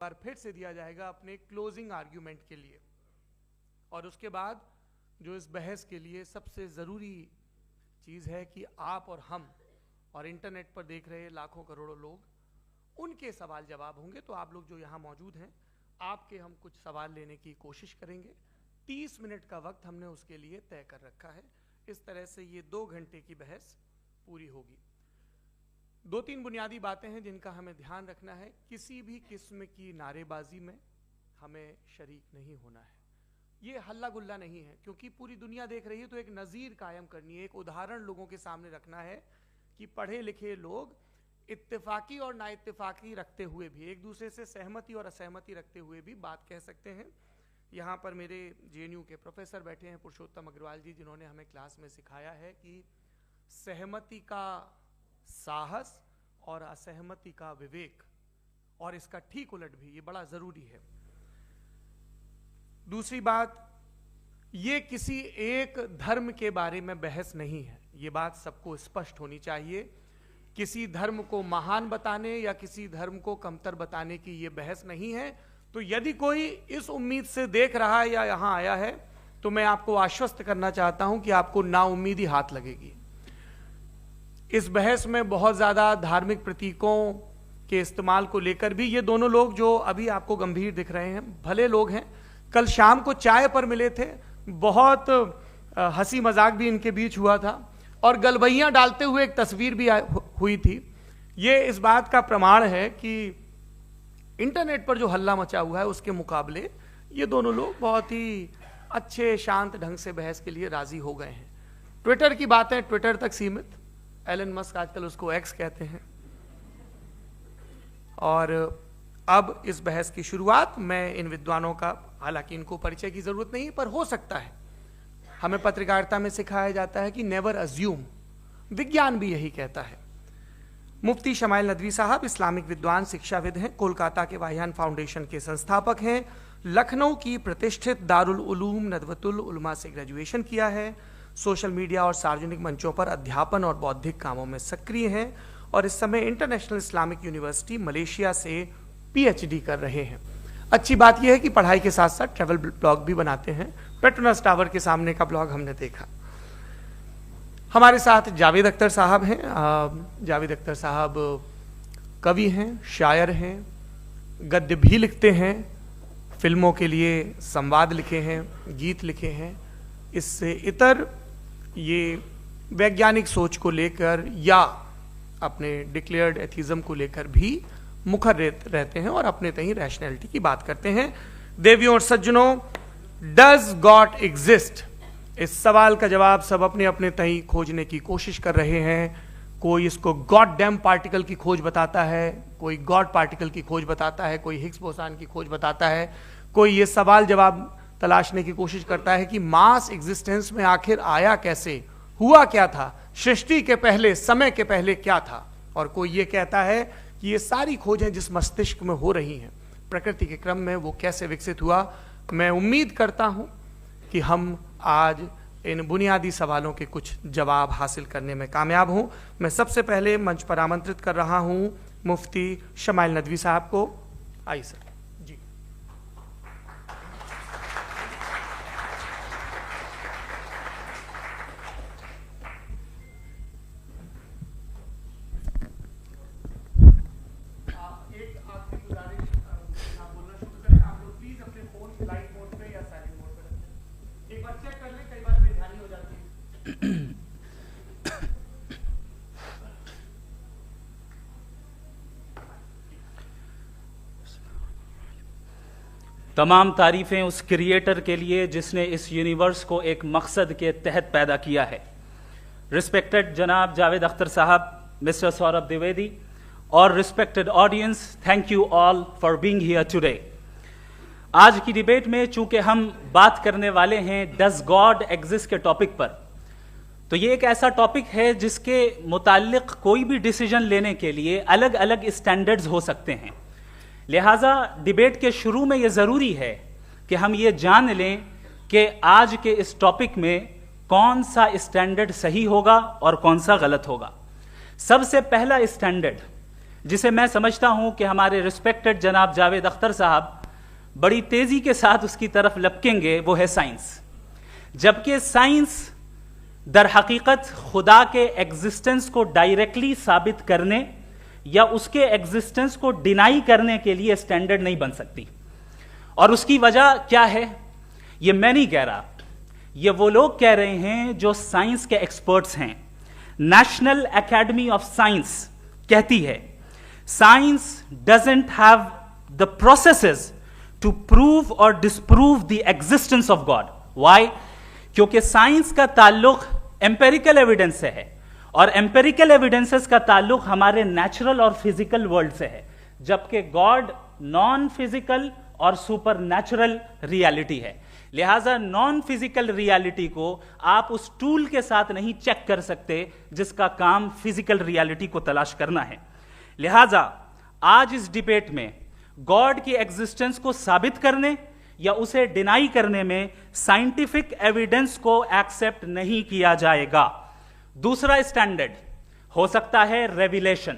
बार फिर से दिया जाएगा अपने क्लोजिंग आर्ग्यूमेंट के लिए। और उसके बाद जो इस बहस के लिए सबसे ज़रूरी चीज़ है कि आप और हम और इंटरनेट पर देख रहे लाखों करोड़ों लोग, उनके सवाल जवाब होंगे। तो आप लोग जो यहाँ मौजूद हैं, आपके हम कुछ सवाल लेने की कोशिश करेंगे। 30 मिनट का वक्त हमने उसके लिए तय कर रखा है। इस तरह से ये 2 घंटे की बहस पूरी होगी। 2-3 बुनियादी बातें हैं जिनका हमें ध्यान रखना है। किसी भी किस्म की नारेबाजी में हमें शरीक नहीं होना है। ये हल्ला गुल्ला नहीं है, क्योंकि पूरी दुनिया देख रही है, तो एक नज़ीर कायम करनी है, एक उदाहरण लोगों के सामने रखना है कि पढ़े लिखे लोग इत्तेफाकी और ना इत्तेफाकी रखते हुए भी, एक दूसरे से सहमति और असहमति रखते हुए भी बात कह सकते हैं। यहाँ पर मेरे जेएनयू के प्रोफेसर बैठे हैं, पुरुषोत्तम अग्रवाल जी, जिन्होंने हमें क्लास में सिखाया है कि सहमति का साहस और असहमति का विवेक, और इसका ठीक उलट भी, ये बड़ा जरूरी है। दूसरी बात, ये किसी एक धर्म के बारे में बहस नहीं है, ये बात सबको स्पष्ट होनी चाहिए। किसी धर्म को महान बताने या किसी धर्म को कमतर बताने की ये बहस नहीं है। तो यदि कोई इस उम्मीद से देख रहा है या यहां आया है, तो मैं आपको आश्वस्त करना चाहता हूं कि आपको नाउम्मीदी हाथ लगेगी। इस बहस में बहुत ज्यादा धार्मिक प्रतीकों के इस्तेमाल को लेकर भी, ये दोनों लोग जो अभी आपको गंभीर दिख रहे हैं, भले लोग हैं, कल शाम को चाय पर मिले थे, बहुत हंसी मजाक भी इनके बीच हुआ था, और गलबैयां डालते हुए एक तस्वीर भी हुई थी। ये इस बात का प्रमाण है कि इंटरनेट पर जो हल्ला मचा हुआ है उसके मुकाबले ये दोनों लोग बहुत ही अच्छे शांत ढंग से बहस के लिए राजी हो गए हैं। ट्विटर की बातें ट्विटर तक सीमित, एलन मस्क आजकल उसको एक्स कहते हैं। और अब इस बहस की शुरुआत मैं इन विद्वानों का, हालांकि इनको परिचय की जरूरत नहीं, पर हो सकता है, हमें पत्रकारिता में सिखाया जाता है कि नेवर अज्यूम, विज्ञान भी यही कहता है। मुफ्ती शमाइल नदवी साहब इस्लामिक विद्वान, शिक्षाविद हैं, कोलकाता के वाहियान फाउंडेशन के संस्थापक हैं, लखनऊ की प्रतिष्ठित दारुल उलूम नदवतुल उलमा से ग्रेजुएशन किया है, सोशल मीडिया और सार्वजनिक मंचों पर अध्यापन और बौद्धिक कामों में सक्रिय हैं, और इस समय इंटरनेशनल इस्लामिक यूनिवर्सिटी मलेशिया से पीएचडी कर रहे हैं। अच्छी बात यह है कि पढ़ाई के साथ साथ ट्रैवल ब्लॉग भी बनाते हैं। पेट्रोनस टावर के सामने का ब्लॉग हमने देखा। हमारे साथ जावेद अख्तर साहब हैं। जावेद अख्तर साहब कवि हैं, शायर हैं, गद्य भी लिखते हैं, फिल्मों के लिए संवाद लिखे हैं, गीत लिखे हैं। इससे इतर ये वैज्ञानिक सोच को लेकर या अपने डिक्लेयर्ड एथिज्म को लेकर भी मुखर रहते हैं और अपने तहीं रैशनैलिटी की बात करते हैं। देवियों और सज्जनों, डज गॉड एग्जिस्ट? इस सवाल का जवाब सब अपने अपने तहीं खोजने की कोशिश कर रहे हैं। कोई इसको गॉड डैम पार्टिकल की खोज बताता है, कोई गॉड पार्टिकल की खोज बताता है, कोई हिग्स बोसान की खोज बताता है, कोई ये सवाल जवाब तलाशने की कोशिश करता है कि मास एग्जिस्टेंस में आखिर आया कैसे, हुआ क्या था, सृष्टि के पहले, समय के पहले क्या था। और कोई ये कहता है कि ये सारी खोजें जिस मस्तिष्क में हो रही हैं प्रकृति के क्रम में, वो कैसे विकसित हुआ। मैं उम्मीद करता हूं कि हम आज इन बुनियादी सवालों के कुछ जवाब हासिल करने में कामयाब हों। मैं सबसे पहले मंच पर आमंत्रित कर रहा हूं मुफ्ती शमाइल नदवी साहब को। आइए सर। जी, तमाम तारीफ़ें उस क्रिएटर के लिए जिसने इस यूनिवर्स को एक मकसद के तहत पैदा किया है। रिस्पेक्टेड जनाब जावेद अख्तर साहब, मिस्टर सौरभ द्विवेदी और respected audience, thank you all for being here today. आज की डिबेट में चूंकि हम बात करने वाले हैं डज गॉड एग्जिस्ट के टॉपिक पर, तो ये एक ऐसा टॉपिक है जिसके मुताल्लिक कोई भी डिसीजन लेने के लिए अलग अलग स्टैंडर्ड्स हो सकते हैं। लिहाजा डिबेट के शुरू में यह ज़रूरी है कि हम ये जान लें कि आज के इस टॉपिक में कौन सा स्टैंडर्ड सही होगा और कौन सा गलत होगा। सबसे पहला स्टैंडर्ड जिसे मैं समझता हूं कि हमारे रिस्पेक्टेड जनाब जावेद अख्तर साहब बड़ी तेजी के साथ उसकी तरफ लपकेंगे, वो है साइंस। जबकि साइंस दर हकीकत खुदा के एग्जिस्टेंस को डायरेक्टली साबित करने या उसके एग्जिस्टेंस को डिनाई करने के लिए स्टैंडर्ड नहीं बन सकती। और उसकी वजह क्या है, ये मैं नहीं कह रहा, ये वो लोग कह रहे हैं जो साइंस के एक्सपर्ट्स हैं। नेशनल एकेडमी ऑफ साइंस कहती है science doesn't have the processes to prove और disprove the existence of God. Why? क्योंकि साइंस का ताल्लुक एम्पेरिकल एविडेंस से है और एम्पेरिकल एविडेंसेस का ताल्लुक हमारे नेचुरल और फिजिकल वर्ल्ड से है, जबकि गॉड नॉन फिजिकल और सुपर नेचुरल रियलिटी है। लिहाजा नॉन फिजिकल रियलिटी को आप उस टूल के साथ नहीं चेक कर सकते जिसका काम फिजिकल रियलिटी को तलाश करना है। लिहाजा आज इस डिबेट में गॉड की एग्जिस्टेंस को साबित करने या उसे डिनाई करने में साइंटिफिक एविडेंस को एक्सेप्ट नहीं किया जाएगा। दूसरा स्टैंडर्ड हो सकता है रेविलेशन,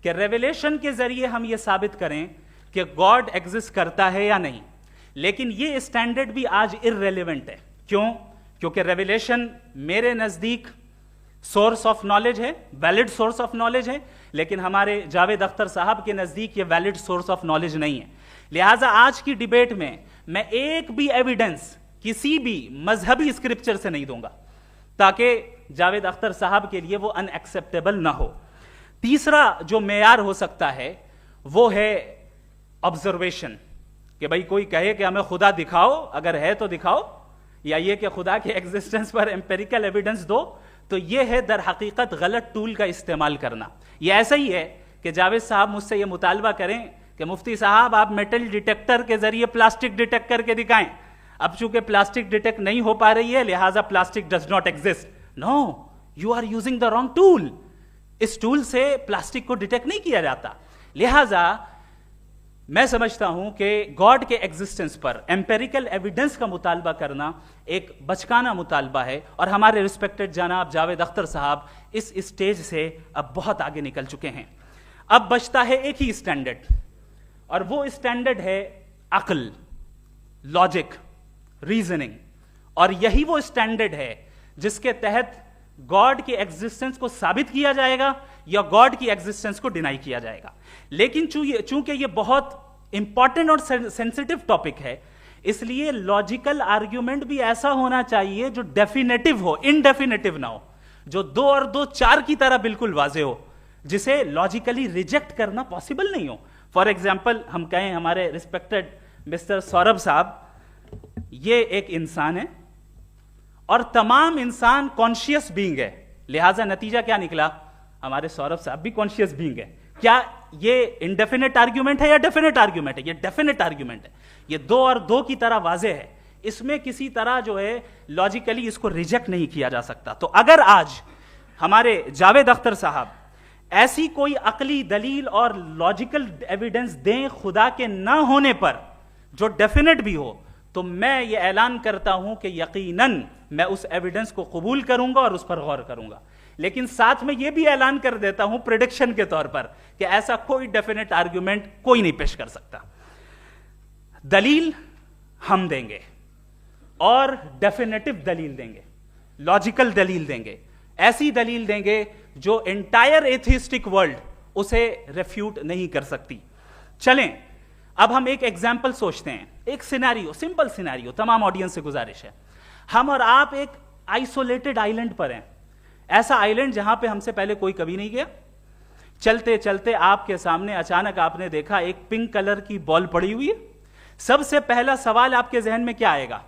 कि रेविलेशन के जरिए हम यह साबित करें कि गॉड एग्जिस्ट करता है या नहीं। लेकिन यह स्टैंडर्ड भी आज इररेलेवेंट है। क्यों? क्योंकि रेविलेशन मेरे नजदीक सोर्स ऑफ नॉलेज है, वैलिड सोर्स ऑफ नॉलेज है, लेकिन हमारे जावेद अख्तर साहब के नजदीक यह वैलिड सोर्स ऑफ नॉलेज नहीं है। लिहाजा आज की डिबेट में मैं एक भी एविडेंस किसी भी मजहबी स्क्रिप्चर से नहीं दूंगा ताकि जावेद अख्तर साहब के लिए वो अनएक्सेप्टेबल ना हो। तीसरा जो मेयार हो सकता है वो है ऑब्जर्वेशन, कि भाई कोई कहे कि हमें खुदा दिखाओ, अगर है तो दिखाओ, या ये कि खुदा के एग्जिस्टेंस पर एम्पेरिकल एविडेंस दो, तो ये है दर हकीकत गलत टूल का इस्तेमाल करना। ये ऐसा ही है कि जावेद साहब मुझसे ये मुतालबा करें कि मुफ्ती साहब आप मेटल डिटेक्टर के जरिए प्लास्टिक डिटेक्ट करके दिखाएं। अब चूंकि प्लास्टिक डिटेक्ट नहीं हो पा रही है लिहाजा plastic does not exist. No, you are using the wrong tool. इस टूल से प्लास्टिक को डिटेक्ट नहीं किया जाता। लिहाजा मैं समझता हूं कि गॉड के एग्जिस्टेंस पर एम्पेरिकल एविडेंस का मुतालबा करना एक बचकाना मुतालबा है और हमारे रिस्पेक्टेड जनाब जावेद अख्तर साहब इस स्टेज से अब बहुत आगे निकल चुके हैं। अब बचता है एक ही स्टैंडर्ड, और वो स्टैंडर्ड है अक्ल, लॉजिक, रीजनिंग। और यही वो स्टैंडर्ड है जिसके तहत गॉड की एग्जिस्टेंस को साबित किया जाएगा या गॉड की एग्जिस्टेंस को डिनाई किया जाएगा। लेकिन चूंकि ये बहुत इंपॉर्टेंट और सेंसिटिव टॉपिक है, इसलिए लॉजिकल आर्ग्यूमेंट भी ऐसा होना चाहिए जो डेफिनेटिव हो, इनडेफिनेटिव ना हो, जो 2 और 2 4 की तरह बिल्कुल वाजे हो, जिसे लॉजिकली रिजेक्ट करना पॉसिबल नहीं हो। फॉर एग्जाम्पल हम कहें हमारे रिस्पेक्टेड मिस्टर सौरभ साहब, ये एक इंसान है और तमाम इंसान कॉन्शियस बीइंग है, लिहाजा नतीजा क्या निकला, हमारे सौरभ साहब भी कॉन्शियस बीइंग है। क्या ये इनडेफिनेट आर्ग्यूमेंट है या डेफिनेट आर्ग्यूमेंट है? ये डेफिनेट आर्ग्यूमेंट है। ये 2 और 2 की तरह वाजे है, इसमें किसी तरह जो है लॉजिकली इसको रिजेक्ट नहीं किया जा सकता। तो अगर आज हमारे जावेद अख्तर साहब ऐसी कोई अकली दलील और लॉजिकल एविडेंस दें खुदा के ना होने पर जो डेफिनेट भी हो, तो मैं ये ऐलान करता हूं कि यकीनन मैं उस एविडेंस को कबूल करूंगा और उस पर गौर करूंगा। लेकिन साथ में यह भी ऐलान कर देता हूं प्रेडिक्शन के तौर पर कि ऐसा कोई डेफिनेट आर्ग्यूमेंट कोई नहीं पेश कर सकता। दलील हम देंगे और डेफिनेटिव दलील देंगे, लॉजिकल दलील देंगे, ऐसी दलील देंगे जो एंटायर एथिस्टिक वर्ल्ड उसे रेफ्यूट नहीं कर सकती। चलें अब हम एक एग्जाम्पल सोचते हैं, एक सिनेरियो, सिंपल सिनेरियो, तमाम ऑडियंस से गुजारिश है, हम और आप एक आइसोलेटेड आइलैंड पर हैं, ऐसा आइलैंड जहां पे हमसे पहले कोई कभी नहीं गया। चलते चलते आपके सामने अचानक आपने देखा एक पिंक कलर की बॉल पड़ी हुई है। सबसे पहला सवाल आपके जहन में क्या आएगा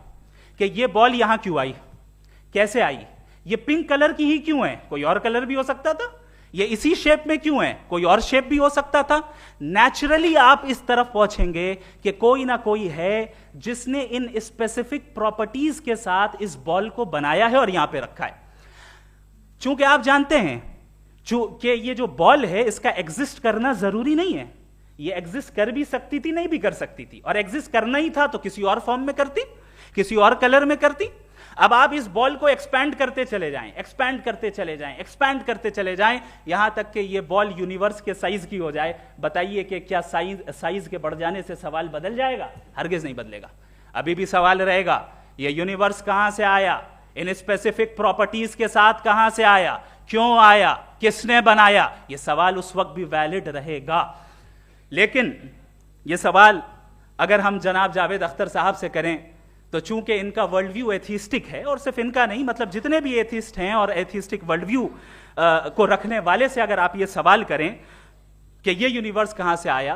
कि ये बॉल यहां क्यों आई, कैसे आई, ये पिंक कलर की ही क्यों है, कोई और कलर भी हो सकता था, ये इसी शेप में क्यों है, कोई और शेप भी हो सकता था। नेचुरली आप इस तरफ पहुंचेंगे कि कोई ना कोई है जिसने इन स्पेसिफिक प्रॉपर्टीज के साथ इस बॉल को बनाया है और यहां पे रखा है। चूंकि आप जानते हैं कि ये जो बॉल है इसका एग्जिस्ट करना जरूरी नहीं है, ये एग्जिस्ट कर भी सकती थी, नहीं भी कर सकती थी, और एग्जिस्ट करना ही था तो किसी और फॉर्म में करती, किसी और कलर में करती। अब आप इस बॉल को एक्सपैंड करते चले जाएं, एक्सपैंड करते चले जाएं, एक्सपैंड करते चले जाएं, यहां तक कि ये बॉल यूनिवर्स के साइज की हो जाए। बताइए कि क्या साइज के बढ़ जाने से सवाल बदल जाएगा? हरगिज नहीं बदलेगा। अभी भी सवाल रहेगा, ये यूनिवर्स कहां से आया, इन स्पेसिफिक प्रॉपर्टीज के साथ कहां से आया, क्यों आया, किसने बनाया, ये सवाल उस वक्त भी वैलिड रहेगा। लेकिन ये सवाल अगर हम जनाब जावेद अख्तर साहब से करें तो चूंकि इनका वर्ल्ड व्यू एथिस्टिक है, और सिर्फ इनका नहीं, मतलब जितने भी एथिस्ट हैं और एथिस्टिक वर्ल्ड व्यू को रखने वाले से अगर आप ये सवाल करें कि ये यूनिवर्स कहां से आया,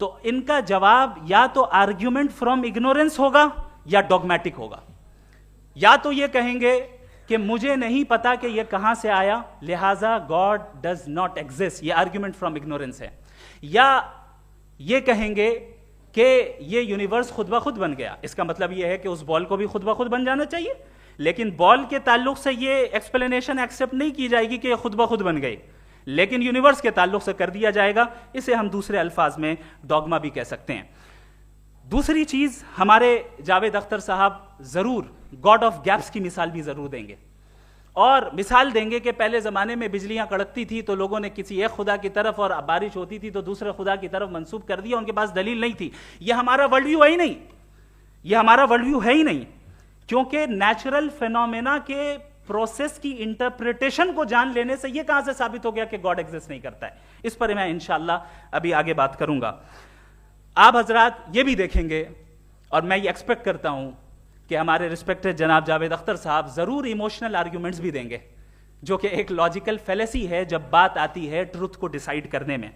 तो इनका जवाब या तो आर्ग्यूमेंट फ्रॉम इग्नोरेंस होगा या डॉगमेटिक होगा। या तो ये कहेंगे कि मुझे नहीं पता कि ये कहां से आया, लिहाजा गॉड डज नॉट एग्जिस्ट, ये आर्ग्यूमेंट फ्रॉम इग्नोरेंस है। या ये कहेंगे कि ये यूनिवर्स खुद ब खुद बन गया, इसका मतलब ये है कि उस बॉल को भी खुद ब खुद बन जाना चाहिए। लेकिन बॉल के ताल्लुक से ये एक्सप्लेनेशन एक्सेप्ट नहीं की जाएगी कि ये खुद ब खुद बन गई, लेकिन यूनिवर्स के ताल्लुक से कर दिया जाएगा। इसे हम दूसरे अल्फाज में डॉगमा भी कह सकते हैं। दूसरी चीज, हमारे जावेद अख्तर साहब जरूर गॉड ऑफ गैप्स की मिसाल भी जरूर देंगे, और मिसाल देंगे कि पहले जमाने में बिजलियां कड़कती थी तो लोगों ने किसी एक खुदा की तरफ, और बारिश होती थी तो दूसरे खुदा की तरफ मंसूब कर दिया, उनके पास दलील नहीं थी। यह हमारा वर्ल्ड व्यू है ही नहीं, यह हमारा वर्ल्ड व्यू है ही नहीं, क्योंकि नेचुरल फेनोमेना के प्रोसेस की इंटरप्रिटेशन को जान लेने से यह कहां से साबित हो गया कि गॉड एग्जिस्ट नहीं करता है। इस पर मैं इंशाअल्लाह अभी आगे बात करूंगा। आप हजरात ये भी देखेंगे, और मैं ये एक्सपेक्ट करता हूं कि हमारे रिस्पेक्टेड जनाब जावेद अख्तर साहब जरूर इमोशनल आर्ग्यूमेंट्स भी देंगे, जो कि एक लॉजिकल फेलेसी है जब बात आती है ट्रुथ को डिसाइड करने में।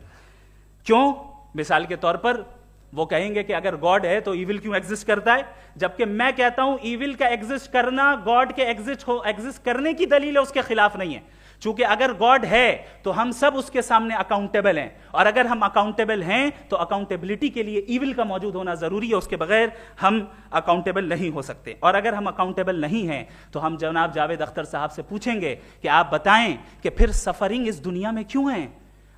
क्यों? मिसाल के तौर पर वो कहेंगे कि अगर गॉड है तो ईविल क्यों एग्जिस्ट करता है, जबकि मैं कहता हूं ईविल का एग्जिस्ट करना गॉड के एग्जिस्ट करने की दलील है, उसके खिलाफ नहीं है। चूंकि अगर गॉड है तो हम सब उसके सामने अकाउंटेबल हैं, और अगर हम अकाउंटेबल हैं तो अकाउंटेबिलिटी के लिए ईविल का मौजूद होना जरूरी है, उसके बगैर हम अकाउंटेबल नहीं हो सकते। और अगर हम अकाउंटेबल नहीं हैं तो हम जनाब जावेद अख्तर साहब से पूछेंगे कि आप बताएं कि फिर सफरिंग इस दुनिया में क्यों है?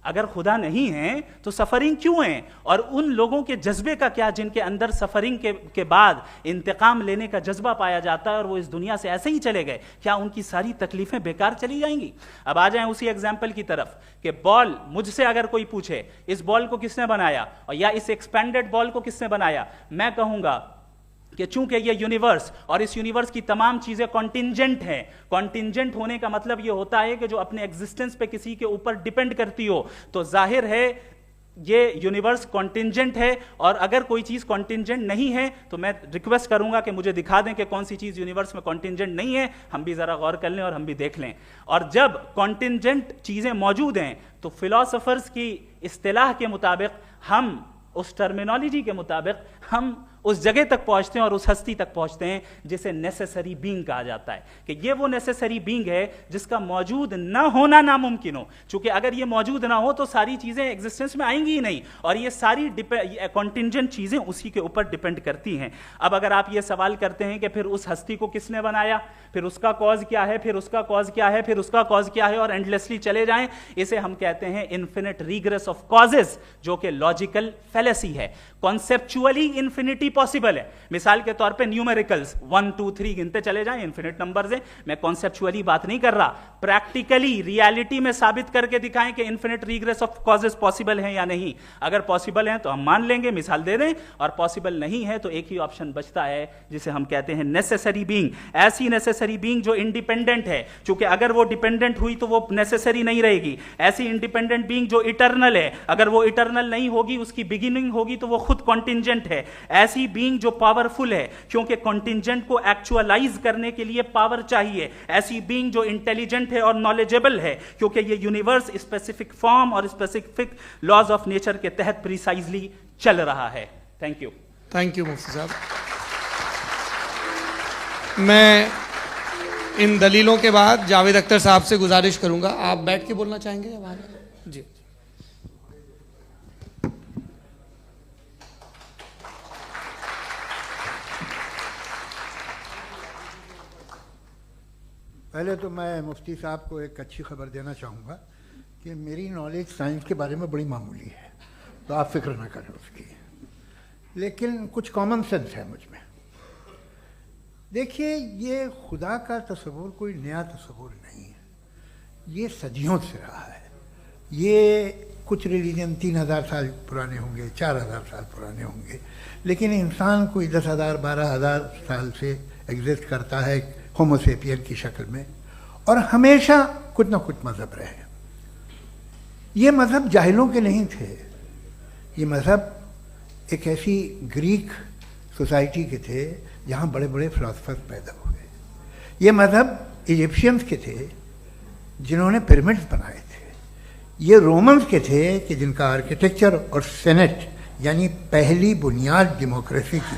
अगर खुदा नहीं है तो सफरिंग क्यों है? और उन लोगों के जज्बे का क्या जिनके अंदर सफरिंग के बाद इंतकाम लेने का जज्बा पाया जाता है और वो इस दुनिया से ऐसे ही चले गए, क्या उनकी सारी तकलीफें बेकार चली जाएंगी? अब आ जाएं उसी एग्जाम्पल की तरफ कि बॉल, मुझसे अगर कोई पूछे इस बॉल को किसने बनाया और या इस एक्सपेंडेड बॉल को किसने बनाया, मैं कहूंगा कि चूंकि ये यूनिवर्स और इस यूनिवर्स की तमाम चीजें कॉन्टिंजेंट हैं। कॉन्टिंजेंट होने का मतलब ये होता है कि जो अपने एग्जिस्टेंस पे किसी के ऊपर डिपेंड करती हो, तो जाहिर है ये यूनिवर्स कॉन्टिंजेंट है। और अगर कोई चीज कॉन्टिंजेंट नहीं है तो मैं रिक्वेस्ट करूंगा कि मुझे दिखा दें कि कौन सी चीज यूनिवर्स में कॉन्टिंजेंट नहीं है, हम भी जरा गौर कर लें और हम भी देख लें। और जब कॉन्टिंजेंट चीजें मौजूद हैं तो फिलोसोफर्स की इस्तिलाह के मुताबिक, हम उस टर्मिनोलॉजी के मुताबिक हम उस जगह तक पहुंचते हैं और उस हस्ती तक पहुंचते हैं जिसे नेसेसरी बीइंग कहा जाता है, कि ये वो नेसेसरी बीइंग है जिसका मौजूद ना होना नामुमकिन हो। क्योंकि अगर ये मौजूद ना हो तो सारी चीजें एग्जिस्टेंस में आएंगी ही नहीं, और ये सारी कॉन्टिंजेंट चीजें उसी के ऊपर डिपेंड करती हैं। अब अगर आप ये सवाल करते हैं कि फिर उस हस्ती को किसने बनाया, फिर उसका कॉज क्या है, फिर उसका कॉज क्या है, फिर उसका कॉज क्या है, और एंडलेसली चले जाएं, इसे हम कहते हैं इन्फिनिट रिग्रेस ऑफ कॉजेस, जो कि लॉजिकल फेलेसी है। कॉन्सेप्चुअली इन्फिनिटी पॉसिबल है। मिसाल के तौर पे न्यूमेरिकल्स 1 2 3 गिनते चले जाएं, इन्फिनिट नंबर्स हैं। मैं कॉन्सेप्चुअली बात नहीं कर रहा, प्रैक्टिकली रियलिटी में साबित करके दिखाएं कि infinite regress of causes possible है या नहीं। अगर पॉसिबल है तो हम मान लेंगे, मिसाल दे दें, और पॉसिबल नहीं है तो एक ही ऑप्शन बचता है जिसे हम कहते हैं नेसेसरी बीइंग। ऐसी नेसेसरी बीइंग जो इंडिपेंडेंट है, क्योंकि अगर वो डिपेंडेंट हुई तो वो नेसेसरी नहीं रहेगी। ऐसी इंडिपेंडेंट बीइंग जो इटर्नल है, अगर वो इटर्नल नहीं होगी, उसकी बिगिनिंग होगी तो वो खुद कॉन्टिंजेंट है। ऐसी बीइंग जो पावरफुल है, क्योंकि कॉन्टिंजेंट को एक्चुअलाइज करने के लिए पावर चाहिए। ऐसी बीइंग जो इंटेलिजेंट है और नॉलेजेबल है, क्योंकि ये यूनिवर्स स्पेसिफिक फॉर्म और स्पेसिफिक लॉज ऑफ नेचर के तहत प्रिसाइजली चल रहा है। Thank you. थैंक यू मुफ्ती साहब। मैं इन दलीलों के बाद जावेद अख्तर साहब से गुजारिश करूंगा, आप बैठ के बोलना चाहेंगे या बाहर? जी। पहले तो मैं मुफ्ती साहब को एक अच्छी खबर देना चाहूँगा कि मेरी नॉलेज साइंस के बारे में बड़ी मामूली है, तो आप फिक्र ना करें उसकी, लेकिन कुछ कॉमन सेंस है मुझ में। देखिए, ये खुदा का तस्वुर कोई नया तस्वुर नहीं है, ये सदियों से रहा है। ये कुछ रिलीजन 3000 साल पुराने होंगे, 4000 साल पुराने होंगे, लेकिन इंसान कोई 10,000 12,000 साल से एग्जिस्ट करता है होमोसेपियन की शक्ल में, और हमेशा कुछ ना कुछ मज़हब रहे। ये मज़हब जाहिलों के नहीं थे, ये मज़हब एक ऐसी ग्रीक सोसाइटी के थे जहाँ बड़े बड़े फिलोसफर्स पैदा हुए। ये मज़हब इजिप्शियंस के थे जिन्होंने पिरामिड्स बनाए थे। ये रोमन्स के थे कि जिनका आर्किटेक्चर और सेनेट यानी पहली बुनियाद डेमोक्रेसी की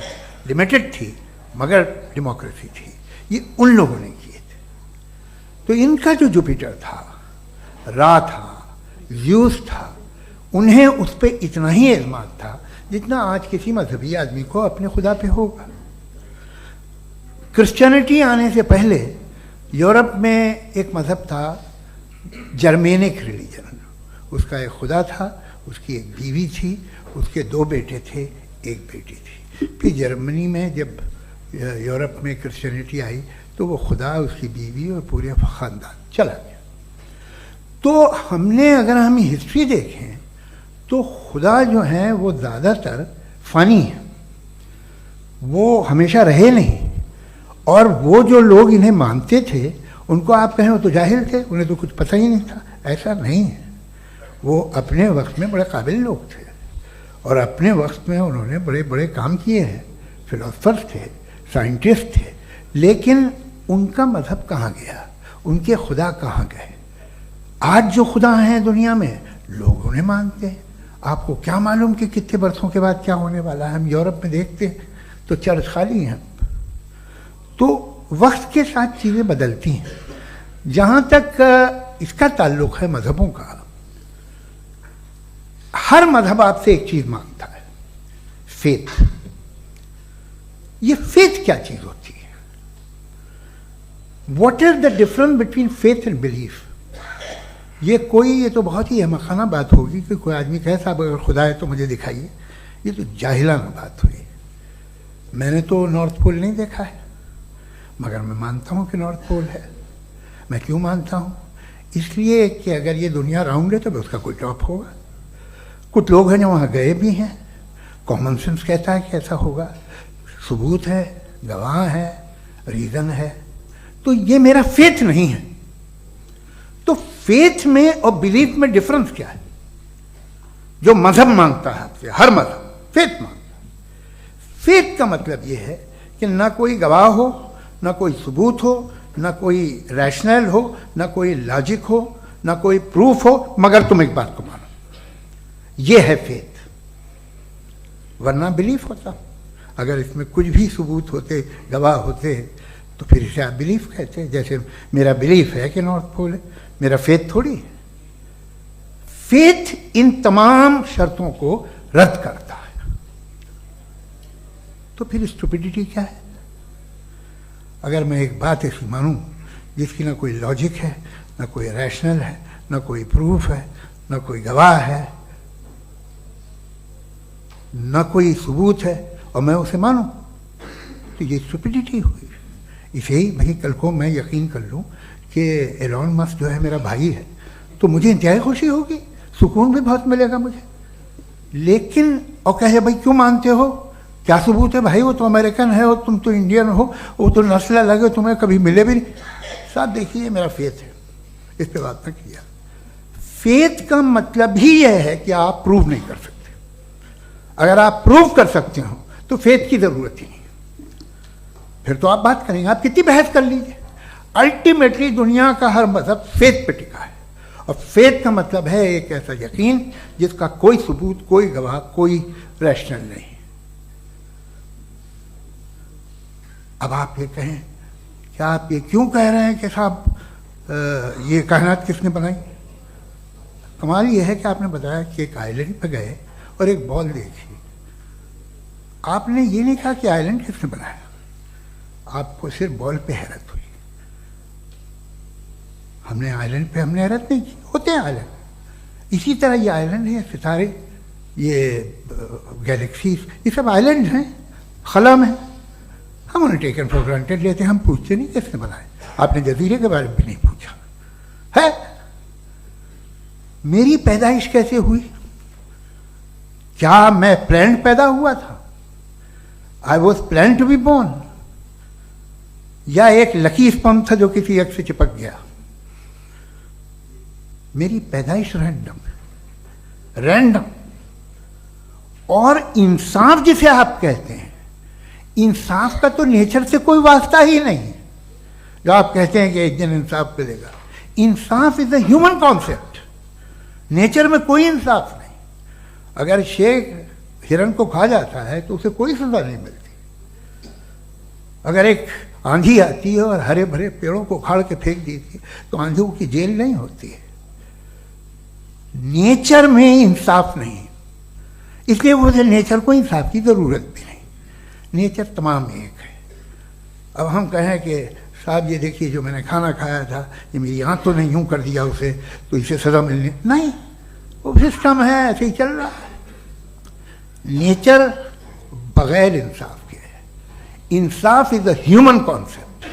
लिमिटेड थी, मगर डेमोक्रेसी थी, ये उन लोगों ने किए थे। तो इनका जो जुपिटर था, रा था, ज़्यूस था, उन्हें उस पर इतना ही एतमाद था जितना आज किसी मजहबी आदमी को अपने खुदा पे होगा। क्रिश्चियनिटी आने से पहले यूरोप में एक मज़हब था जर्मेनिक रिलीजन, उसका एक खुदा था, उसकी एक बीवी थी, उसके 2 बेटे थे, एक बेटी थी। फिर जर्मनी में जब यूरोप में क्रिश्चियनिटी आई तो वो खुदा, उसकी बीवी और पूरे ख़ानदान चला गया। तो अगर हम हिस्ट्री देखें तो खुदा जो हैं वो ज़्यादातर फ़नी है, वो हमेशा रहे नहीं। और वो जो लोग इन्हें मानते थे उनको आप कहें वो तो जाहिल थे, उन्हें तो कुछ पता ही नहीं था, ऐसा नहीं है। वो अपने वक्त में बड़े काबिल लोग थे और अपने वक्त में उन्होंने बड़े बड़े काम किए हैं, फिलोसफर्स थे, साइंटिस्ट थे, लेकिन उनका मज़हब कहाँ गया, उनके खुदा कहाँ गए? आज जो खुदा हैं दुनिया में लोग उन्हें मानते हैं। आपको क्या मालूम कि कितने बरसों के बाद क्या होने वाला है? हम यूरोप में देखते हैं तो चर्च खाली हैं। तो वक्त के साथ चीज़ें बदलती हैं। जहाँ तक इसका ताल्लुक़ है मज़हबों का, हर मज़हब आपसे एक चीज़ मांगता है, फेथ। ये फेथ क्या चीज़ होती है? What is the difference between faith and belief? ये तो बहुत ही अहमकाना बात होगी कि कोई आदमी कहे साहब अगर खुदा है तो मुझे दिखाइए। ये तो जाहिलाना बात हुई। मैंने तो नॉर्थ पोल नहीं देखा है, मगर मैं मानता हूँ कि नॉर्थ पोल है। मैं क्यों मानता हूँ? इसलिए कि अगर ये दुनिया राउंड है तो उसका कोई टॉप होगा। कुछ लोग हैं जो वहाँ गए भी हैं, कॉमन सेंस कहता है कि ऐसा होगा, सबूत है, गवाह है, रीज़न है। तो ये मेरा फेथ नहीं है। तो फेथ में और बिलीफ में डिफरेंस क्या है? जो मजहब मांगता है आपसे, हर मजहब फेथ मांगता है। फेथ का मतलब ये है कि ना कोई गवाह हो, ना कोई सबूत हो, ना कोई रैशनल हो, ना कोई लॉजिक हो, ना कोई प्रूफ हो, मगर तुम एक बात को मानो। ये है फेथ। वरना बिलीफ होता। अगर इसमें कुछ भी सबूत होते, गवाह होते, तो फिर इसे आप बिलीफ कहते हैं। जैसे मेरा बिलीफ है कि नॉर्थ पोल है, मेरा फेथ थोड़ी है। फेथ इन तमाम शर्तों को रद्द करता है। तो फिर स्टुपिडिटी क्या है? अगर मैं एक बात ऐसी मानूं जिसकी ना कोई लॉजिक है, ना कोई रैशनल है, ना कोई प्रूफ है, ना कोई गवाह है, ना कोई सबूत है, और मैं उसे मानूं, तो ये स्टुपिडिटी हुई। इसे ही भाई कल को मैं यकीन कर लूं कि एलॉन मस्क जो है मेरा भाई है, तो मुझे इंतहाई खुशी होगी, सुकून भी बहुत मिलेगा मुझे। लेकिन और कहे भाई क्यों मानते हो, क्या सबूत है? भाई वो तो अमेरिकन है और तुम तो इंडियन हो, वो तो नस्ल अलग है, तुम्हें कभी मिले भी नहीं। साहब देखिए मेरा फेथ है, इस पर बात न किया। फेथ का मतलब ही यह है कि आप प्रूव नहीं कर सकते। अगर आप प्रूव कर सकते हो तो फेथ की जरूरत ही नहीं, फिर तो आप बात करेंगे, आप कितनी बहस कर लीजिए। अल्टीमेटली दुनिया का हर मजहब फेथ पे टिका है, और फेथ का मतलब है एक ऐसा यकीन जिसका कोई सबूत, कोई गवाह, कोई रैशनल नहीं। अब आप ये कहें, क्या आप ये क्यों कह रहे हैं कि साहब ये कायनात किसने बनाई? कमाल ये है कि आपने बताया कि एक आइलैंड पे गए और एक बॉल देखी। आपने ये नहीं कहा कि आइलैंड किसने बनाया, आपको सिर्फ बॉल पे हैरत हुई। हमने आइलैंड पे हमने हैरत नहीं की, होते हैं आइलैंड। इसी तरह ये आइलैंड है, सितारे, ये गैलेक्सीज, ये सब आइलैंड हैं खला में। हम हम टेकन फॉर ग्रांटेड लेते हैं, हम पूछते नहीं किसने बनाए। आपने जजीरे के बारे में भी नहीं पूछा है। मेरी पैदाइश कैसे हुई? क्या मैं प्लान पैदा हुआ था? I was plan to be born, या एक लकी स्पर्म था जो किसी एक से चिपक गया? मेरी पैदाइश रैंडम। और इंसाफ जिसे आप कहते हैं, इंसाफ का तो नेचर से कोई वास्ता ही नहीं। जो आप कहते हैं कि एक दिन इंसाफ मिलेगा, इंसाफ is a human concept, nature में कोई इंसाफ नहीं। अगर शेर हिरन को खा जाता है तो उसे कोई सजा नहीं मिलती। अगर एक आंधी आती है और हरे भरे पेड़ों को उखाड़ के फेंक देती है तो आंधियों की जेल नहीं होती है। नेचर में इंसाफ नहीं, इसलिए मुझे नेचर को इंसाफ की जरूरत भी नहीं। नेचर तमाम एक है। अब हम कहें कि साहब ये देखिए जो मैंने खाना खाया था, ये मेरी आंख तो नहीं यूं कर दिया उसे, तो इसे सजा मिलनी नहीं, वो सिस्टम है, ऐसे ही चल रहा है। नेचर बगैर इंसाफ के है। इंसाफ इज अ ह्यूमन कॉन्सेप्ट।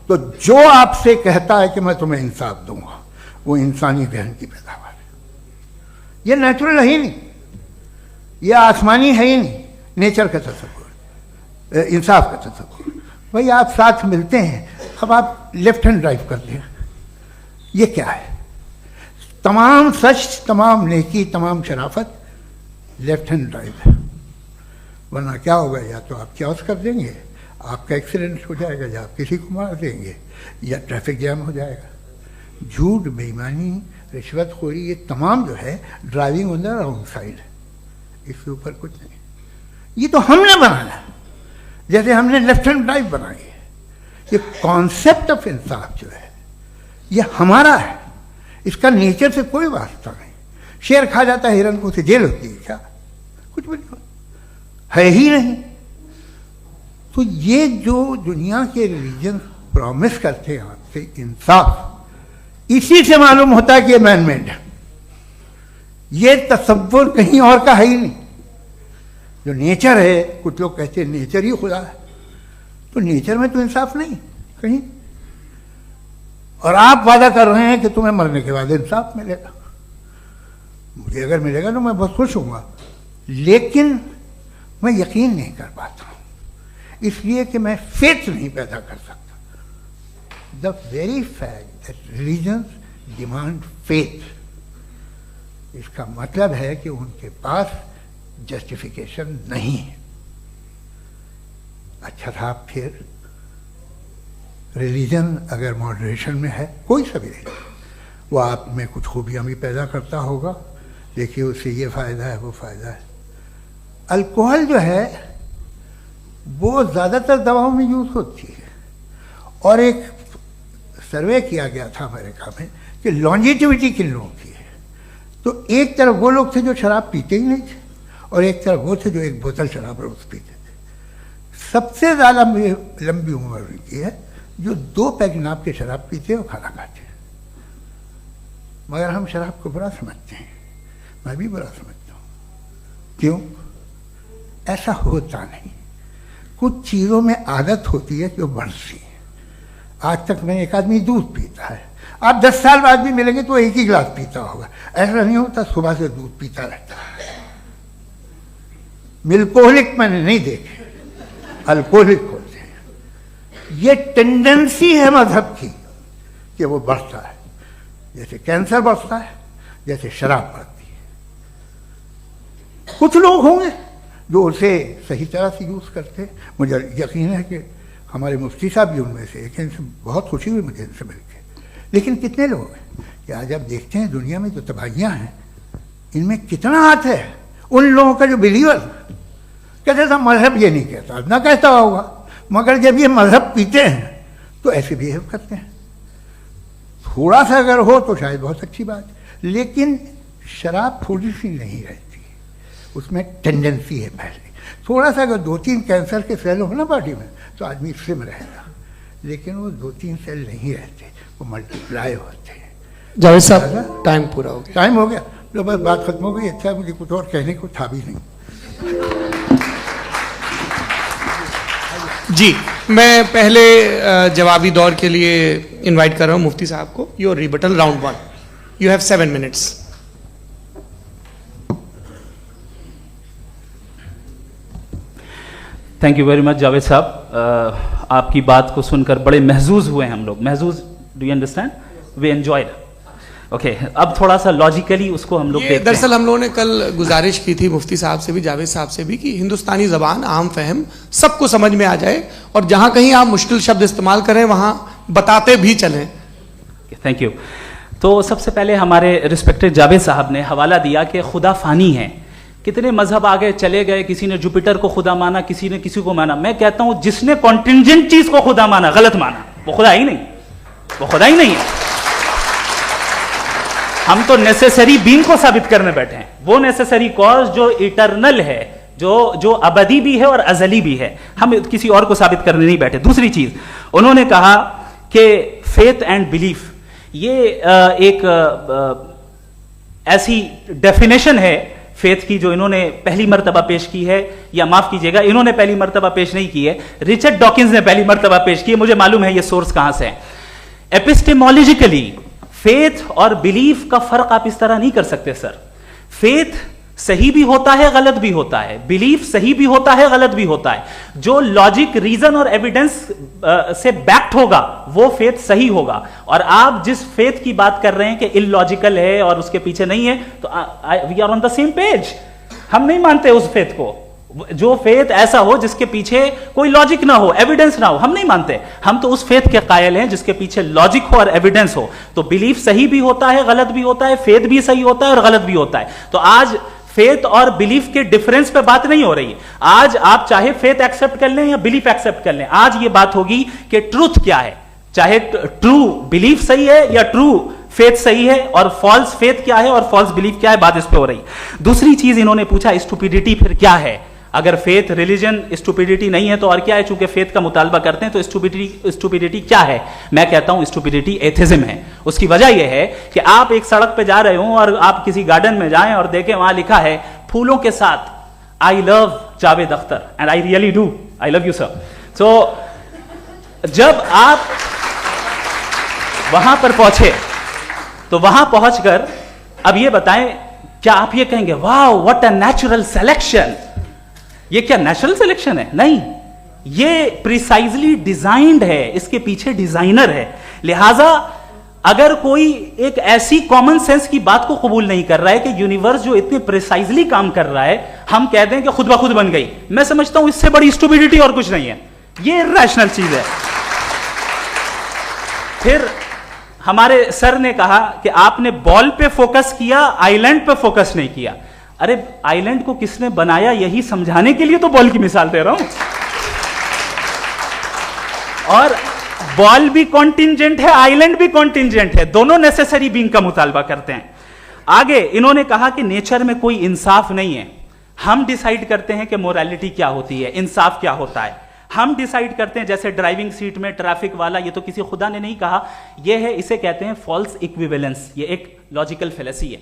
तो जो आपसे कहता है कि मैं तुम्हें इंसाफ दूंगा, वो इंसानी जहन की पैदावार है। ये नेचुरल है ही नहीं, ये आसमानी है ही नहीं। नेचर का तसव्वुर, इंसाफ का तसव्वुर। भाई आप साथ मिलते हैं, अब आप लेफ्ट हैंड ड्राइव करते हैं, ये क्या है? तमाम सच, तमाम नेकी, तमाम शराफत लेफ्ट हैंड ड्राइव है। वरना क्या होगा, या तो आप क्रॉस कर देंगे, आपका एक्सीडेंट हो जाएगा, या आप किसी को मार देंगे, या ट्रैफिक जैम हो जाएगा। झूठ, बेईमानी, रिश्वतखोरी, ये तमाम जो है driving on the wrong side, इसके ऊपर कुछ नहीं। ये तो हमने बनाया, जैसे हमने लेफ्ट हैंड ड्राइव बनाई है। ये कॉन्सेप्ट ऑफ इंसाफ जो है ये हमारा है, इसका नेचर से कोई वास्ता नहीं। शेर खा जाता है हिरन को, उसे जेल होती है क्या? कुछ भी नहीं, है ही नहीं। तो ये जो दुनिया के रिलीजन प्रॉमिस करते हैं आपसे इंसाफ, इसी से मालूम होता है कि ये मैन मेड है। ये तसव्वुर कहीं और का है ही नहीं। जो नेचर है, कुछ लोग कहते हैं नेचर ही खुदा है, तो नेचर में तो इंसाफ नहीं कहीं। और आप वादा कर रहे हैं कि तुम्हें मरने के बाद इंसाफ मिलेगा। मुझे अगर मिलेगा तो मैं बहुत खुश होऊंगा, लेकिन मैं यकीन नहीं कर पाता हूं, इसलिए कि मैं फेथ नहीं पैदा कर सकता। The very fact that religions demand faith, इसका मतलब है कि उनके पास जस्टिफिकेशन नहीं है। अच्छा साहब, फिर रिलीजन अगर मॉडरेशन में है, कोई सा भी नहीं, वो आप में कुछ खूबियां भी पैदा करता होगा। देखिए उससे ये फ़ायदा है, वो फ़ायदा है। अल्कोहल जो है वो ज़्यादातर दवाओं में यूज़ होती है, और एक सर्वे किया गया था अमेरिका में कि लॉन्जिटिविटी किन लोगों की है। तो एक तरफ वो लोग थे जो शराब पीते ही नहीं थे, और एक तरफ वो थे जो एक बोतल शराब रोज़ पीते थे। सबसे ज़्यादा लंबी उम्र उनकी है जो 2 पैक नाप के शराब पीते और खाना खाते हैं। मगर हम शराब को बुरा समझते हैं, मैं भी बुरा समझता हूँ। क्यों? ऐसा होता नहीं। कुछ चीज़ों में आदत होती है कि वो बढ़ती है। आज तक में एक आदमी दूध पीता है, आप 10 साल बाद भी मिलेंगे तो एक ही गिलास पीता होगा। ऐसा नहीं होता, सुबह से दूध पीता रहता है। मिल्कोहलिक मैंने नहीं देखे, अल्कोहलिक होते हैं। ये टेंडेंसी है मजहब की कि वो बढ़ता है, जैसे कैंसर बढ़ता है, जैसे शराब बढ़ती है। कुछ लोग होंगे जो उसे सही तरह से यूज़ करते। मुझे यकीन है कि हमारे मुफ्ती साहब भी उनमें से एक, इनसे बहुत खुशी हुई मुझे इनसे मिलकर। लेकिन कितने लोग हैं कि आज आप देखते हैं दुनिया में जो तबाहियाँ हैं, इनमें कितना हाथ है उन लोगों का जो बिलीवर कहते था मजहब ये नहीं कहता, ना कहता होगा, मगर जब ये मजहब पीते हैं तो ऐसे बिहेव करते हैं। थोड़ा सा अगर हो तो शायद बहुत अच्छी बात, लेकिन शराब थोड़ी सी नहीं रहती, उसमें टेंडेंसी है पहले। थोड़ा सा अगर 2-3 कैंसर के सेल हो ना बॉडी में तो आदमी स्लिम रहेगा, लेकिन वो 2-3 सेल नहीं रहते, वो मल्टीप्लाई होते हैं। जावेद साहब, टाइम पूरा हो गया। टाइम हो गया, तो बस बात खत्म हो गई। अच्छा, मुझे कुछ और कहने को था भी नहीं। जी, मैं पहले जवाबी दौर के लिए इनवाइट कर रहा हूं मुफ्ती साहब को। Your rebuttal round 1, you have 7 minutes. Thank you very much Javed साहब, आपकी बात को सुनकर बड़े महजूज हुए हम लोग। महजूज, do you understand? We enjoyed. Okay, अब थोड़ा सा लॉजिकली उसको हम लोग देखते हैं। दरअसल हम लोगों ने कल गुजारिश की थी मुफ्ती साहब से भी, जावेद साहब से भी, कि हिंदुस्तानी जबान आम फहम सबको समझ में आ जाए और जहां कहीं आप मुश्किल शब्द इस्तेमाल करें वहां बताते भी चलें। Thank you. तो सबसे पहले हमारे रिस्पेक्टेड जावेद साहब ने हवाला दिया कि खुदा फानी है। कितने मजहब आगे चले गए, किसी ने जुपिटर को खुदा माना, किसी ने किसी को माना। मैं कहता हूं जिसने कॉन्टिंजेंट चीज को खुदा माना, गलत माना, वो खुदा ही नहीं, वो खुदा ही नहीं है। हम तो नेसेसरी बीइंग को साबित करने बैठे हैं, वो नेसेसरी कॉज जो इटरनल है, जो अबदी भी है और अजली भी है। हम किसी और को साबित करने नहीं बैठे। दूसरी चीज उन्होंने कहा कि फेथ एंड बिलीफ, ये एक ऐसी डेफिनेशन है फेथ की जो इन्होंने पहली मर्तबा पेश की है, या माफ कीजिएगा इन्होंने पहली मर्तबा पेश नहीं की है, रिचर्ड डॉकिंस ने पहली मर्तबा पेश की है। मुझे मालूम है ये सोर्स कहां से है। एपिस्टेमोलॉजिकली फेथ और बिलीफ का फर्क आप इस तरह नहीं कर सकते सर। फेथ सही भी होता है, गलत भी होता है, बिलीफ सही भी होता है, गलत भी होता है। जो लॉजिक, रीजन और एविडेंस से बैक्ड होगा वो फेथ सही होगा। और आप जिस फेथ की बात कर रहे हैं कि इलॉजिकल है और उसके पीछे नहीं है, तो we are on the same page. हम नहीं मानते उस फेथ को, जो फेथ ऐसा हो जिसके पीछे कोई लॉजिक ना हो, एविडेंस ना हो, हम नहीं मानते। हम तो उस फेथ के कायल हैं जिसके पीछे लॉजिक हो और एविडेंस हो। तो बिलीफ सही भी होता है, गलत भी होता है, फेथ भी सही होता है और गलत भी होता है। तो आज फेथ और बिलीफ के डिफरेंस पे बात नहीं हो रही। आज आप चाहे फेथ एक्सेप्ट कर लें या बिलीफ एक्सेप्ट कर लें, आज ये बात होगी कि ट्रूथ क्या है। चाहे ट्रू बिलीफ सही है या ट्रू फेथ सही है, और फॉल्स फेथ क्या है और फॉल्स बिलीफ क्या है, बात इस पे हो रही। दूसरी चीज इन्होंने पूछा स्टुपिडिटी फिर क्या है। अगर फेथ रिलीजन स्टुपिडिटी नहीं है तो और क्या है? चूंकि फेथ का मुतालबा करते हैं तो स्टुपिडिटी क्या है? मैं कहता हूं स्टुपिडिटी एथिज्म है। उसकी वजह यह है कि आप एक सड़क पे जा रहे हो और आप किसी गार्डन में जाएं और देखें वहां लिखा है फूलों के साथ, I love Javed Akhtar and I really do, I love you sir. सो जब आप वहां पर पहुंचे तो वहां पहुंचकर अब ये बताएं, क्या आप ये कहेंगे wow what a natural selection? ये क्या नेचुरल सिलेक्शन है? नहीं, ये प्रिसाइजली डिजाइंड है, इसके पीछे डिजाइनर है। लिहाजा अगर कोई एक ऐसी कॉमन सेंस की बात को कबूल नहीं कर रहा है कि यूनिवर्स जो इतने प्रिसाइजली काम कर रहा है, हम कह दें कि खुद ब खुद बन गई, मैं समझता हूं इससे बड़ी स्टुपिडिटी और कुछ नहीं है। ये इरैशनल चीज है। फिर हमारे सर ने कहा कि आपने बॉल पे फोकस किया, आइलैंड पे फोकस नहीं किया। अरे आइलैंड को किसने बनाया यही समझाने के लिए तो बॉल की मिसाल दे रहा हूं। और बॉल भी कॉन्टिंजेंट है, आइलैंड भी कॉन्टिंजेंट है, दोनों नेसेसरी बीइंग का मुतालबा करते हैं। आगे इन्होंने कहा कि नेचर में कोई इंसाफ नहीं है। हम डिसाइड करते हैं कि मोरालिटी क्या होती है, इंसाफ क्या होता है। हम डिसाइड करते हैं, जैसे ड्राइविंग सीट में ट्रैफिक वाला, ये तो किसी खुदा ने नहीं कहा, ये है, इसे कहते हैं फॉल्स इक्विवेलेंस। ये एक लॉजिकल फेलेसी है।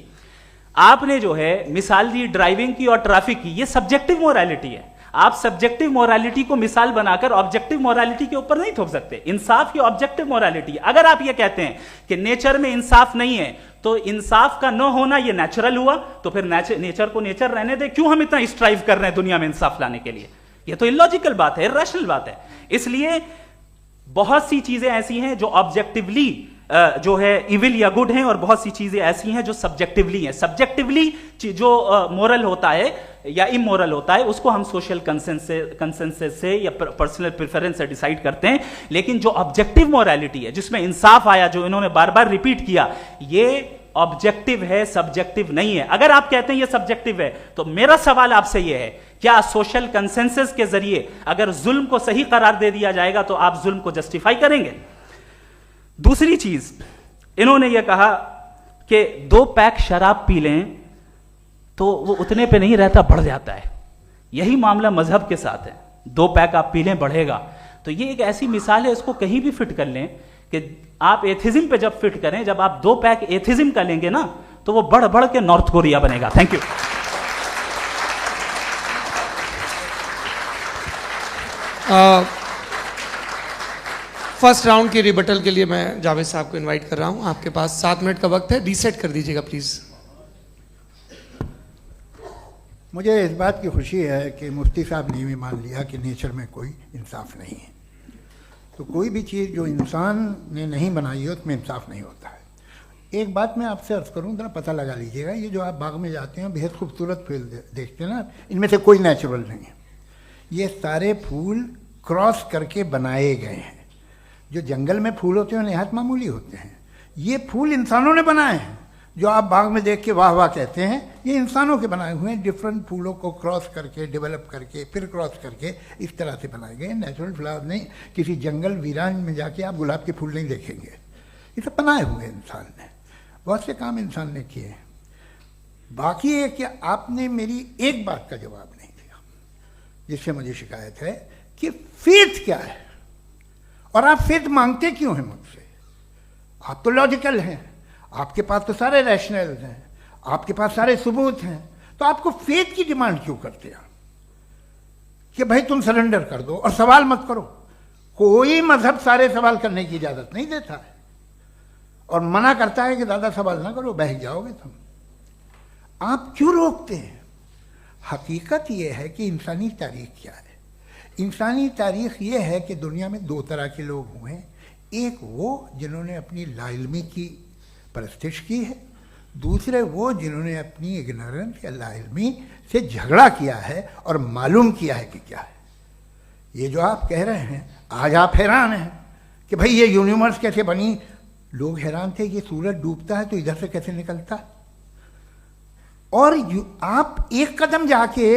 आपने जो है मिसाल दी ड्राइविंग की और ट्रैफिक की, ये सब्जेक्टिव मोरालिटी है। आप सब्जेक्टिव मोरालिटी को मिसाल बनाकर ऑब्जेक्टिव मोरालिटी के ऊपर नहीं थोप सकते। इंसाफ की ऑब्जेक्टिव मोरालिटी है। अगर आप ये कहते हैं कि नेचर में इंसाफ नहीं है, तो इंसाफ का न होना ये नेचुरल हुआ, तो फिर नेचर को नेचर रहने दे। क्यों हम इतना स्ट्राइव कर रहे हैं दुनिया में इंसाफ लाने के लिए? ये तो इलॉजिकल बात है, इरैशनल बात है। इसलिए बहुत सी चीजें ऐसी हैं जो ऑब्जेक्टिवली जो है इविल या गुड हैं, और बहुत सी चीजें ऐसी हैं जो सब्जेक्टिवली हैं। सब्जेक्टिवली जो मोरल होता है या इमोरल होता है, उसको हम सोशल कंसेंसस से या पर्सनल प्रेफरेंस से डिसाइड करते हैं। लेकिन जो ऑब्जेक्टिव मोरालिटी है, जिसमें इंसाफ आया, जो इन्होंने बार बार रिपीट किया, ये ऑब्जेक्टिव है, सब्जेक्टिव नहीं है। अगर आप कहते हैं ये सब्जेक्टिव है, तो मेरा सवाल आपसे ये है, क्या सोशल कंसेंसस के जरिए अगर जुल्म को सही करार दे दिया जाएगा तो आप जुल्म को जस्टिफाई करेंगे? दूसरी चीज इन्होंने यह कहा कि 2 पैक शराब पी लें तो वो उतने पे नहीं रहता, बढ़ जाता है। यही मामला मजहब के साथ है। 2 पैक आप पी लें, बढ़ेगा। तो ये एक ऐसी मिसाल है, इसको कहीं भी फिट कर लें कि आप एथिज्म पे जब फिट करें, जब आप 2 पैक एथिज्म का लेंगे ना, तो वो बढ़ बढ़ के नॉर्थ कोरिया बनेगा। Thank you. फर्स्ट राउंड की रिबटल के लिए मैं जावेद साहब को इनवाइट कर रहा हूं। आपके पास 7 मिनट का वक्त है, रीसेट कर दीजिएगा प्लीज। मुझे इस बात की खुशी है कि मुफ्ती साहब ने भी मान लिया कि नेचर में कोई इंसाफ नहीं है। तो कोई भी चीज़ जो इंसान ने नहीं बनाई है उसमें इंसाफ नहीं होता है। एक बात मैं आपसे अर्ज़ करूँ, ज़रा पता लगा लीजिएगा, ये जो आप बाग में जाते हैं बेहद खूबसूरत फूल देखते हैं ना, इनमें से कोई नेचुरल नहीं है। ये सारे फूल क्रॉस करके बनाए गए हैं। जो जंगल में फूल होते हैं निहायत मामूली होते हैं, ये फूल इंसानों ने बनाए हैं। जो आप बाग में देख के वाह वाह कहते हैं, ये इंसानों के बनाए हुए हैं। डिफरेंट फूलों को क्रॉस करके, डेवलप करके, फिर क्रॉस करके इस तरह से बनाए गए। नेचुरल फ्लावर नहीं। किसी जंगल वीरान में जाके आप गुलाब के फूल नहीं देखेंगे। ये सब बनाए हुए इंसान ने, बहुत से काम इंसान ने किए हैं। बाकी है कि आपने मेरी एक बात का जवाब नहीं दिया, जिससे मुझे शिकायत है कि फेथ क्या है और आप फेथ मांगते क्यों हैं मुझसे? आप तो लॉजिकल हैं, आपके पास तो सारे रैशनल हैं, आपके पास सारे सबूत हैं, तो आपको फेथ की डिमांड क्यों करते हैं कि भाई तुम सरेंडर कर दो और सवाल मत करो? कोई मजहब सारे सवाल करने की इजाजत नहीं देता है और मना करता है कि ज़्यादा सवाल ना करो, बह जाओगे तुम। आप क्यों रोकते हैं? हकीकत यह है कि इंसानी तारीख क्या है। इंसानी तारीख ये है कि दुनिया में 2 तरह के लोग हुए हैं। एक वो जिन्होंने अपनी लाइल्मी की परस्तिश की है, दूसरे वो जिन्होंने अपनी इग्नोरेंस या लाइल्मी से झगड़ा किया है और मालूम किया है कि क्या है। ये जो आप कह रहे हैं, आज आप हैरान हैं कि भाई ये यूनिवर्स कैसे बनी। लोग हैरान थे कि सूरज डूबता है तो इधर से कैसे निकलता है। और आप एक कदम जाके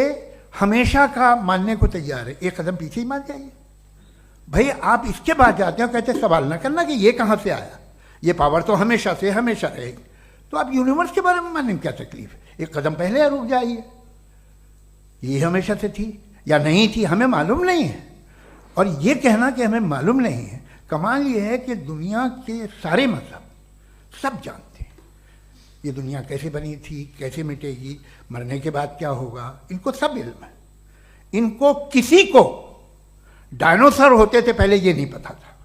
हमेशा का मानने को तैयार है, एक कदम पीछे ही मान जाइए। भाई आप इसके बाद जाते हो, कहते सवाल ना करना कि ये कहाँ से आया, ये पावर तो हमेशा से हमेशा रहेगी। तो आप यूनिवर्स के बारे में मानने में क्या तकलीफ है? एक कदम पहले रुक जाइए। ये हमेशा से थी या नहीं थी, हमें मालूम नहीं है। और ये कहना कि हमें मालूम नहीं है, कमाल ये है कि दुनिया के सारे मजहब सब जानते हैं ये दुनिया कैसे बनी थी, कैसे मिटेगी, मरने के बाद क्या होगा, इनको सब इल्म है। इनको किसी को डायनासोर होते थे पहले ये नहीं पता था,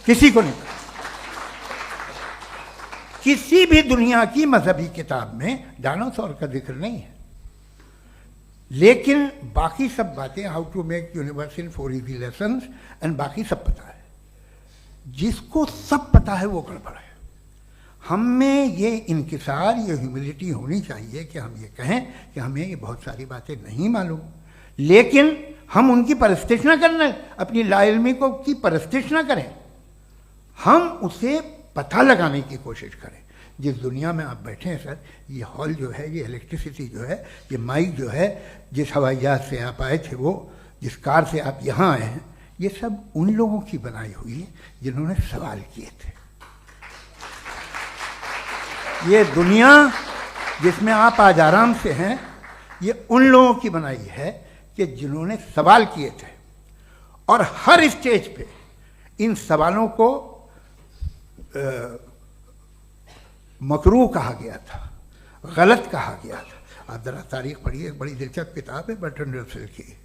किसी को नहीं पता। किसी भी दुनिया की मजहबी किताब में डायनासोर का जिक्र नहीं है। लेकिन बाकी सब बातें, how to make universe in 4 easy lessons and बाकी सब पता है। जिसको सब पता है वो गड़बड़ है। हम में ये इंकिसार, ये ह्यूमिलिटी होनी चाहिए कि हम ये कहें कि हमें ये बहुत सारी बातें नहीं मालूम, लेकिन हम उनकी परस्तिश ना करना, अपनी लाइल्मी को की परस्तिश ना करें, हम उसे पता लगाने की कोशिश करें। जिस दुनिया में आप बैठे हैं सर, ये हॉल जो है, ये इलेक्ट्रिसिटी जो है, ये माइक जो है, जिस हवाई जहाज से आप आए थे, वो जिस कार से आप यहाँ आए हैं, ये सब उन लोगों की बनाई हुई है जिन्होंने सवाल किए थे। ये दुनिया जिसमें आप आज आराम से हैं, ये उन लोगों की बनाई है कि जिन्होंने सवाल किए थे। और हर स्टेज पे इन सवालों को मकरूह कहा गया था, गलत कहा गया था। आप जरा तारीख पढ़िए, एक बड़ी दिलचस्प किताब है बर्ट्रैंड रसेल की,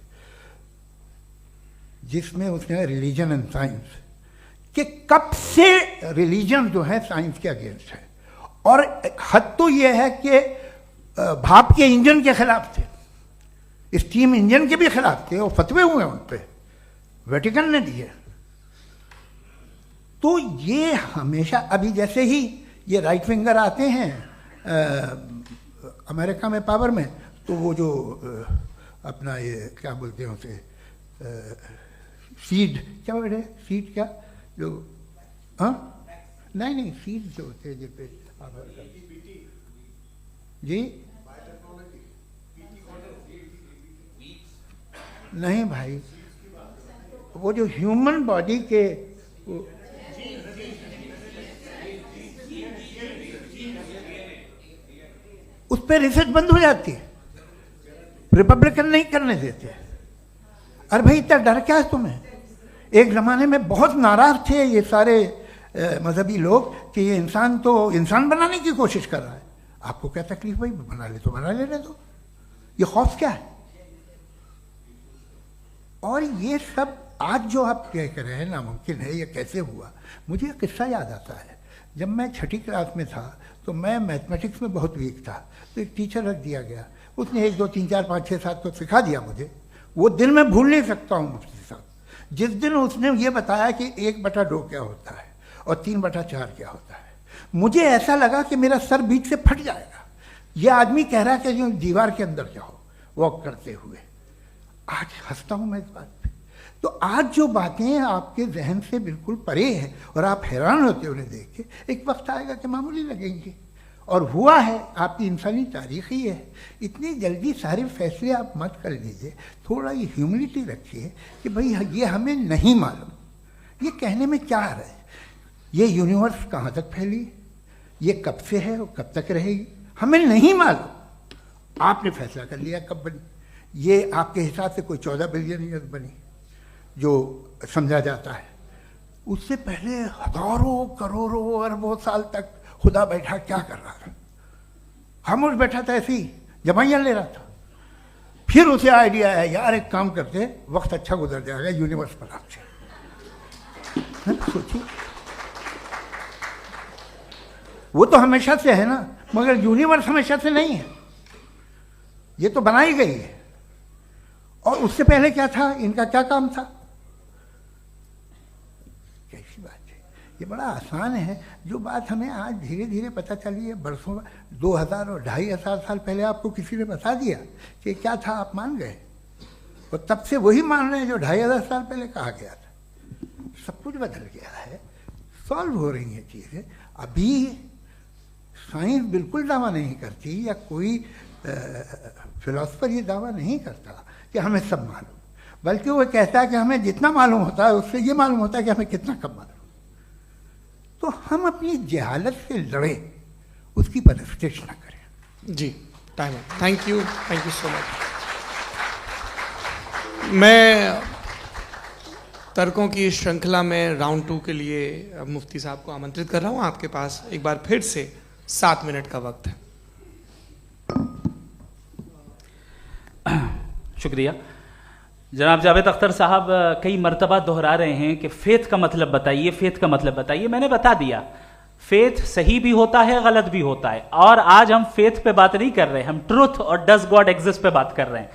जिसमें उसने रिलीजन एंड साइंस कि कब से रिलीजन जो है साइंस के अगेंस्ट है। और हद तो यह है कि भाप के इंजन के खिलाफ थे, स्टीम इंजन के भी खिलाफ थे, और फतवे हुए उन पे, वेटिकन ने दिए। तो ये हमेशा, अभी जैसे ही ये राइट विंगर आते हैं अमेरिका में पावर में, तो वो जो अपना ये क्या बोलते हैं उसे, सीड क्या बोल रहे, सीड क्या जो, हाँ नहीं सीड जो होते हैं जिस पे जी, नहीं भाई, वो जो ह्यूमन बॉडी के उस पर रिसर्च बंद हो जाती है, रिपब्लिकन नहीं करने देते। अरे भाई इतना डर क्या है तुम्हें? एक ज़माने में बहुत नाराज थे ये सारे मजहबी लोग कि ये इंसान तो इंसान बनाने की कोशिश कर रहा है। आपको क्या तकलीफ भाई, बना ले तो बना लेने दो, ये खौफ क्या है? और ये सब आज जो आप कह रहे हैं नामुमकिन है, ये कैसे हुआ, मुझे एक किस्सा याद आता है। जब मैं 6ठी क्लास में था तो मैं मैथमेटिक्स में बहुत वीक था, तो एक टीचर रख दिया गया, उसने 1 2 3 4 5 6 7 तो सिखा दिया मुझे। वो दिन मैं भूल नहीं सकता हूँ मुफ्ती साहब, जिस दिन उसने ये बताया कि 1/2 क्या होता है और 3/4 क्या होता है, मुझे ऐसा लगा कि मेरा सर बीच से फट जाएगा। ये आदमी कह रहा है कि जो दीवार के अंदर जाओ वॉक करते हुए। आज हंसता हूँ मैं इस बात पे। तो आज जो बातें आपके जहन से बिल्कुल परे हैं और आप हैरान होते उन्हें देख के, एक वक्त आएगा कि मामूली लगेंगे। और हुआ है, आपकी इंसानी तारीख ही है। इतनी जल्दी सारे फैसले आप मत कर लीजिए, थोड़ा ये ह्यूमिलिटी रखिए कि भाई ये हमें नहीं मालूम। ये कहने में क्या आ रहा है, ये यूनिवर्स कहाँ तक फैली, ये कब से है और कब तक रहेगी, हमें नहीं मालूम। आपने फैसला कर लिया कब बनी, ये आपके हिसाब से कोई 14 बिलियन ईयर्स बनी जो समझा जाता है। उससे पहले हजारों करोड़ों अरबों साल तक खुदा बैठा क्या कर रहा था, खामोश बैठा था, ऐसे ही जमाइयाँ ले रहा था। फिर उसे आइडिया आया, यार एक काम करते, वक्त अच्छा गुजर जाएगा, यूनिवर्स बनाते। सोचिए, वो तो हमेशा से है ना, मगर यूनिवर्स हमेशा से नहीं है, ये तो बनाई गई है। और उससे पहले क्या था, इनका क्या काम था, कैसी बात है। ये बड़ा आसान है, जो बात हमें आज धीरे धीरे पता चली है। बरसों 2000 और 2500 साल पहले आपको किसी ने बता दिया कि क्या था, आप मान गए, और तब से वही मान रहे हैं जो 2500 साल पहले कहा गया था। सब कुछ बदल गया है, सॉल्व हो रही हैं चीज़ें। अभी साइंस बिल्कुल दावा नहीं करती, या कोई फिलोसफर ये दावा नहीं करता कि हमें सब मालूम, बल्कि वो कहता है कि हमें जितना मालूम होता है उससे ये मालूम होता है कि हमें कितना कम मालूम। तो हम अपनी जहालत से लड़े, उसकी परस्तिश न करें। जी, time. Thank you so much. मैं तर्कों की श्रृंखला में राउंड 2 के लिए मुफ्ती साहब को आमंत्रित कर रहा हूँ। आपके पास एक बार फिर से 7 मिनट का वक्त है। शुक्रिया। जनाब जावेद अख्तर साहब कई मर्तबा दोहरा रहे हैं कि फेथ का मतलब बताइए, फेथ का मतलब बताइए। मैंने बता दिया, फेथ सही भी होता है, गलत भी होता है। और आज हम फेथ पे बात नहीं कर रहे, हम ट्रुथ और डज गॉड एग्जिस्ट पे बात कर रहे हैं।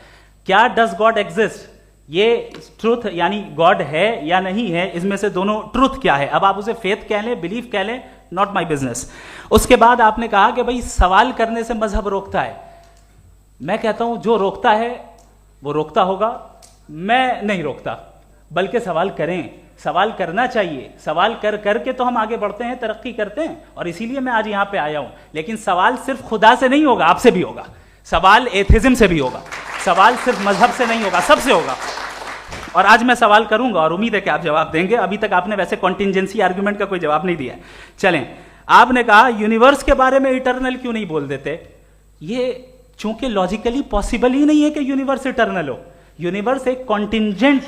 क्या डज गॉड एग्जिस्ट, ये ट्रुथ यानी गॉड है या नहीं है, इसमें से दोनों ट्रुथ क्या है। अब आप उसे फेथ कह लें, बिलीफ कह लें, नॉट माई बिजनेस। उसके बाद आपने कहा कि भाई सवाल करने से मजहब रोकता है। मैं कहता हूं जो रोकता है वो रोकता होगा, मैं नहीं रोकता, बल्कि सवाल करें, सवाल करना चाहिए। सवाल कर करके तो हम आगे बढ़ते हैं, तरक्की करते हैं, और इसीलिए मैं आज यहां पे आया हूं। लेकिन सवाल सिर्फ खुदा से नहीं होगा, आपसे भी होगा। सवाल एथिज्म से भी होगा, सवाल सिर्फ मजहब से नहीं होगा, सबसे होगा। और आज मैं सवाल करूंगा और उम्मीद है कि आप जवाब देंगे। अभी तक आपने वैसे कॉन्टिंजेंसी आर्गुमेंट का कोई जवाब नहीं दिया है। चलें, आपने कहा यूनिवर्स के बारे में इटर्नल क्यों नहीं बोल देते। ये चूंकि लॉजिकली पॉसिबल ही नहीं है कि यूनिवर्स इटर्नल हो। यूनिवर्स एक कॉन्टिंजेंट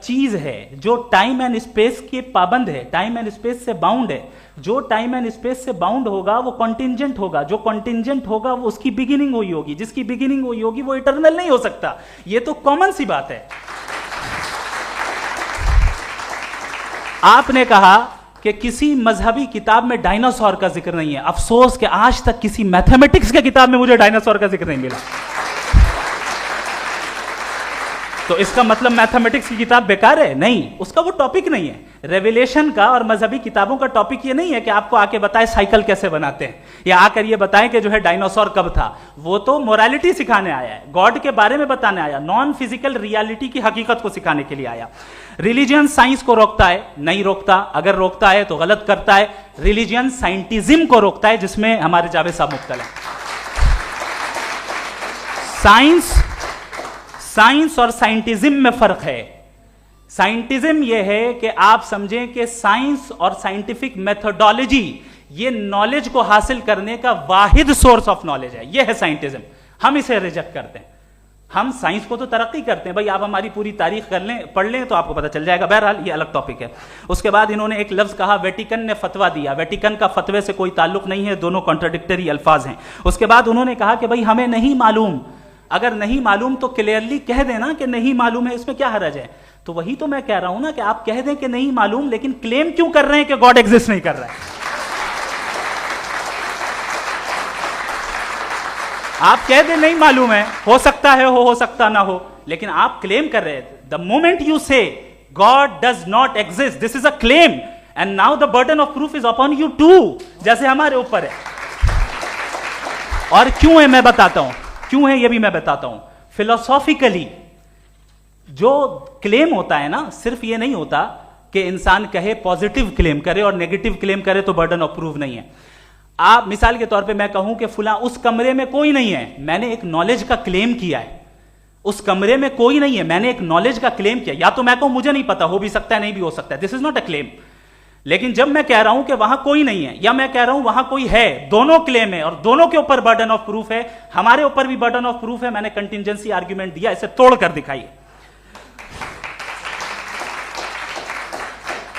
चीज है जो टाइम एंड स्पेस के पाबंद है, टाइम एंड स्पेस से बाउंड है। जो टाइम एंड स्पेस से बाउंड होगा वो कॉन्टिंजेंट होगा, जो कॉन्टिंजेंट होगा वो उसकी बिगिनिंग हुई होगी, जिसकी बिगिनिंग हुई होगी वो इटर्नल नहीं हो सकता। ये तो कॉमन सी बात है। आपने कहा कि किसी मजहबी किताब में डायनासोर का जिक्र नहीं है। अफसोस कि आज तक किसी मैथमेटिक्स के किताब में मुझे डायनासोर का जिक्र नहीं मिला। तो इसका मतलब मैथमेटिक्स की किताब बेकार है? नहीं, उसका वो टॉपिक नहीं है। रेवलेशन का और मजहबी किताबों का टॉपिक ये नहीं है कि आपको आके बताए साइकिल कैसे बनाते हैं, या आकर ये बताएं कि जो है डायनासोर कब था। वो तो मोरालिटी सिखाने आया है, गॉड के बारे में बताने आया, नॉन फिजिकल रियलिटी की हकीकत को सिखाने के लिए आया। रिलीजियन साइंस को रोकता है? नहीं रोकता। अगर रोकता है तो गलत करता है। रिलीजियन साइंटिज्म को रोकता है, जिसमें हमारे जावेद साहब मुब्तला है। साइंस और साइंटिज्म में फर्क है। साइंटिज्म यह है कि आप समझें कि साइंस और साइंटिफिक मेथोडोलॉजी ये नॉलेज को हासिल करने का वाहिद सोर्स ऑफ नॉलेज है। यह है साइंटिज्म। हम इसे रिजेक्ट करते हैं। हम साइंस को तो तरक्की करते हैं, भाई आप हमारी पूरी तारीख कर लें, पढ़ लें तो आपको पता चल जाएगा। बहरहाल ये अलग टॉपिक है। उसके बाद इन्होंने एक लफ्ज कहा, वेटिकन ने फतवा दिया। वेटिकन का फतवे से कोई ताल्लुक नहीं है, दोनों कॉन्ट्राडिक्टरी अल्फाज हैं। उसके बाद उन्होंने कहा कि भाई हमें नहीं मालूम। अगर नहीं मालूम तो क्लियरली कह देना कि नहीं मालूम है, इसमें क्या हरज है। तो वही तो मैं कह रहा हूं ना कि आप कह दें कि नहीं मालूम, लेकिन क्लेम क्यों कर रहे हैं कि गॉड एग्जिस्ट नहीं कर रहा है? आप कह दें नहीं मालूम है, हो सकता है हो सकता ना हो, लेकिन आप क्लेम कर रहे हैं। The moment you say God does not exist, this is a claim, and now the burden of proof is upon you too, जैसे हमारे ऊपर है। और क्यों है मैं बताता हूं, क्यों है ये भी मैं बताता हूं। फिलोसॉफिकली जो क्लेम होता है ना, सिर्फ ये नहीं होता कि इंसान कहे पॉजिटिव क्लेम करे और नेगेटिव क्लेम करे तो बर्डन ऑफ प्रूफ नहीं है। आप मिसाल के तौर पे मैं कहूं कि फुला उस कमरे में कोई नहीं है, मैंने एक नॉलेज का क्लेम किया है। उस कमरे में कोई नहीं है, मैंने एक नॉलेज का क्लेम किया। या तो मैं कहूं मुझे नहीं पता, हो भी सकता है नहीं भी हो सकता है, this is not a claim. लेकिन जब मैं कह रहा हूं कि वहां कोई नहीं है या मैं कह रहा हूं वहां कोई है, दोनों क्लेम है और दोनों के ऊपर बर्डन ऑफ प्रूफ है। हमारे ऊपर भी बर्डन ऑफ प्रूफ है, मैंने कंटिजेंसी आर्ग्यूमेंट दिया, इसे तोड़कर दिखाइए।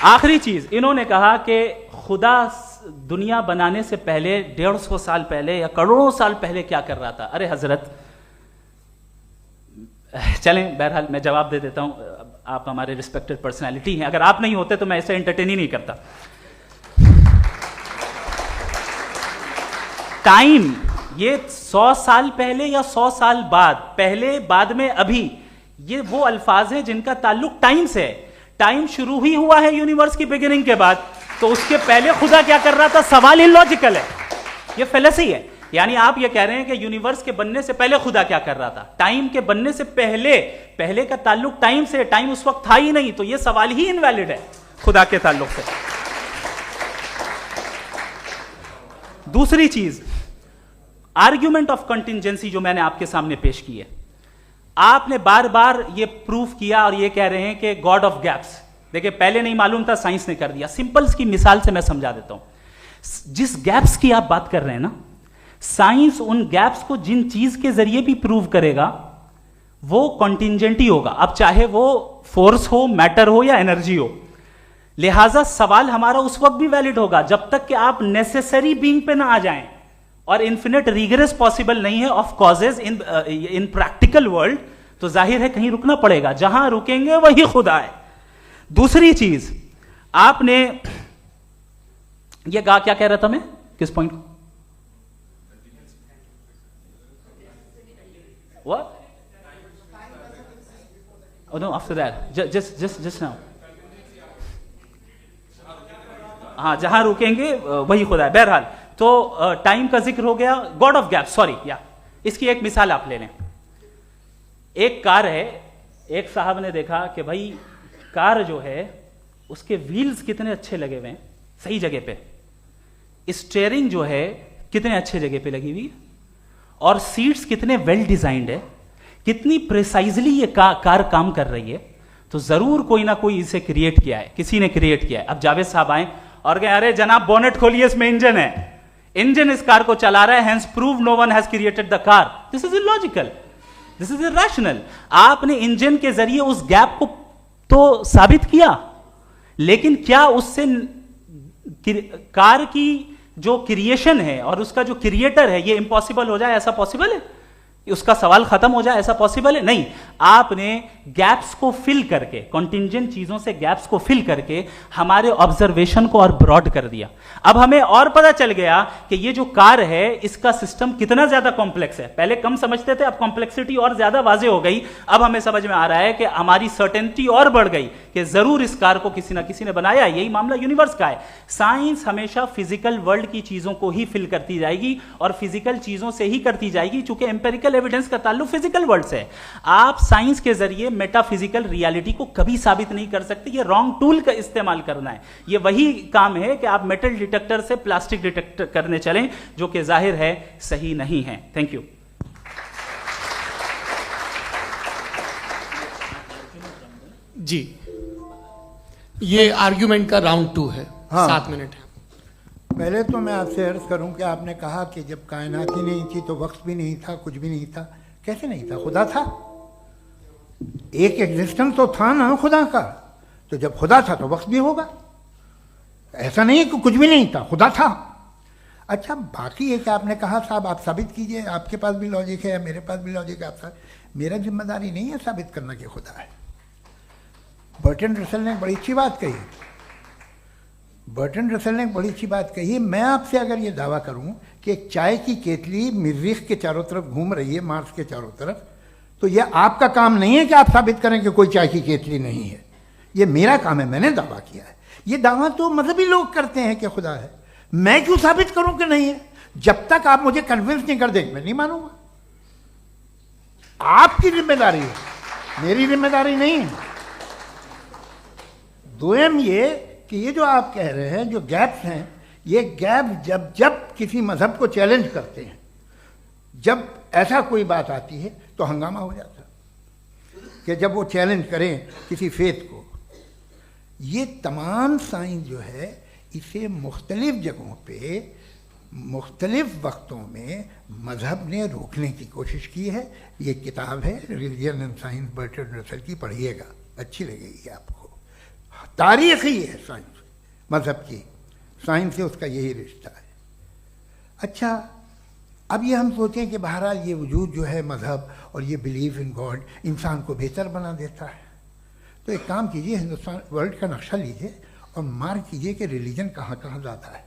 आखिरी चीज, इन्होंने कहा कि खुदा दुनिया बनाने से पहले 150 साल पहले या करोड़ों साल पहले क्या कर रहा था। अरे हजरत, चलें बहरहाल मैं जवाब दे देता हूं, आप हमारे रिस्पेक्टेड पर्सनालिटी हैं, अगर आप नहीं होते तो मैं इसे एंटरटेन ही नहीं करता। टाइम, ये 100 साल पहले या 100 साल बाद, पहले बाद में अभी, ये वो अल्फाज हैं जिनका ताल्लुक टाइम से है। टाइम शुरू ही हुआ है यूनिवर्स की बिगिनिंग के बाद, तो उसके पहले खुदा क्या कर रहा था? सवाल इलॉजिकल है, ये फेलेसी है। यानी आप ये कह रहे हैं कि यूनिवर्स के बनने से पहले खुदा क्या कर रहा था? टाइम के बनने से पहले, पहले का ताल्लुक टाइम से, टाइम उस वक्त था ही नहीं, तो ये सवाल ही इनवैलिड है खुदा के ताल्लुक से। दूसरी चीज, आर्ग्यूमेंट ऑफ कंटिजेंसी जो मैंने आपके सामने पेश की है, आपने बार बार ये प्रूफ किया और ये कह रहे हैं कि गॉड ऑफ गैप्स। देखिए, पहले नहीं मालूम था, साइंस ने कर दिया। सिंपल्स की मिसाल से मैं समझा देता हूं। जिस गैप्स की आप बात कर रहे हैं ना, साइंस उन गैप्स को जिन चीज के जरिए भी प्रूव करेगा वो कॉन्टिजेंट ही होगा, अब चाहे वो फोर्स हो, मैटर हो या एनर्जी हो। लिहाजा सवाल हमारा उस वक्त भी वैलिड होगा जब तक कि आप नेसेसरी बीइंग पे ना आ जाएं, और इन्फिनिट रिग्रेस पॉसिबल नहीं है of causes in practical world, तो जाहिर है कहीं रुकना पड़ेगा, जहां रुकेंगे वही खुदा है। दूसरी चीज, आपने ये कहा, क्या कह रहा था मैं, किस पॉइंट को? What? Oh no, after that. Just now. हाँ, जहां रुकेंगे वही खुदा है। बहरहाल, तो टाइम का जिक्र हो गया, गॉड ऑफ गैप, सॉरी, या इसकी एक मिसाल आप ले लें। एक कार है, एक साहब ने देखा कि भाई कार जो है उसके व्हील्स कितने अच्छे लगे हुए हैं, सही जगह पे, स्टीयरिंग जो है कितने अच्छे जगह पे लगी हुई है, और सीट्स कितने वेल डिजाइंड है, कितनी प्रिसाइजली ये कार काम कर रही है, तो जरूर कोई ना कोई इसे क्रिएट किया है, किसी ने क्रिएट किया है। अब जावेद साहब आए और कहे, अरे जनाब बोनेट खोलिए, इसमें इंजन है, इंजन इस कार को चला रहा है, hence prove no one has created the car. This is illogical, this is irrational. आपने इंजन के जरिए उस गैप को तो साबित किया, लेकिन क्या उससे कार की जो क्रिएशन है और उसका जो क्रिएटर है ये इम्पॉसिबल हो जाए? ऐसा पॉसिबल है? उसका सवाल खत्म हो जाए, ऐसा पॉसिबल है? नहीं। आपने गैप्स को फिल करके, कॉन्टिंजेंट चीजों से गैप्स को फिल करके हमारे ऑब्जर्वेशन को और ब्रॉड कर दिया। अब हमें और पता चल गया कि ये जो कार है इसका सिस्टम कितना ज्यादा कॉम्प्लेक्स है। पहले कम समझते थे, अब कॉम्प्लेक्सिटी और ज्यादा वाजे हो गई। अब हमें समझ में आ रहा है कि हमारी सर्टेनिटी और बढ़ गई कि जरूर इस कार को किसी ना किसी ने बनाया। यही मामला यूनिवर्स का है। साइंस हमेशा फिजिकल वर्ल्ड की चीजों को ही फिल करती जाएगी और फिजिकल चीजों से ही करती जाएगी, चूंकि एम्पेरिकल एविडेंस का ताल्लुक फिजिकल वर्ल्ड से है। आप साइंस के जरिए मेटाफिजिकल रियलिटी को कभी साबित नहीं कर सकते। ये रॉन्ग टूल का इस्तेमाल करना है। ये वही काम है कि आप मेटल डिटेक्टर से प्लास्टिक डिटेक्टर करने चलें, जो कि जाहिर है सही नहीं है। Thank you. जी, ये आर्ग्यूमेंट का राउंड 2 है। हाँ। 7 मिनट है। पहले तो मैं आपसे अर्ज करूं कि आपने कहा कि जब कायनात ही नहीं थी तो वक्त भी नहीं था, कुछ भी नहीं था। कैसे नहीं था? खुदा था। एक एग्जिस्टेंस तो था ना खुदा का। तो जब खुदा था तो वक्त भी होगा। ऐसा नहीं कि कुछ भी नहीं था, खुदा था। अच्छा, बाकी एक आपने कहा साहब आप साबित कीजिए, आपके पास भी लॉजिक है, मेरे पास भी लॉजिक है। मेरा जिम्मेदारी नहीं है साबित करना कि खुदा है। बर्टन रसल ने बड़ी अच्छी बात कही, बर्टन रसल ने बड़ी अच्छी बात कही। मैं आपसे अगर ये दावा करूं कि एक चाय की केतली मरीख के चारों तरफ घूम रही है, मार्स के चारों तरफ, तो यह आपका काम नहीं है कि आप साबित करें कि कोई चाय की केतली नहीं है। ये मेरा काम है, मैंने दावा किया है। ये दावा तो मजहबी लोग करते हैं कि खुदा है, मैं क्यों साबित करूं कि नहीं है? जब तक आप मुझे कन्विंस नहीं कर देंगे मैं नहीं मानूंगा। आपकी जिम्मेदारी है, मेरी जिम्मेदारी नहीं है। दोयम ये कि ये जो आप कह रहे हैं जो गैप्स हैं, ये गैप जब जब किसी मजहब को चैलेंज करते हैं, जब ऐसा कोई बात आती है तो हंगामा हो जाता है कि जब वो चैलेंज करें किसी फेथ को। ये तमाम साइंस जो है इसे मुख्तलिफ जगहों पे मुख्तलिफ वक्तों में मजहब ने रोकने की कोशिश की है। ये किताब है religion and science Burton Russell की, पढ़िएगा, अच्छी लगेगी आपको। तारीख ही है साइंस, मजहब की साइंस से उसका यही रिश्ता है। अच्छा, अब ये हम सोचें कि बहरहाल ये वजूद जो है मजहब और ये बिलीव इन गॉड इंसान को बेहतर बना देता है, तो एक काम कीजिए, हिंदुस्तान वर्ल्ड का नक्शा लीजिए और मार्क कीजिए कि रिलीजन कहाँ कहाँ ज़्यादा है,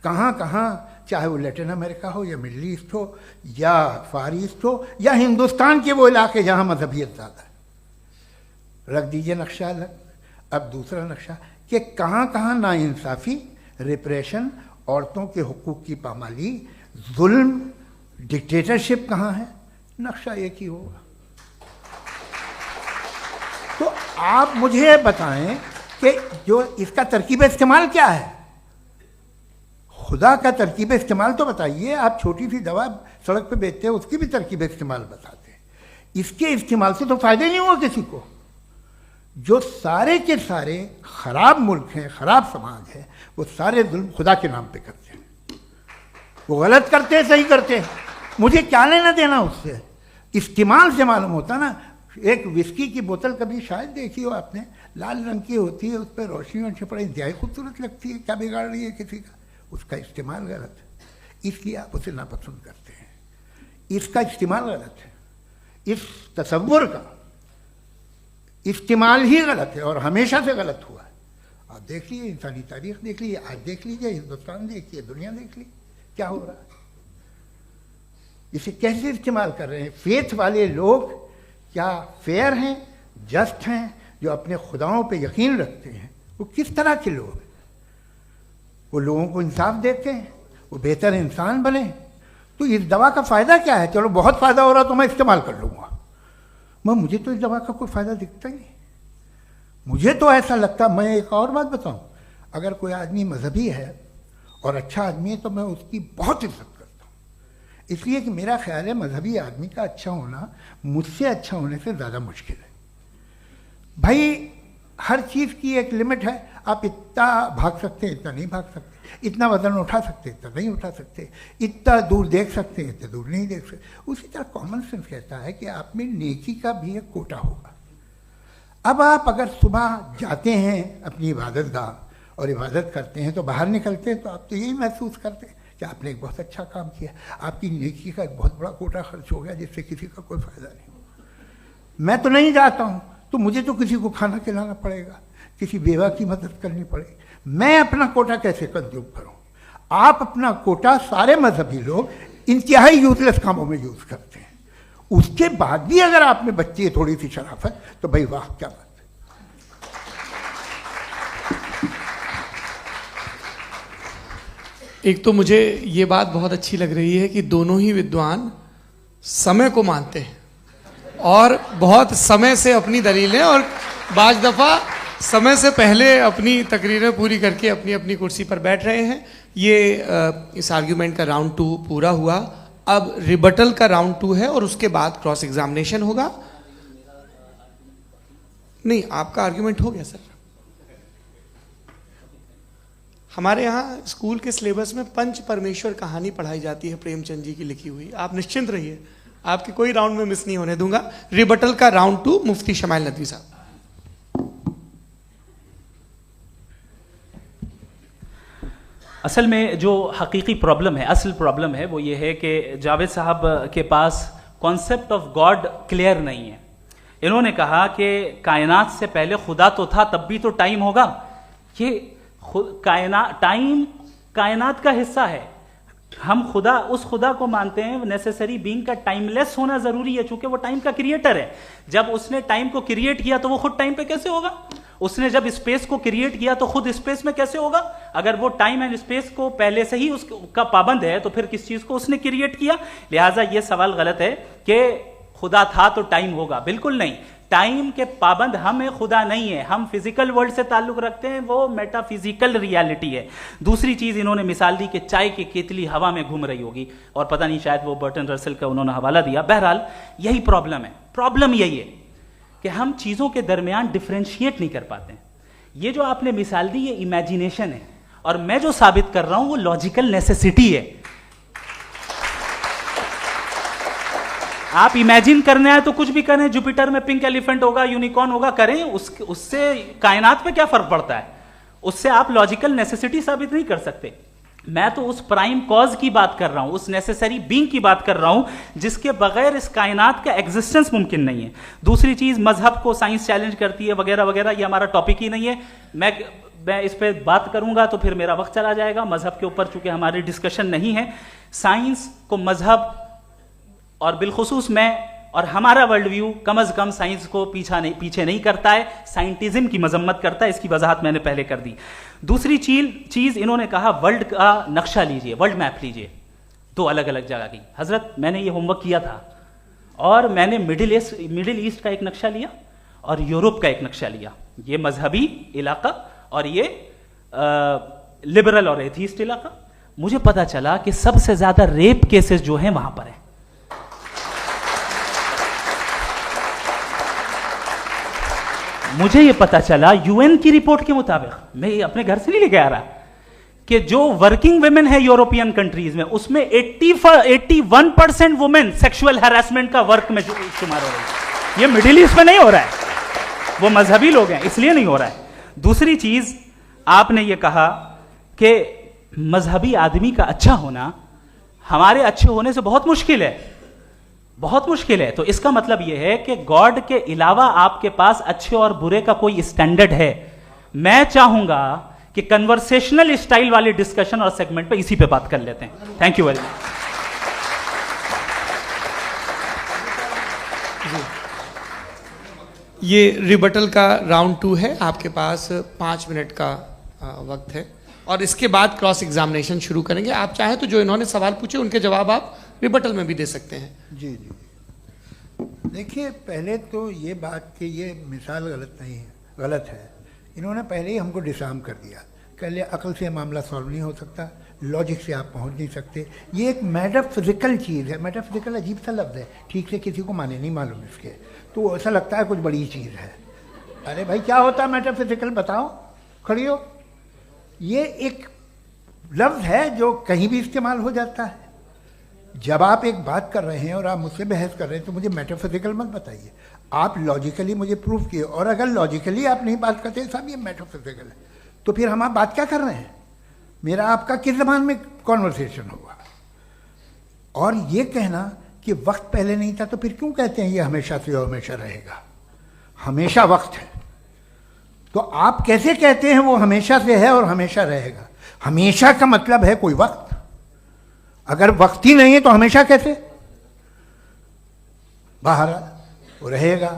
कहाँ कहाँ, चाहे वो लैटिन अमेरिका हो या मिडल ईस्ट हो या फार ईस्ट हो या हिंदुस्तान के वो इलाके जहाँ मजहबियत ज़्यादा है। रख दीजिए नक्शा अलग। अब दूसरा नक्शा कि कहाँ कहाँ नाइंसाफ़ी, रिप्रेशन, औरतों के हुकूक की पामाली, जुल्म, डिक्टेटरशिप कहाँ है, नक्शा एक ही होगा। तो आप मुझे बताएं कि जो इसका तरकीब इस्तेमाल क्या है, खुदा का तरकीब इस्तेमाल तो बताइए। आप छोटी सी दवा सड़क पे बेचते हैं, उसकी भी तरकीब इस्तेमाल बताते हैं। इसके इस्तेमाल से तो फायदे नहीं हुआ किसी को। जो सारे के सारे खराब मुल्क हैं, खराब समाज है, वो सारे जुल्म खुदा के नाम पे करते हैं। वो गलत करते हैं, सही करते हैं, मुझे क्या लेना देना उससे। इस्तेमाल से मालूम होता ना। एक विस्की की बोतल कभी शायद देखी हो आपने, लाल रंग की होती है, उस पर रोशनी और छपड़ा इंतहाई खूबसूरत लगती है, क्या बिगाड़ रही है किसी का? उसका इस्तेमाल गलत है, इसलिए आप उसे नापसंद करते हैं। इसका इस्तेमाल गलत है, इस तसव्वुर का इस्तेमाल ही गलत है और हमेशा से गलत हुआ है। आप देख लीजिए, इंसानी तारीख देख लीजिए, आज देख लीजिए, हिंदुस्तान देखिए, दुनिया देख लीजिए क्या हो रहा है। इसे कैसे इस्तेमाल कर रहे हैं फेथ वाले लोग? क्या फेयर हैं, जस्ट हैं, जो अपने खुदाओं पे यकीन रखते हैं? वो किस तरह के लोग हैं? वो लोगों को इंसाफ देते हैं, वो बेहतर इंसान बने। तो इस दवा का फ़ायदा क्या है? चलो बहुत फ़ायदा हो रहा तो मैं इस्तेमाल कर लूँगा, मुझे तो इस दवा का कोई फ़ायदा दिखता ही नहीं। मुझे तो ऐसा लगता, मैं एक और बात बताऊं, अगर कोई आदमी मजहबी है और अच्छा आदमी है तो मैं उसकी बहुत इज्जत करता हूँ, इसलिए कि मेरा ख्याल है मजहबी आदमी का अच्छा होना मुझसे अच्छा होने से ज़्यादा मुश्किल है। भाई हर चीज़ की एक लिमिट है। आप इतना भाग सकते हैं, इतना नहीं भाग सकते, इतना वजन उठा सकते, इतना नहीं उठा सकते, इतना दूर देख सकते हैं, इतना दूर नहीं देख सकते। उसी तरह कॉमन सेंस कहता है कि आप में नेकी का भी एक कोटा होगा। अब आप अगर सुबह जाते हैं अपनी इबादत गाह और इबादत करते हैं तो बाहर निकलते हैं तो आप तो यही महसूस करते हैं कि आपने एक बहुत अच्छा काम किया, आपकी नेकी का एक बहुत बड़ा कोटा खर्च हो गया जिससे किसी का कोई फ़ायदा नहीं हो। मैं तो नहीं जाता हूँ तो मुझे तो किसी को खाना खिलाना पड़ेगा, किसी बेवा की मदद करनी पड़ेगी। मैं अपना कोटा कैसे कंज्यूम करूं? आप अपना कोटा, सारे मजहबी लोग इंतहाई यूजलेस कामों में यूज करते हैं। उसके बाद भी अगर आप में बच्ची है थोड़ी सी शराफत तो भाई वाह क्या बात है। एक तो मुझे ये बात बहुत अच्छी लग रही है कि दोनों ही विद्वान समय को मानते हैं और बहुत समय से अपनी दलीलें और बाज़ दफ़ा समय से पहले अपनी तकरीरें पूरी करके अपनी अपनी कुर्सी पर बैठ रहे हैं। ये इस आर्ग्यूमेंट का राउंड 2 पूरा हुआ। अब रिबटल का राउंड 2 है और उसके बाद क्रॉस एग्जामिनेशन होगा। नहीं, आपका आर्ग्यूमेंट हो गया सर। हमारे यहाँ स्कूल के सिलेबस में पंच परमेश्वर कहानी पढ़ाई जाती है प्रेमचंद जी की लिखी हुई। आप निश्चिंत रहिए, आपके कोई राउंड में मिस नहीं होने दूंगा। रिबटल का राउंड 2 मुफ्ती शमाइल नदवी साहब। असल में जो हकीकी प्रॉब्लम है, असल प्रॉब्लम है वो ये है कि जावेद साहब के पास कॉन्सेप्ट ऑफ गॉड क्लियर नहीं है। इन्होंने कहा कि कायनात से पहले खुदा तो था, तब भी तो टाइम होगा। ये कायनात का हिस्सा है। हम उस खुदा को मानते हैं, नेसेसरी बीइंग का टाइमलेस होना जरूरी है, चूंकि वो टाइम का क्रिएटर है। जब उसने टाइम को क्रिएट किया तो वो खुद टाइम पे कैसे होगा? उसने जब स्पेस को क्रिएट किया तो खुद स्पेस में कैसे होगा? अगर वो टाइम एंड स्पेस को पहले से ही उसका पाबंद है तो फिर किस चीज को उसने क्रिएट किया? लिहाजा ये सवाल गलत है कि खुदा था तो टाइम होगा। बिल्कुल नहीं, टाइम के पाबंद हम है, खुदा नहीं है। हम फिजिकल वर्ल्ड से ताल्लुक रखते हैं, वो मेटाफिजिकल रियलिटी है। दूसरी चीज इन्होंने मिसाल दी कि चाय की केतली हवा में घूम रही होगी, और पता नहीं शायद वो बर्टन रसल का उन्होंने हवाला दिया। बहरहाल यही प्रॉब्लम है। प्रॉब्लम यही है कि हम चीजों के दरमियान डिफरेंशिएट नहीं कर पाते हैं। ये जो आपने मिसाल दी ये इमेजिनेशन है, और मैं जो साबित कर रहा हूं वो लॉजिकल नेसेसिटी है। आप इमेजिन करने आए तो कुछ भी करें, जुपिटर में पिंक एलिफेंट होगा, यूनिकॉर्न होगा, करें, उससे कायनात पे क्या फर्क पड़ता है? उससे आप लॉजिकल नेसेसिटी साबित नहीं कर सकते। मैं तो उस प्राइम कॉज की बात कर रहा हूं, उस नेसेसरी बीइंग की बात कर रहा हूं जिसके बगैर इस कायनात का एग्जिस्टेंस मुमकिन नहीं है। दूसरी चीज, मजहब को साइंस चैलेंज करती है वगैरह वगैरह, ये हमारा टॉपिक ही नहीं है। मैं इस पर बात करूंगा तो फिर मेरा वक्त चला जाएगा। मजहब के ऊपर चूंकि हमारी डिस्कशन नहीं है, साइंस को मजहब और बिलखुसूस मैं और हमारा वर्ल्ड व्यू कम अज कम साइंस को पीछे नहीं करता है, साइंटिज्म की मजम्मत करता है। इसकी वजाहत मैंने पहले कर दी। दूसरी चीज इन्होंने कहा वर्ल्ड का नक्शा लीजिए, वर्ल्ड मैप लीजिए, दो अलग अलग जगह की। हजरत मैंने ये होमवर्क किया था, और मैंने मिडिल ईस्ट का एक नक्शा लिया और यूरोप का एक नक्शा लिया। ये मजहबी इलाका और ये लिबरल और एथीस्ट इलाका। मुझे पता चला कि सबसे ज्यादा रेप केसेस जो हैं वहां पर है। मुझे यह पता चला यूएन की रिपोर्ट के मुताबिक, मैं ये अपने घर से नहीं लेके आ रहा, कि जो वर्किंग वुमेन है यूरोपियन कंट्रीज में, उसमें 81% वुमेन सेक्सुअल हैरेसमेंट का वर्क में शुमार हो रही है। ये मिडिल ईस्ट में नहीं हो रहा है, वो मजहबी लोग हैं इसलिए नहीं हो रहा है। दूसरी चीज आपने ये कहा कि मजहबी आदमी का अच्छा होना हमारे अच्छे होने से बहुत मुश्किल है, बहुत मुश्किल है। तो इसका मतलब यह है कि गॉड के अलावा आपके पास अच्छे और बुरे का कोई स्टैंडर्ड है। मैं चाहूंगा कि कन्वर्सेशनल स्टाइल वाली डिस्कशन और सेगमेंट पे इसी पे बात कर लेते हैं। Thank you very much. ये रिबटल का राउंड 2 है। आपके पास 5 मिनट का वक्त है, और इसके बाद क्रॉस एग्जामिनेशन शुरू करेंगे। आप चाहें तो जो इन्होंने सवाल पूछे उनके जवाब आप रिबटल में भी दे सकते हैं। जी जी, देखिए पहले तो ये बात कि ये मिसाल गलत नहीं है, गलत है। इन्होंने पहले ही हमको डिसार्म कर दिया। कह लिया अकल से मामला सॉल्व नहीं हो सकता, लॉजिक से आप पहुंच नहीं सकते। ये एक मेटाफिजिकल चीज़ है। मेटाफिजिकल अजीब सा लफ्ज़ है, ठीक से किसी को माने नहीं मालूम इसके, तो ऐसा लगता है कुछ बड़ी चीज़ है। अरे भाई क्या होता है मेटाफिजिकल, बताओ, खड़ी हो। ये एक लफ्ज़ है जो कहीं भी इस्तेमाल हो जाता है। जब आप एक बात कर रहे हैं और आप मुझसे बहस कर रहे हैं तो मुझे मेटाफिजिकल मत बताइए, आप लॉजिकली मुझे प्रूव किए। और अगर लॉजिकली आप नहीं बात करते साहब ये मेटाफिजिकल है, तो फिर हम आप बात क्या कर रहे हैं? मेरा आपका किस ज़बान में कॉन्वर्सेशन हुआ? और ये कहना कि वक्त पहले नहीं था, तो फिर क्यों कहते हैं ये हमेशा से और हमेशा रहेगा? हमेशा वक्त है, तो आप कैसे कहते हैं वो हमेशा से है और हमेशा रहेगा? हमेशा का मतलब है कोई वक्त, अगर वक्त ही नहीं है तो हमेशा कैसे? बाहर वो रहेगा।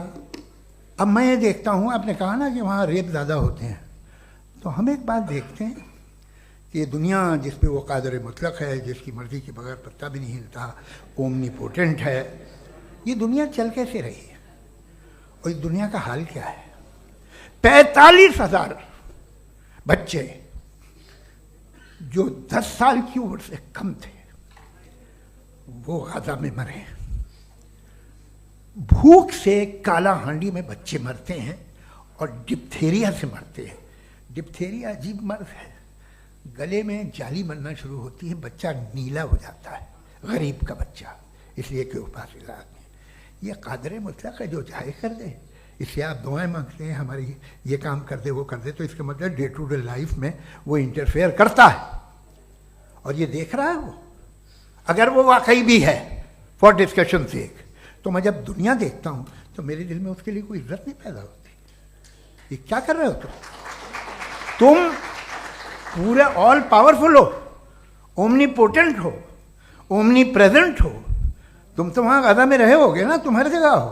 अब मैं ये देखता हूँ, आपने कहा ना कि वहाँ रेप ज़्यादा होते हैं, तो हम एक बात देखते हैं कि ये दुनिया जिस पे वो कादर मुतलक है, जिसकी मर्ज़ी के बगैर पत्ता भी नहीं हिलता, ओमनीपोटेंट है, ये दुनिया चल कैसे रही है? और इस दुनिया का हाल क्या है? 45,000 बच्चे जो 10 साल की उम्र से कम थे वो गाजा में मरे। भूख से काला हांडी में बच्चे मरते हैं और डिप्थेरिया से मरते हैं। डिप्थेरिया अजीब मर्ज है, गले में जाली बनना शुरू होती है, बच्चा नीला हो जाता है, गरीब का बच्चा, इसलिए कि उपास इलाज में। ये कादर मुतलक है, जो चाहे कर दे। इससे आप दुआएं मांगते हैं हमारी, ये काम कर दे वो कर दे, तो इसका मतलब डे टू डे लाइफ में वो इंटरफेयर करता है और ये देख रहा है वो। अगर वो वाकई भी है फॉर डिस्कशन सेक, तो मैं जब दुनिया देखता हूँ तो मेरे दिल में उसके लिए कोई इज्जत नहीं पैदा होती। ये क्या कर रहे हो तुम पूरे ऑल पावरफुल हो, ओमनीपोटेंट हो, ओमनी प्रेजेंट हो। तुम तो वहां गाजा में रहे होगे ना, तुम हर जगह हो।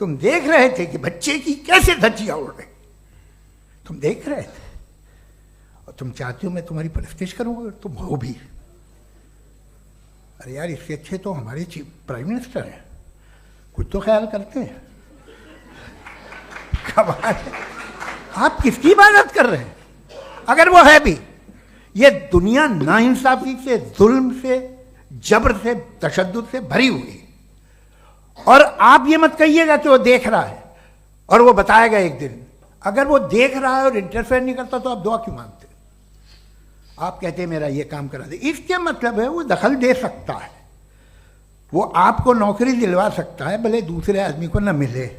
तुम देख रहे थे कि बच्चे की कैसे धज्जियां उड़ रही, तुम देख रहे थे, और तुम चाहते हो मैं तुम्हारी परस्तिश करूंगा, तुम हो भी। अरे यार, इससे अच्छे तो हमारे चीफ प्राइम मिनिस्टर हैं, कुछ तो ख्याल करते हैं। कमाल है। आप किसकी इबादत कर रहे हैं? अगर वो है भी, ये दुनिया नाइंसाफी से, जुल्म से, जबर से, तशद्दुद से भरी हुई है। और आप ये मत कहिएगा कि वो देख रहा है और वो बताएगा एक दिन। अगर वो देख रहा है और इंटरफेयर नहीं करता तो आप दुआ क्यों मांगते? आप कहते हैं मेरा ये काम करा दे, इसके मतलब है वो दखल दे सकता है, वो आपको नौकरी दिलवा सकता है, भले दूसरे आदमी को न मिले,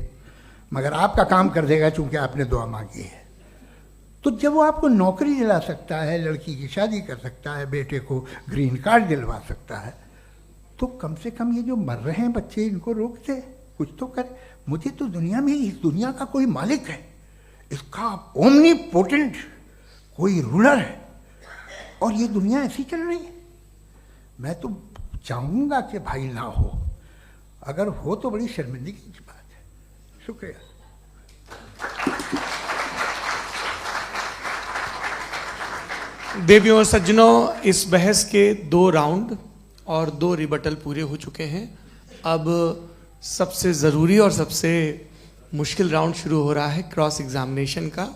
मगर आपका काम कर देगा चूंकि आपने दुआ मांगी है। तो जब वो आपको नौकरी दिला सकता है, लड़की की शादी कर सकता है, बेटे को ग्रीन कार्ड दिलवा सकता है, तो कम से कम ये जो मर रहे हैं बच्चे, इनको रोक दे, कुछ तो करे। मुझे तो दुनिया में, इस दुनिया का कोई मालिक है, इसका ओमनीपोटेंट कोई रूलर है, और ये दुनिया ऐसी चल रही है। मैं तो चाहूंगा कि भाई ना हो, अगर हो तो बड़ी शर्मिंदगी की बात है। शुक्रिया। देवियों और सज्जनों, इस बहस के 2 राउंड और 2 रिबटल पूरे हो चुके हैं। अब सबसे ज़रूरी और सबसे मुश्किल राउंड शुरू हो रहा है, क्रॉस एग्जामिनेशन का।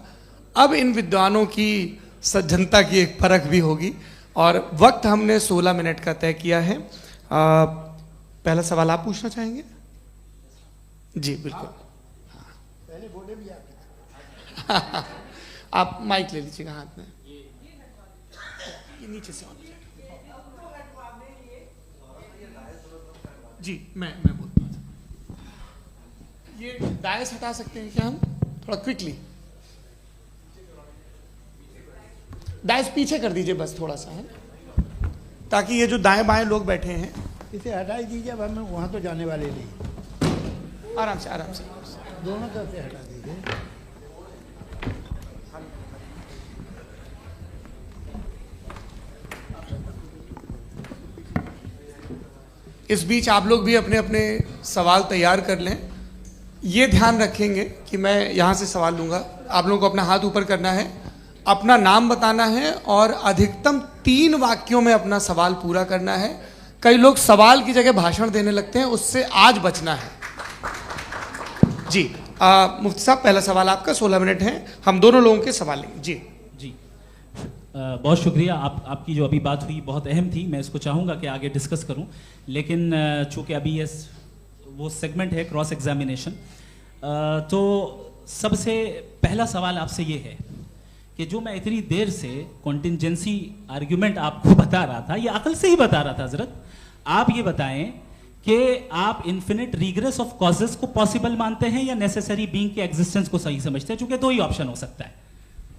अब इन विद्वानों की सज्जनता की एक परख भी होगी, और वक्त हमने 16 मिनट का तय किया है। पहला सवाल आप पूछना चाहेंगे? जी बिल्कुल। पहले बोले भी आप माइक ले लीजिएगा हाथ में, ये नीचे से जी। मैं बोलता हूँ, ये डायस हटा सकते हैं क्या हम थोड़ा क्विकली? डायस पीछे कर दीजिए बस थोड़ा सा, है, ताकि ये जो दाएं बाएं लोग बैठे हैं, इसे हटा ही दीजिए। अब हम वहां तो जाने वाले नहीं, आराम से आराम से दोनों तरफ से हटा दीजिए। इस बीच आप लोग भी अपने अपने सवाल तैयार कर लें। ये ध्यान रखेंगे कि मैं यहाँ से सवाल लूँगा, आप लोगों को अपना हाथ ऊपर करना है, अपना नाम बताना है, और अधिकतम 3 वाक्यों में अपना सवाल पूरा करना है। कई लोग सवाल की जगह भाषण देने लगते हैं, उससे आज बचना है। जी मुफ्ती साहब, पहला सवाल आपका, 16 मिनट हैं, हम दोनों लोगों के सवाल लेंगे। जी जी बहुत शुक्रिया। आपकी जो अभी बात हुई बहुत अहम थी, मैं इसको चाहूँगा कि आगे डिस्कस करूँ, लेकिन चूँकि अभी ये वो सेगमेंट है क्रॉस एग्जामिनेशन, तो सबसे पहला सवाल आपसे ये है कि जो मैं इतनी देर से कॉन्टिंजेंसी आर्ग्यूमेंट आपको बता रहा था, ये अकल से ही बता रहा था हजरत, आप ये बताएं कि आप इन्फिनिट रिग्रेस ऑफ कॉजेस को पॉसिबल मानते हैं या नेसेसरी बीइंग के एग्जिस्टेंस को सही समझते हैं? चूंकि 2 ही ऑप्शन हो सकता है,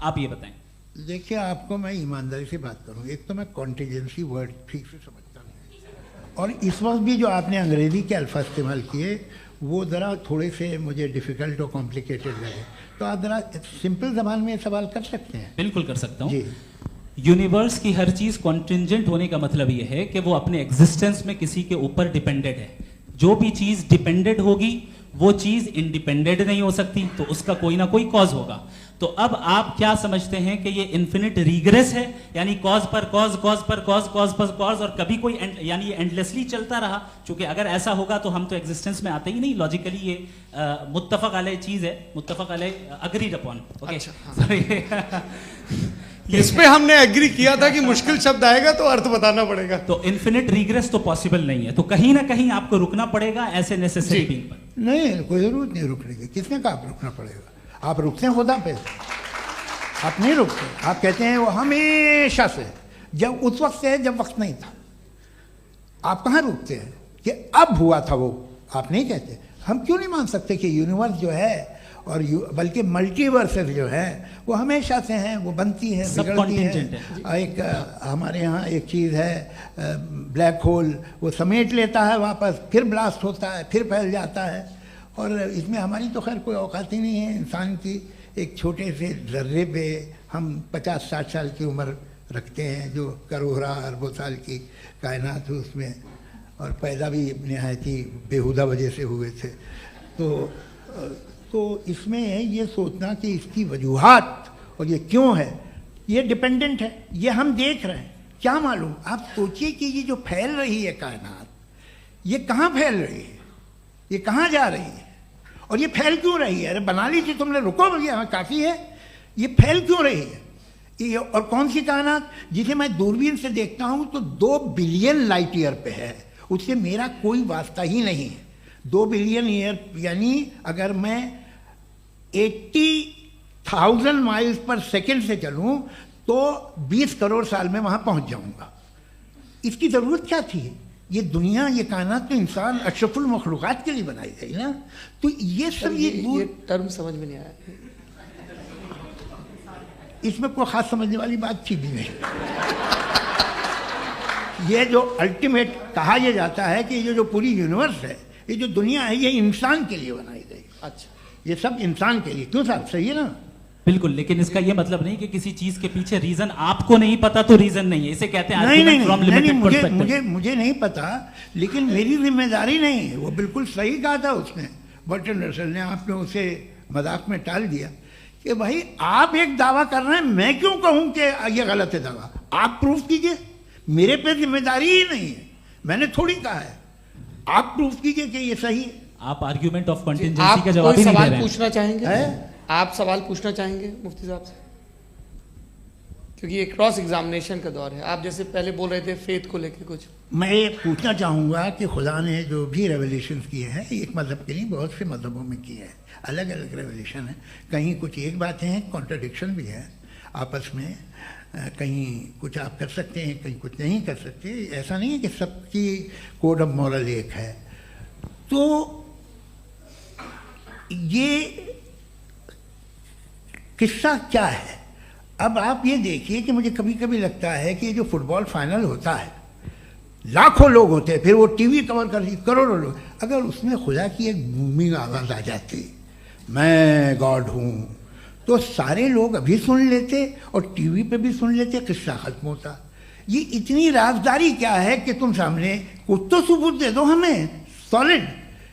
आप ये बताएं। देखिए, आपको मैं ईमानदारी से बात करूं, एक तो मैं कॉन्टिजेंसी वर्ड ठीक से समझता नहीं, और इस वक्त भी जो आपने अंग्रेजी के अल्फाज इस्तेमाल किए वो ज़रा थोड़े से मुझे डिफ़िकल्ट और कॉम्प्लिकेटेड लगे, तो आप ज़रा सिंपल ज़बान में सवाल कर सकते हैं? बिल्कुल कर सकता हूँ। जी। यूनिवर्स की हर चीज कॉन्टिंजेंट होने का मतलब यह है कि वो अपने एग्जिस्टेंस में किसी के ऊपर डिपेंडेंट है। जो भी चीज डिपेंडेंट होगी वो चीज इंडिपेंडेंट नहीं हो सकती, तो उसका कोई ना कोई कॉज होगा। तो अब आप क्या समझते हैं कि ये इन्फिनिट रिग्रेस है, यानी कॉज पर कॉज, कॉज पर कॉज, कॉज पर कॉज, और कभी कोई यानी ये एंडलेसली चलता रहा? क्योंकि अगर ऐसा होगा तो हम तो एग्जिस्टेंस में आते ही नहीं। लॉजिकली ये मुत्तफक अलैह चीज है, मुत्तफक अलैह अग्रीड अपॉन। ओके, इस पे हमने एग्री किया था कि मुश्किल शब्द आएगा तो अर्थ बताना पड़ेगा। तो इन्फिनिट रिग्रेस तो पॉसिबल नहीं है, तो कहीं ना कहीं आपको रुकना पड़ेगा ऐसे नेसेसरी बीइंग पर। नहीं, कोई जरूरत नहीं रुकने की। किसने कहा आप रुकना पड़ेगा? आप रुकते हैं खुदा पे, आप नहीं रुकते। आप कहते हैं वो हमेशा से, जब उस वक्त से जब वक्त नहीं था। आप कहाँ रुकते हैं कि अब हुआ था वो? आप नहीं कहते। हम क्यों नहीं मान सकते कि यूनिवर्स जो है और बल्कि मल्टीवर्सेस जो है वो हमेशा से हैं, वो बनती है, बिगड़ती है। एक हमारे यहाँ एक चीज़ है ब्लैक होल, वो समेट लेता है वापस, फिर ब्लास्ट होता है, फिर फैल जाता है। और इसमें हमारी तो खैर कोई औकात ही नहीं है। इंसान की एक छोटे से जर्रे पे हम 50-60 साल की उम्र रखते हैं, जो करोड़ों अरबों साल की कायनात है उसमें, और पैदा भी नहायत ही बेहुदा वजह से हुए थे। तो इसमें ये सोचना कि इसकी वजूहात और ये क्यों है, ये डिपेंडेंट है, ये हम देख रहे हैं। क्या मालूम, आप सोचिए कि ये जो फैल रही है कायनात, ये कहाँ फैल रही है, ये कहाँ जा रही है, और ये फैल क्यों रही है? अरे बना ली थी तुमने, रुको भैया, काफ़ी है। ये फैल क्यों रही है? ये और कौन सी कायनात जिसे मैं दूरबीन से देखता हूँ तो 2 बिलियन लाइट ईयर पे है, उससे मेरा कोई वास्ता ही नहीं है। 2 बिलियन ईयर यानी अगर मैं 80,000 माइल्स पर सेकेंड से चलूँ तो 20 करोड़ साल में वहाँ पहुँच जाऊँगा। इसकी ज़रूरत क्या थी? ये दुनिया, ये कायनात तो इंसान अशरफुल मखलूक़ात के लिए बनाई गई ना। तो ये सब ये टर्म समझ में नहीं आया, इसमें कोई ख़ास समझने वाली बात थी भी नहीं। ये जो अल्टीमेट कहा यह जाता है कि ये जो पूरी यूनिवर्स है, ये जो दुनिया है, ये इंसान के लिए बनाई गई। अच्छा, ये सब इंसान के लिए। क्यों साहब, सही है ना? बिल्कुल, लेकिन इसका ये मतलब नहीं कि किसी चीज के पीछे रीजन आपको नहीं पता तो रीजन नहीं है, इसे कहते हैं नहीं, मुझे नहीं पता, लेकिन मेरी जिम्मेदारी नहीं है। वो बिल्कुल सही कहा था उसने, बर्टन रसल ने। आपने उसे मजाक में टाल दिया कि भाई आप एक दावा कर रहे हैं, मैं क्यों कहूं कि ये गलत है दावा? आप प्रूफ कीजिए, मेरे पे जिम्मेदारी ही नहीं है, मैंने थोड़ी कहा है। आप प्रूफ कीजिए कि ये सही है। आप आर्ग्यूमेंट ऑफ कंटिंजेंसी का जवाब ही नहीं दे रहे हैं। पूछना चाहेंगे? आप सवाल पूछना चाहेंगे मुफ्ती साहब से? क्योंकि ये क्रॉस एग्जामिनेशन का दौर है। आप जैसे पहले बोल रहे थे फेथ को लेके कुछ, मैं ये पूछना चाहूँगा कि खुदा ने जो भी रेवोल्यूशन किए हैं, एक मज़हब के नहीं बहुत से मज़हबों में किए हैं, अलग अलग रेवोल्यूशन है। कहीं कुछ एक बातें हैं, कॉन्ट्रडिक्शन भी है आपस में, कहीं कुछ आप कर सकते हैं, कहीं कुछ नहीं कर सकते। ऐसा नहीं है कि सबकी कोड ऑफ मॉरल एक है। तो ये किस्सा क्या है? अब आप ये देखिए कि मुझे कभी कभी लगता है कि ये जो फुटबॉल फाइनल होता है, लाखों लोग होते हैं, फिर वो टीवी कवर कर करोड़ों लोग, अगर उसमें खुदा की एक बूमिंग आवाज़ आ जाती, मैं गॉड हूँ, तो सारे लोग अभी सुन लेते और टीवी पे भी सुन लेते, किस्सा खत्म होता। ये इतनी राजदारी क्या है कि तुम सामने कुछ तो सबूत दे दो हमें सॉलिड।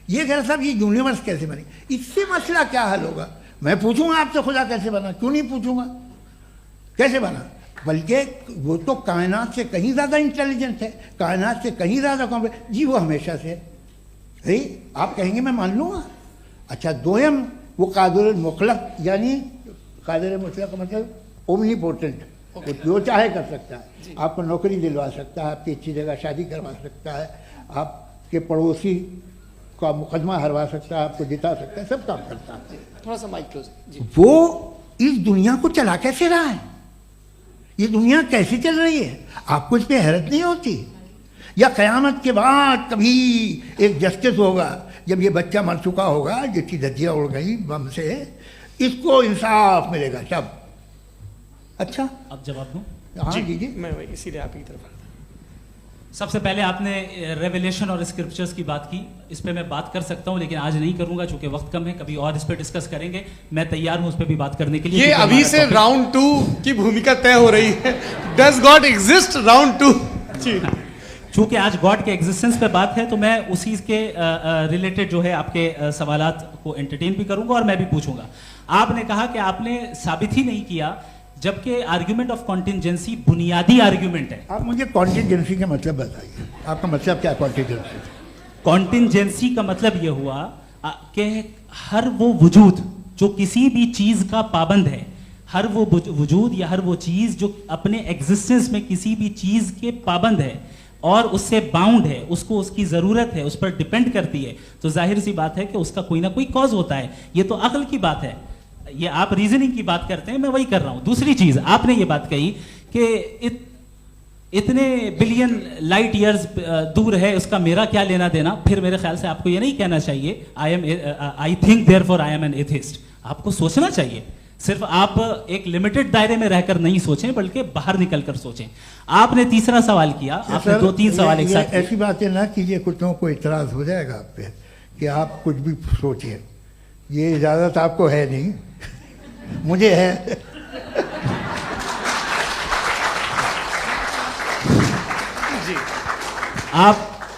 ये कह साहब ये यूनिवर्स कैसे बनी, इससे मसला क्या हल होगा? मैं पूछूंगा आपसे खुदा कैसे बना? क्यों नहीं पूछूंगा कैसे बना? बल्कि वो तो कायनात से कहीं ज़्यादा इंटेलिजेंट है, कायनात से कहीं ज़्यादा कॉम्प्लेक्स। जी वो हमेशा से है, आप कहेंगे मैं मान लूँगा। अच्छा, दोयम वो कादिर मुतलक, यानी कादिर मुतलक का मतलब ओमनीपोटेंट, वो जो चाहे कर सकता है। आपको नौकरी दिलवा सकता है, आपकी अच्छी जगह शादी करवा सकता है, आपके पड़ोसी का मुकदमा हरवा सकता है, आपको जिता सकता है, सब काम करता है। थोड़ा सा माइक क्लोज जी। वो इस दुनिया को चला कैसे रहा है? ये दुनिया कैसे चल रही है? आपको इस पर हैरत नहीं होती? या क़यामत के बाद कभी एक जस्टिस होगा, जब ये बच्चा मर चुका होगा जिसकी धज्जियाँ उड़ गई बम से, इसको इंसाफ मिलेगा तब? अच्छा, अब जवाब दूं? हाँ जी, मैं इसीलिए आप की तरफ। सबसे पहले आपने रेवलेशन और स्क्रिप्चर्स की बात की, इस पे मैं बात कर सकता हूं, लेकिन आज नहीं करूंगा चूंकि वक्त कम है, कभी और इस पे डिस्कस करेंगे। मैं तैयार हूं उस पे भी बात करने के लिए। ये अभी से राउंड 2 की भूमिका तय हो रही है। Does God exist round 2? चूंकि आज गॉड के एग्जिस्टेंस पे बात है तो मैं उसी के रिलेटेड जो है आपके सवालात को एंटरटेन भी करूंगा और मैं भी पूछूंगा। आपने कहा कि आपने साबित ही नहीं किया, जबकि आर्ग्यूमेंट ऑफ कॉन्टिजेंसी बुनियादी आर्ग्यूमेंट है। आप मुझे कॉन्टिजेंसी का मतलब बताइए, आपका मतलब क्या? कॉन्टिजेंसी कॉन्टिजेंसी का मतलब यह हुआ कि हर वो वजूद जो किसी भी चीज का पाबंद है, हर वो वजूद या हर वो चीज जो अपने एग्जिस्टेंस में किसी भी चीज के पाबंद है और उससे बाउंड है, उसको उसकी जरूरत है, उस पर डिपेंड करती है, तो जाहिर सी बात है कि उसका कोई ना कोई कॉज होता है। ये तो अक्ल की बात है, ये आप रीजनिंग की बात करते हैं, मैं वही कर रहा हूं। दूसरी चीज आपने ये बात कही कि इतने बिलियन लाइट ईयर्स दूर है, उसका मेरा क्या लेना देना। फिर मेरे ख्याल से आपको ये नहीं कहना चाहिए I think therefore I am an atheist. आपको सोचना चाहिए, सिर्फ आप एक लिमिटेड दायरे में रहकर नहीं सोचें, बल्कि बाहर निकलकर सोचें। आपने तीसरा सवाल किया, आपने 2-3 सवाल एक साथ। ऐसी बातें ना कीजिए, कुछ लोगों को इतराज हो जाएगा आप पे कि आप कुछ भी सोचिए, ये इजाज़त आपको है नहीं, मुझे है।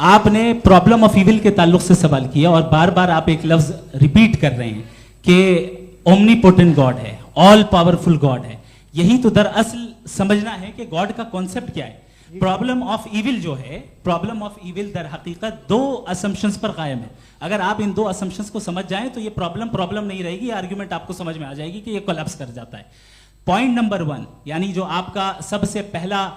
आपने प्रॉब्लम ऑफ इविल के ताल्लुक से सवाल किया और बार बार आप एक लफ्ज रिपीट कर रहे हैं कि ओमनीपोटेंट गॉड है, ऑल पावरफुल गॉड है। यही तो दरअसल समझना है कि गॉड का कॉन्सेप्ट क्या है। प्रॉब्लम ऑफ इविल जो है, प्रॉब्लम ऑफ इविल दर हकीकत दो असम्पशंस पर कायम है। अगर आप इन दो असम्पशंस को समझ जाएं तो ये प्रॉब्लम नहीं रहेगी, आर्ग्यूमेंट आपको समझ में आ जाएगी कि ये कोलैप्स कर जाता है। पॉइंट नंबर 1, यानी जो आपका सबसे पहला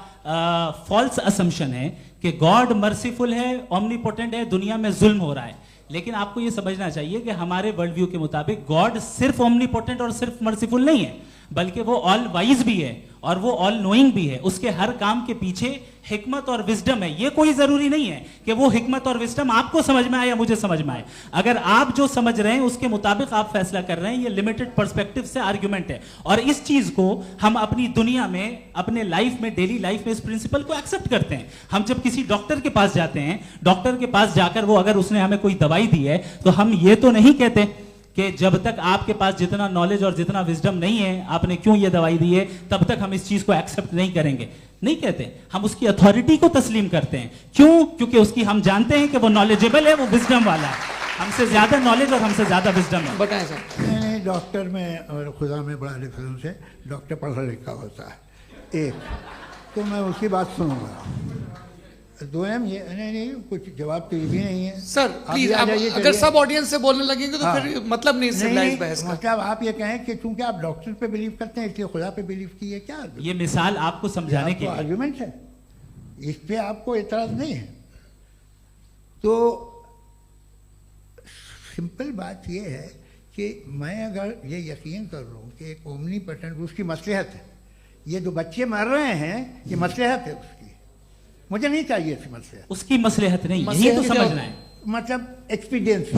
फॉल्स असम्पशन है कि गॉड मर्सीफुल है, ओमनीपोटेंट है, दुनिया में जुल्म हो रहा है। लेकिन आपको यह समझना चाहिए कि हमारे वर्ल्ड व्यू के मुताबिक गॉड सिर्फ ओमनीपोटेंट और सिर्फ मर्सीफुल नहीं है, बल्कि वो ऑल वाइज भी है और वो ऑल नोइंग भी है। उसके हर काम के पीछे हिकमत और विजडम है। ये कोई जरूरी नहीं है कि वो हिकमत और विजडम आपको समझ में आए या मुझे समझ में आए। अगर आप जो समझ रहे हैं उसके मुताबिक आप फैसला कर रहे हैं, ये लिमिटेड पर्सपेक्टिव से आर्ग्यूमेंट है। और इस चीज को हम अपनी दुनिया में, अपने लाइफ में, डेली लाइफ में इस प्रिंसिपल को एक्सेप्ट करते हैं। हम जब किसी डॉक्टर के पास जाते हैं, डॉक्टर के पास जाकर वो अगर उसने हमें कोई दवाई दी है तो हम ये तो नहीं कहते कि जब तक आपके पास जितना नॉलेज और जितना विजडम नहीं है, आपने क्यों ये दवाई दी है, तब तक हम इस चीज को एक्सेप्ट नहीं करेंगे। नहीं कहते, हम उसकी अथॉरिटी को तस्लीम करते हैं। क्यों? क्योंकि उसकी हम जानते हैं कि वो नॉलेजेबल है, वो विजडम वाला है, हमसे ज्यादा नॉलेज और हमसे ज्यादा विजडम है। बताएं सर। नहीं, डॉक्टर में और खुदा में बड़ा डिफरेंस है। डॉक्टर पढ़ा लिखा होता है एक, तो मैं उसकी बात सुनूंगा। दोयम ये नहीं, कुछ जवाब तो ये भी नहीं है सर। प्लीज, अगर सब ऑडियंस से बोलने लगेंगे तो फिर मतलब नहीं सिविलाइज्ड बहस का। मतलब आप ये कहें कि चूंकि आप डॉक्टर पे बिलीव करते हैं इसलिए खुदा पे बिलीव किए, क्या ये मिसाल आपको समझाने के आर्गुमेंट है, इस पे आपको एतराज नहीं है। तो सिंपल बात ये है कि मैं अगर ये यकीन कर लूँ कि एक ओमनीपोटेंट, उसकी मसलहत है, ये जो बच्चे मर रहे हैं ये मसलहत है उसकी, मुझे नहीं चाहिए इसकी मसलहत। उसकी मसलहत नहीं, यही तो समझना है, मतलब एक्सपीरियंस।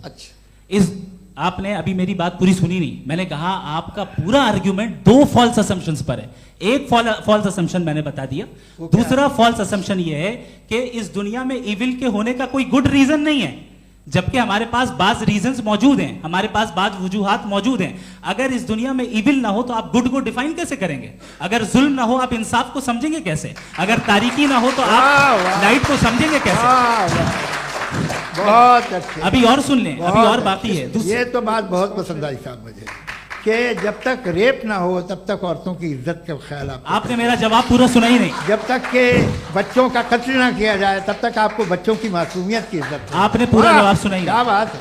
अच्छा, इस आपने अभी मेरी बात पूरी सुनी नहीं। मैंने कहा आपका पूरा आर्ग्यूमेंट दो फॉल्स असम्पशंस पर है। एक फॉल्स असम्पशन मैंने बता दिया, दूसरा फॉल्स असम्पशन ये है कि इस दुनिया में इविल के होने का कोई गुड रीजन नहीं है, जबकि हमारे पास बाज रीजंस मौजूद हैं, हमारे पास बाज वजूहात मौजूद हैं। अगर इस दुनिया में इविल ना हो तो आप गुड को डिफाइन कैसे करेंगे? अगर जुल्म ना हो आप इंसाफ को समझेंगे कैसे? अगर तारीकी ना हो तो आप लाइट को समझेंगे कैसे? बहुत अच्छे। अभी और सुन लें, अभी और बाकी है। ये तो बात बहुत पसंद आई साहब मुझे, कि जब तक रेप ना हो तब तक औरतों की इज्जत का ख्याल आपने मेरा जवाब पूरा सुना ही नहीं। जब तक के बच्चों का कत्ल ना किया जाए तब तक आपको बच्चों की मासूमियत की इज्जत। आपने पूरा जवाब सुना ही नहीं। क्या बात है,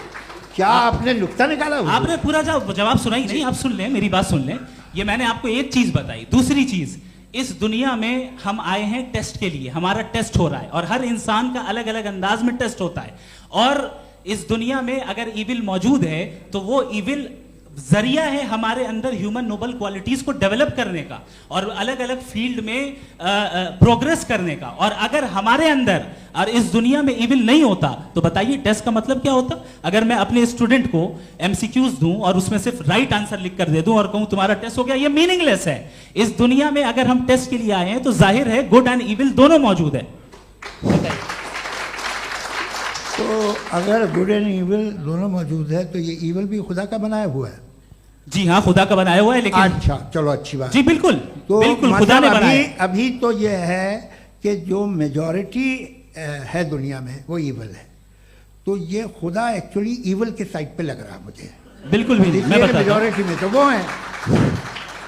क्या आपने नुक्ता निकाला? आपने पूरा जवाब सुना ही नहीं। आप सुन लें, मेरी बात सुन लें। ये मैंने आपको एक चीज बताई। दूसरी चीज, इस दुनिया में हम आए हैं टेस्ट के लिए, हमारा टेस्ट हो रहा है और हर इंसान का अलग अलग अंदाज में टेस्ट होता है। और इस दुनिया में अगर इविल मौजूद है तो वो इविल जरिया है हमारे अंदर ह्यूमन नोबल क्वालिटीज को डेवलप करने का और अलग अलग फील्ड में प्रोग्रेस करने का। और अगर हमारे अंदर और इस दुनिया में इविल नहीं होता तो बताइए टेस्ट का मतलब क्या होता? अगर मैं अपने स्टूडेंट को एमसीक्यूज दूं और उसमें सिर्फ राइट आंसर लिख कर दे दूं और कहूं तुम्हारा टेस्ट हो गया, ये मीनिंगलेस है। इस दुनिया में अगर हम टेस्ट के लिए आए हैं तो जाहिर है गुड एंड इविल दोनों मौजूद है। तो अगर गुड एंड इविल दोनों मौजूद है तो ये इविल भी खुदा का बनाया हुआ है? जी हाँ, खुदा का बनाया हुआ है। लेकिन अच्छा, चलो अच्छी बात। जी बिल्कुल, तो बिल्कुल खुदा ने बनाया। अभी तो ये है कि जो मेजॉरिटी है दुनिया में वो इविल है, तो ये खुदा एक्चुअली इविल के साइड पे लग रहा है मुझे। बिल्कुल भी मैं बताता हूं। मेजॉरिटी में तो वो है।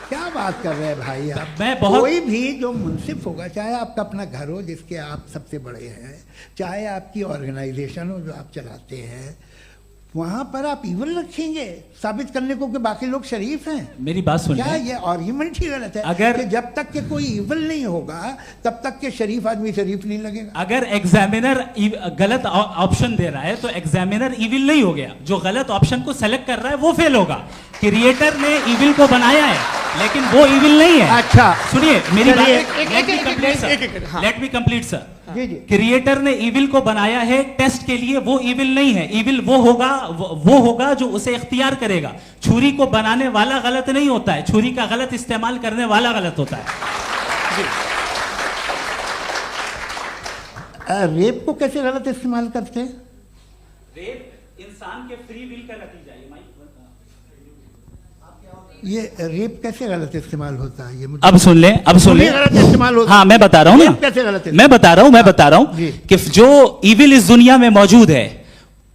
क्या बात कर रहे हैं भाई आप? मैं बहुत कोई भी जो मुंसिफ होगा, चाहे आपका अपना घर हो जिसके आप सबसे बड़े हैं, चाहे आपकी ऑर्गेनाइजेशन हो जो आप चलाते हैं, वहां पर आप इविल रखेंगे साबित करने को कि बाकी लोग शरीफ हैं। मेरी बात सुन क्या ये आर्ग्यूमेंट ही गलत है? अगर कि जब तक के कोई इविल नहीं होगा तब तक के शरीफ आदमी शरीफ नहीं लगेगा। अगर एग्जामिनर गलत ऑप्शन दे रहा है तो एग्जामिनर इविल नहीं हो गया, जो गलत ऑप्शन को सेलेक्ट कर रहा है वो फेल होगा। क्रिएटर ने इविल को बनाया है लेकिन वो इविल नहीं है। अच्छा सुनिए मेरी बात, हाँ। Let me complete sir. जी जी। क्रिएटर ने इविल को बनाया है टेस्ट के लिए, वो इविल नहीं है। इविल वो होगा जो उसे इख्तियार करेगा। छुरी को बनाने वाला गलत नहीं होता है, छुरी का गलत इस्तेमाल करने वाला गलत होता है। रेप को कैसे गलत इस्तेमाल करते हैं? रेप इंसान के फ्री विल का नतीजा ये रेप कैसे गलत इस्तेमाल होता है, ये मुझे अब सुन लें, अब सुन लें। गलत इस्तेमाल होता हाँ, मैं बता रहा हूँ रेप कैसे गलत ना, इस्तेमाल? मैं बता रहा हूँ जी। कि जो इविल इस दुनिया में मौजूद है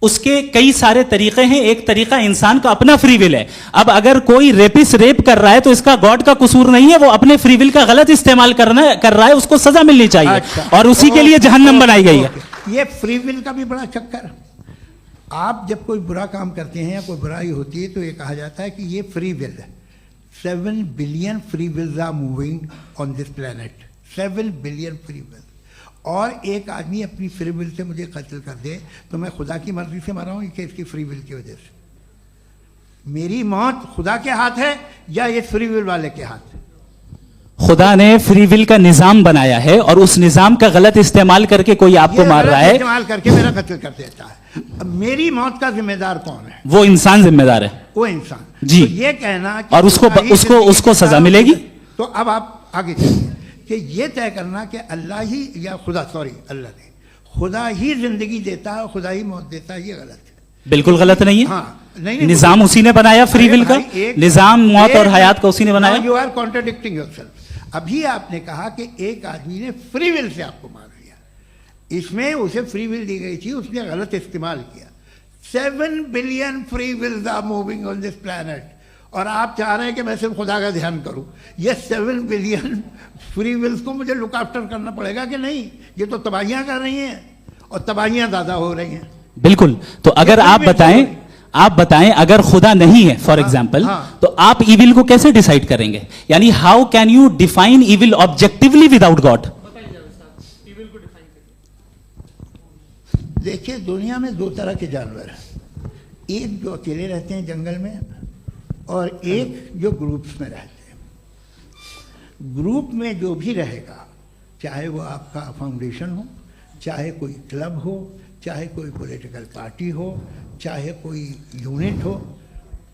उसके कई सारे तरीके हैं। एक तरीका इंसान का अपना फ्री विल है। अब अगर कोई रेपिस्ट रेप कर रहा है तो इसका गॉड का कसूर नहीं है, वो अपने फ्री विल का गलत इस्तेमाल कर रहा है, उसको सजा मिलनी चाहिए। अच्छा। और उसी के लिए जहन्नम बनाई गई है। ये फ्री विल का भी बड़ा चक्कर। आप जब कोई बुरा काम करते हैं या कोई बुराई होती है तो ये कहा जाता है कि ये फ्री विल है। 7 billion free wills are moving on this planet, 7 billion free will. और एक आदमी अपनी फ्री विल से मुझे कत्ल कर दे तो मैं खुदा की मर्जी से मरा हूं कि इसकी फ्री विल की वजह से? मेरी मौत खुदा के हाथ है या ये फ्री विल वाले के हाथ है? खुदा ने फ्री विल का निजाम बनाया है और उस निजाम का गलत इस्तेमाल करके कोई आपको मार रहा है, इस्तेमाल करके मेरा कत्ल कर देता है। अब मेरी मौत का जिम्मेदार कौन है? वो इंसान जिम्मेदार है। वो इंसान। जी। तो ये कहना कि और उसको खुदा ही उसको जिंदगी उसको देता सजा है, मिलेगी। तो अब आप आगे चलिए कि ये तय करना कि अल्लाह ही या खुदा, सॉरी अल्लाह ने, खुदा ही जिंदगी देता है, खुदा ही मौत देता है, ये गलत है। बिल्कुल गलत नहीं है। हाँ, नहीं, निजाम उसी ने बनाया फ्री विल का, निजाम मौत और हयात का उसी ने बनाया। You are contradicting yourself. अभी आपने कहा कि एक आदमी ने फ्री विल से आपको मार दिया, इसमें उसे फ्री विल दी गई थी, उसने गलत इस्तेमाल किया। 7 billion free wills are moving on this planet और आप चाह रहे हैं कि मैं सिर्फ खुदा का ध्यान करूं। ये 7 बिलियन फ्री विल्स को मुझे लुक आफ्टर करना पड़ेगा कि नहीं? ये तो तबाहियां कर रही हैं और तबाहियां ज़्यादा हो रही हैं। बिल्कुल। तो अगर आप बताएं अगर खुदा नहीं है फॉर एग्जाम्पल, हाँ। तो आप इविल को कैसे डिसाइड करेंगे? यानी how can you define evil objectively without God? देखिए, दुनिया में 2 तरह के जानवर हैं। एक जो अकेले रहते हैं जंगल में और एक जो ग्रुप्स में रहते हैं। ग्रुप में जो भी रहेगा, चाहे वो आपका फाउंडेशन हो, चाहे कोई क्लब हो, चाहे कोई पॉलिटिकल पार्टी हो, चाहे कोई यूनिट हो,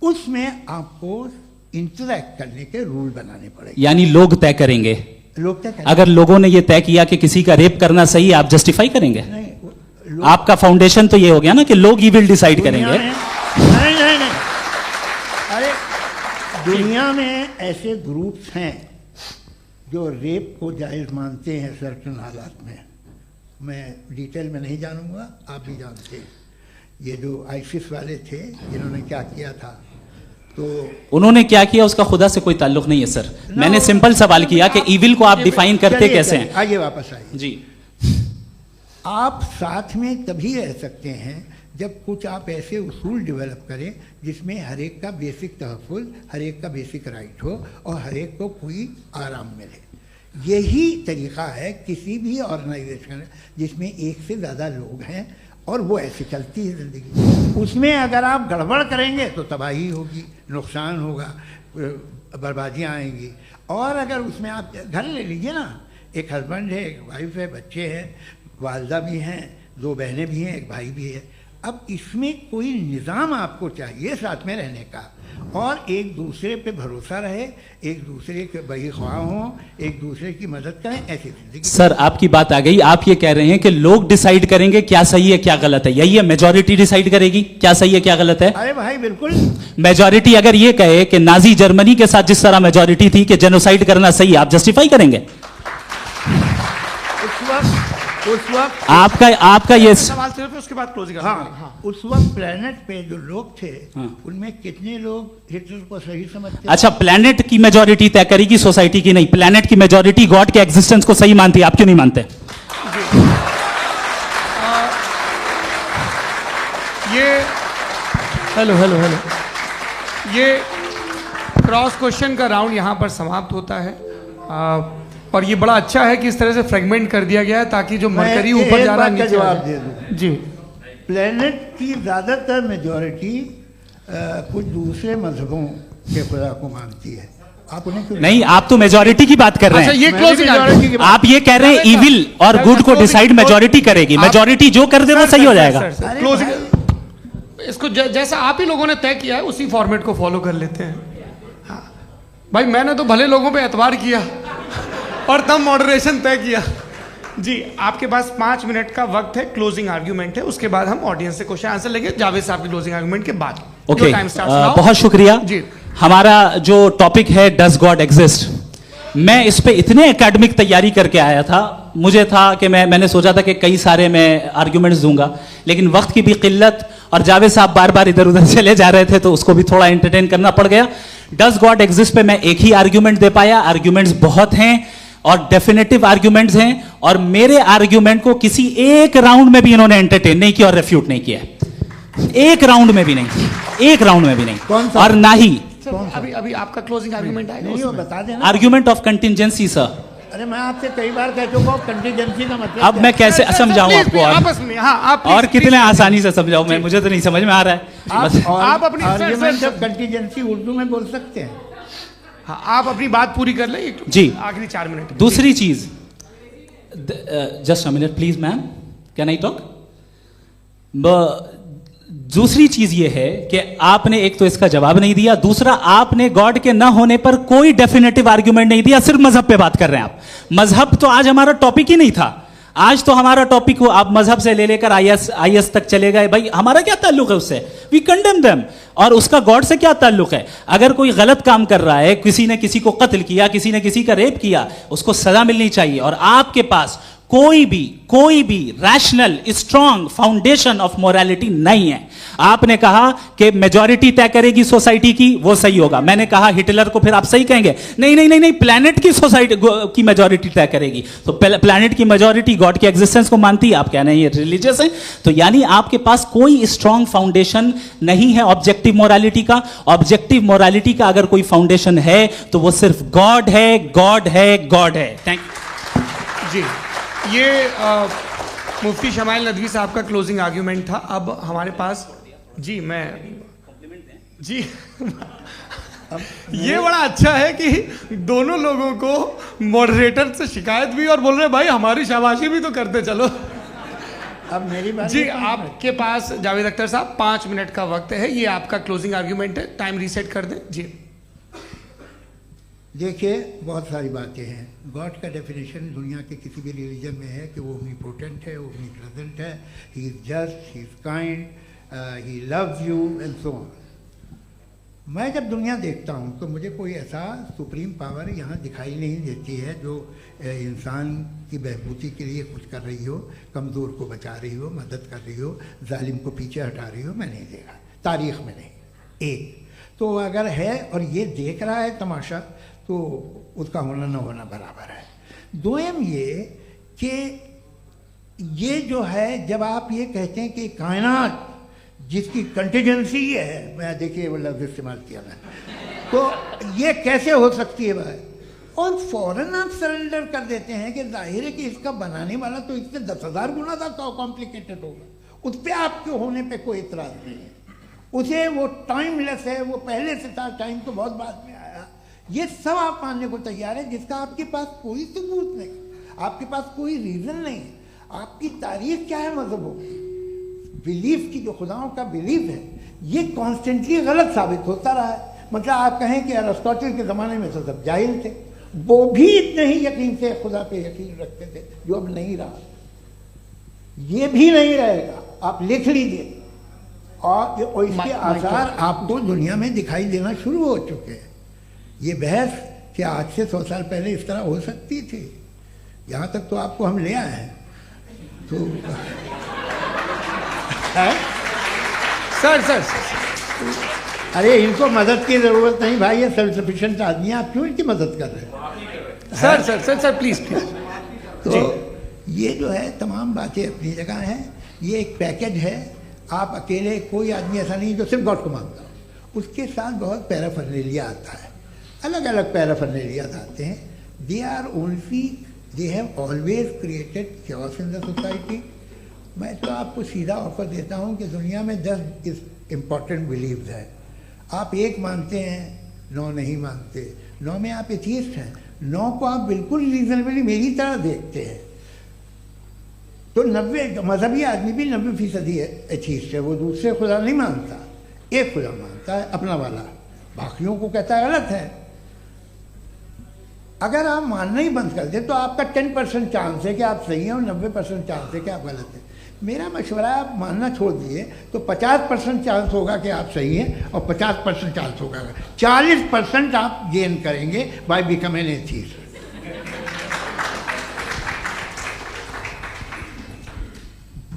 उसमें आपको इंटरैक्ट करने के रूल बनाने पड़ेंगे। यानी लोग तय करेंगे। लोग तय करेंगे। अगर लोगों ने यह तय किया कि किसी का रेप करना सही है, आप जस्टिफाई करेंगे? नहीं, आपका फाउंडेशन तो ये हो गया ना कि लोग ही विल डिसाइड करेंगे। नहीं, अरे दुनिया में ऐसे ग्रुप्स हैं जो रेप को जायज़ मानते हैं सर्टेन हालात में। मैं डिटेल में नहीं जानूंगा, आप भी जानते हैं। ये जो आईसिस वाले थे, इन्होंने क्या किया था, तो उन्होंने क्या किया उसका खुदा से कोई ताल्लुक नहीं है सर। मैंने सिंपल सवाल किया कि इविल को आप डिफाइन करते कैसे हैं? आगे वापस आइए जी। आप साथ में तभी रह सकते हैं जब कुछ आप ऐसे उसूल डेवलप करें जिसमें हर एक का बेसिक तहफ़्फ़ुज़, हर एक का बेसिक राइट हो और हर एक को कोई आराम मिले। यही तरीक़ा है किसी भी ऑर्गेनाइजेशन जिसमें एक से ज़्यादा लोग हैं और वो ऐसे चलती है ज़िंदगी। उसमें अगर आप गड़बड़ करेंगे तो तबाही होगी, नुकसान होगा, बर्बादियाँ आएंगी। और अगर उसमें आप घर ले लीजिए ना, एक हस्बैंड है, एक वाइफ है, बच्चे हैं, वालदा भी हैं, 2 बहनें भी हैं, एक भाई भी है। अब इसमें कोई निज़ाम आपको चाहिए साथ में रहने का, और एक दूसरे पे भरोसा रहे, एक दूसरे के बहीख्वाह हों, एक दूसरे की मदद करें, ऐसी जिंदगी। सर आपकी बात आ गई। आप ये कह रहे हैं कि लोग डिसाइड करेंगे क्या सही है क्या गलत है, यही है? मेजॉरिटी डिसाइड करेगी क्या सही है क्या गलत है? अरे भाई बिल्कुल। मेजॉरिटी अगर ये कहे कि नाजी जर्मनी के साथ जिस तरह मेजॉरिटी थी कि जेनोसाइड करना सही है, आप जस्टिफाई करेंगे? उस वक्त आपका ये सवाल सिर्फ उसके बाद क्लोजिंग। हाँ, उस वक्त प्लेनेट पे जो लोग थे, उनमें कितने लोग हिटलर को सही समझते? अच्छा, प्लेनेट की मेजॉरिटी तय करेगी सोसाइटी की नहीं। प्लेनेट की मेजॉरिटी गॉड के एग्जिस्टेंस को सही मानती है, आप क्यों नहीं मानते? ये हेलो ये क्रॉस क्वेश्चन का राउंड यहाँ पर समाप्त होता है। और ये बड़ा अच्छा है कि इस तरह से फ्रेगमेंट कर दिया गया है ताकि जो मरकरी ऊपर जा रहा है नीचे जवाब दे दूं। जी। प्लेनेट की ज़्यादातर मेजॉरिटी कुछ दूसरे मजहबों के खुदा को मानती है। आप उन्हें क्यों नहीं? आप तो मेजॉरिटी की बात कर रहे हैं। अच्छा, ये क्लोजिंग आप ये कह रहे हैं इविल और गुड को डिसाइड मेजॉरिटी करेगी। मेजॉरिटी जो कर दे वो सही हो जाएगा। क्लोजिंग इसको जैसा आप ही लोगों ने तय किया है उसी फॉर्मेट को फॉलो कर लेते हैं। हाँ भाई, मैंने तो भले लोगों पे एतबार किया और तब मॉडरेशन तय किया। जी आपके पास 5 मिनट का वक्त है, क्लोजिंग आर्ग्यूमेंट है, उसके बाद हम ऑडियंस से क्वेश्चन आंसर लेंगे जावेद साहब के क्लोजिंग आर्ग्यूमेंट के बाद। ओके, टाइम स्टार्ट्स बहुत शुक्रिया जी। हमारा जो टॉपिक है डज गॉड एग्जिस्ट, मैं इस पे इतने एकेडमिक तैयारी करके आया था, मुझे था कि मैंने सोचा था कि कई सारे मैं आर्ग्यूमेंट्स दूंगा, लेकिन वक्त की भी किल्लत और जावेद साहब बार बार इधर उधर चले जा रहे थे तो उसको भी थोड़ा एंटरटेन करना पड़ गया। डज गॉड एग्जिस्ट पे मैं एक ही आर्ग्यूमेंट दे पाया, आर्ग्यूमेंट्स बहुत हैं और डेफिनेटिव आर्ग्यूमेंट्स हैं, और मेरे आर्ग्यूमेंट को किसी एक राउंड में भी इन्होंने एंटरटेन नहीं किया और रेफ्यूट नहीं किया, एक राउंड में भी नहीं, एक राउंड में भी नहीं, और ना ही अभी आपका क्लोजिंग आर्ग्यूमेंट आएगा, नहीं, वो बता देना। Argument of contingency sir. अरे मैं आपसे कई बार कह चुका हूं कंटीजेंसी का मतलब अब मैं कैसे समझाऊं आपको, आपस में हाँ आप और कितने आसानी से समझाऊं मैं, मुझे तो नहीं समझ में आ रहा है। आप अपनी आर्ग्यूमेंट ऑफ कंटीजेंसी उर्दू में बोल सकते हैं। हाँ आप अपनी बात पूरी कर लें जी, आखिरी 4 मिनट। दूसरी चीज, just a minute please ma'am, can I talk. दूसरी चीज ये है कि आपने एक तो इसका जवाब नहीं दिया, दूसरा आपने गॉड के ना होने पर कोई डेफिनेटिव आर्ग्यूमेंट नहीं दिया, सिर्फ मजहब पे बात कर रहे हैं आप। मजहब तो आज हमारा टॉपिक ही नहीं था, आज तो हमारा टॉपिक हो आप मजहब से ले लेकर आईएस तक चले गए। भाई हमारा क्या ताल्लुक है उससे, वी कंडेम देम, और उसका गॉड से क्या ताल्लुक है। अगर कोई गलत काम कर रहा है, किसी ने किसी को कत्ल किया, किसी ने किसी का रेप किया, उसको सजा मिलनी चाहिए, और आपके पास कोई भी rational strong foundation of morality नहीं है। आपने कहा कि मेजॉरिटी तय करेगी सोसाइटी की, वो सही होगा। मैंने कहा हिटलर को फिर आप सही कहेंगे, नहीं नहीं नहीं नहीं, प्लैनेट की सोसाइटी की मेजॉरिटी तय करेगी। तो प्लैनेट की मेजॉरिटी गॉड के एग्जिस्टेंस को मानती है, आप कह रहे हैं ये रिलीजियस है। तो यानी आपके पास कोई स्ट्रॉन्ग फाउंडेशन नहीं है ऑब्जेक्टिव मोरालिटी का। ऑब्जेक्टिव मोरालिटी का अगर कोई फाउंडेशन है तो वो सिर्फ गॉड है, गॉड है, गॉड है। थैंक यू जी। ये मुफ्ती शमाइल नदवी साहब का क्लोजिंग आर्ग्यूमेंट था। अब हमारे पास जी जी ये बड़ा अच्छा है कि दोनों लोगों को मॉडरेटर से शिकायत भी और बोल रहे भाई हमारी शाबाशी भी तो करते चलो। अब मेरी बात जी आपके पास जावेद अख्तर साहब 5 मिनट का वक्त है, ये आपका क्लोजिंग आर्ग्यूमेंट है, टाइम रीसेट कर दें जी। देखिए बहुत सारी बातें हैं। गॉड का डेफिनेशन दुनिया के किसी भी रिलीजन में है कि वो ओमनीपोटेंट है, ओमनीप्रेजेंट है, he is just, he is kind, he loves you and so on. मैं जब दुनिया देखता हूँ तो मुझे कोई ऐसा सुप्रीम पावर यहाँ दिखाई नहीं देती है जो इंसान की बहबूदी के लिए कुछ कर रही हो, कमज़ोर को बचा रही हो, मदद कर रही हो, जालिम को पीछे हटा रही हो। मैं नहीं देखा, तारीख़ में नहीं। एक तो अगर है और ये देख रहा है तमाशा तो उसका होना न होना बराबर है। दोयम ये कि ये जो है जब आप ये कहते हैं कि कायनात जिसकी कंटीजेंसी है, मैं देखिए वो लफ्ज़ इस्तेमाल किया मैं, तो ये कैसे हो सकती है भाई। और फौरन आप सरेंडर कर देते हैं कि जाहिर है कि इसका बनाने वाला तो इससे 10,000 गुना ज़्यादा कॉम्प्लिकेटेड होगा, उस पर आपके होने पे कोई इतराज़ नहीं है। उसे वो टाइमलेस है, वो पहले से था, टाइम तो बहुत बाद में आया। ये सब आप मानने को तैयार है जिसका आपके पास कोई सबूत नहीं, आपके पास कोई रीज़न नहीं है। आपकी तारीख क्या है मजहब होगी, बिलीफ की जो खुदाओं का बिलीफ है ये कॉन्स्टेंटली गलत साबित होता रहा है। मतलब आप कहें कि अरिस्टोटल के ज़माने में तो सब जाहिल थे, वो भी इतने ही यकीन से खुदा पे यकीन रखते थे जो अब नहीं रहा, ये भी नहीं रहेगा। आप लिख लीजिए और इसके आसार आपको दुनिया में दिखाई देना शुरू हो चुके हैं। ये बहस क्या आज से 100 साल पहले इस तरह हो सकती थी, यहाँ तक तो आपको हम ले आए हैं। तो सर अरे इनको मदद की ज़रूरत नहीं भाई, ये सेल्फ सफिशिएंट आदमी है, आप क्यों इनकी मदद कर रहे हैं। Sir please. तो ये जो है तमाम बातें अपनी जगह हैं, ये एक पैकेज है। आप अकेले, कोई आदमी ऐसा नहीं जो सिर्फ गॉड को मानता हो, उसके साथ बहुत पैराफर्नेलिया आता है, अलग अलग पैराफर्नेलिया आते हैं। They are only, they have always created chaos in the society. मैं तो आपको सीधा ऑफर देता हूँ कि दुनिया में 10 इम्पॉर्टेंट बिलीव्स हैं, आप एक मानते हैं, 9 नहीं मानते, 9 में आप एथियस्ट हैं, 9 को आप बिल्कुल रीजनेबली मेरी तरह देखते हैं। तो 90 मजहबी आदमी भी 90% एथियस्ट है, वो दूसरे खुदा नहीं मानता, एक खुदा मानता है अपना वाला, बाकियों को कहता है गलत है। अगर आप मानना ही बंद कर दें तो आपका 10% चांस है कि आप सही हैं और 90% चांस है कि आप गलत हैं। मेरा मशवरा है, आप मानना छोड़ दिए तो 50% चांस होगा कि आप सही हैं और 50% चांस होगा, 40% आप गेन करेंगे बाय बिकमिंग एन एथीस्ट।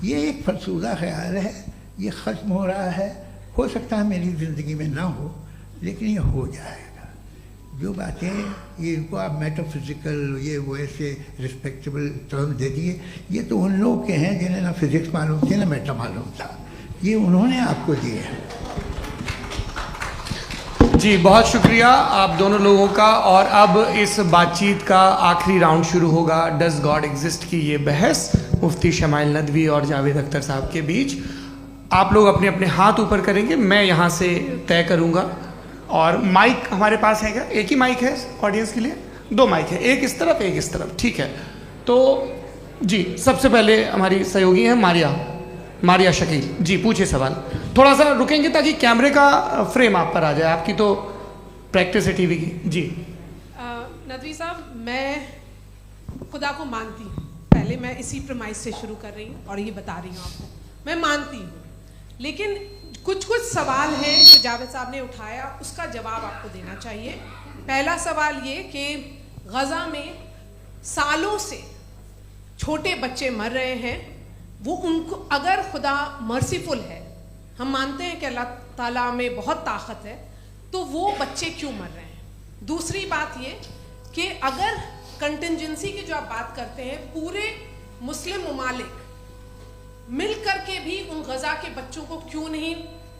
ये एक फरसूदा ख्याल है, ये ख़त्म हो रहा है। हो सकता है मेरी ज़िंदगी में ना हो, लेकिन ये हो जाएगा। जो बातें ये इनको आप मेटाफिज़िकल ये वो ऐसे रिस्पेक्टेबल टर्म दे दिए, ये तो उन लोग के हैं जिन्हें ना फिज़िक्स मालूम थी ना मेटा मालूम था, ये उन्होंने आपको दिए हैं। जी बहुत शुक्रिया आप दोनों लोगों का। और अब इस बातचीत का आखिरी राउंड शुरू होगा, डज गॉड एग्जिस्ट की ये बहस मुफ्ती शमाइल नदवी और जावेद अख्तर साहब के बीच। आप लोग अपने अपने हाथ ऊपर करेंगे, मैं यहाँ से तय करूँगा। और माइक हमारे पास है क्या? एक ही माइक है ऑडियंस के लिए? 2 माइक है, एक इस तरफ एक इस तरफ, ठीक है। तो जी सबसे पहले हमारी सहयोगी हैं मारिया शकील जी, पूछिए सवाल। थोड़ा सा रुकेंगे ताकि कैमरे का फ्रेम आप पर आ जाए, आपकी तो प्रैक्टिस है टीवी की। जी नदवी साहब, मैं खुदा को मानती हूँ, पहले मैं इसी प्रमाइस से शुरू कर रही हूँ और ये बता रही हूँ आपको, मैं मानती हूँ। लेकिन कुछ सवाल हैं जो जावेद साहब ने उठाया, उसका जवाब आपको देना चाहिए। पहला सवाल ये कि गज़ा में सालों से छोटे बच्चे मर रहे हैं, वो उनको अगर खुदा मर्सीफुल है, हम मानते हैं कि अल्लाह ताला में बहुत ताकत है, तो वो बच्चे क्यों मर रहे हैं? दूसरी बात ये कि अगर कंटिजेंसी की जो आप बात करते हैं, पूरे मुस्लिम ममालिक मिल करके भी उन गज़ा के बच्चों को क्यों नहीं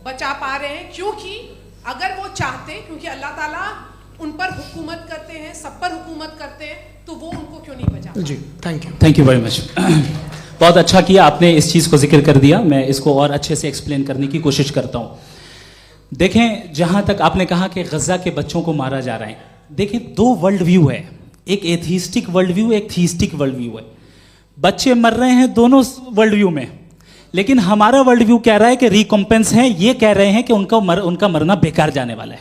बचा पा रहे हैं? क्योंकि अगर वो चाहते, क्योंकि अल्लाह ताला उन पर हुकूमत करते हैं, सब पर हुकूमत करते हैं, तो वो उनको क्यों नहीं बचा? जी थैंक यू वेरी मच। बहुत अच्छा किया आपने इस चीज़ को जिक्र कर दिया, मैं इसको और अच्छे से एक्सप्लेन करने की कोशिश करता हूँ। देखें, जहाँ तक आपने कहा कि गज़ा के बच्चों को मारा जा रहा है, देखिए 2 वर्ल्ड व्यू है, एक एथीस्टिक वर्ल्ड व्यू, एक थीस्टिक वर्ल्ड व्यू है। बच्चे मर रहे हैं दोनों वर्ल्ड व्यू में, लेकिन हमारा वर्ल्ड व्यू कह रहा है कि रिकॉम्पेंस है, ये कह रहे हैं कि उनका मरना बेकार जाने वाला है,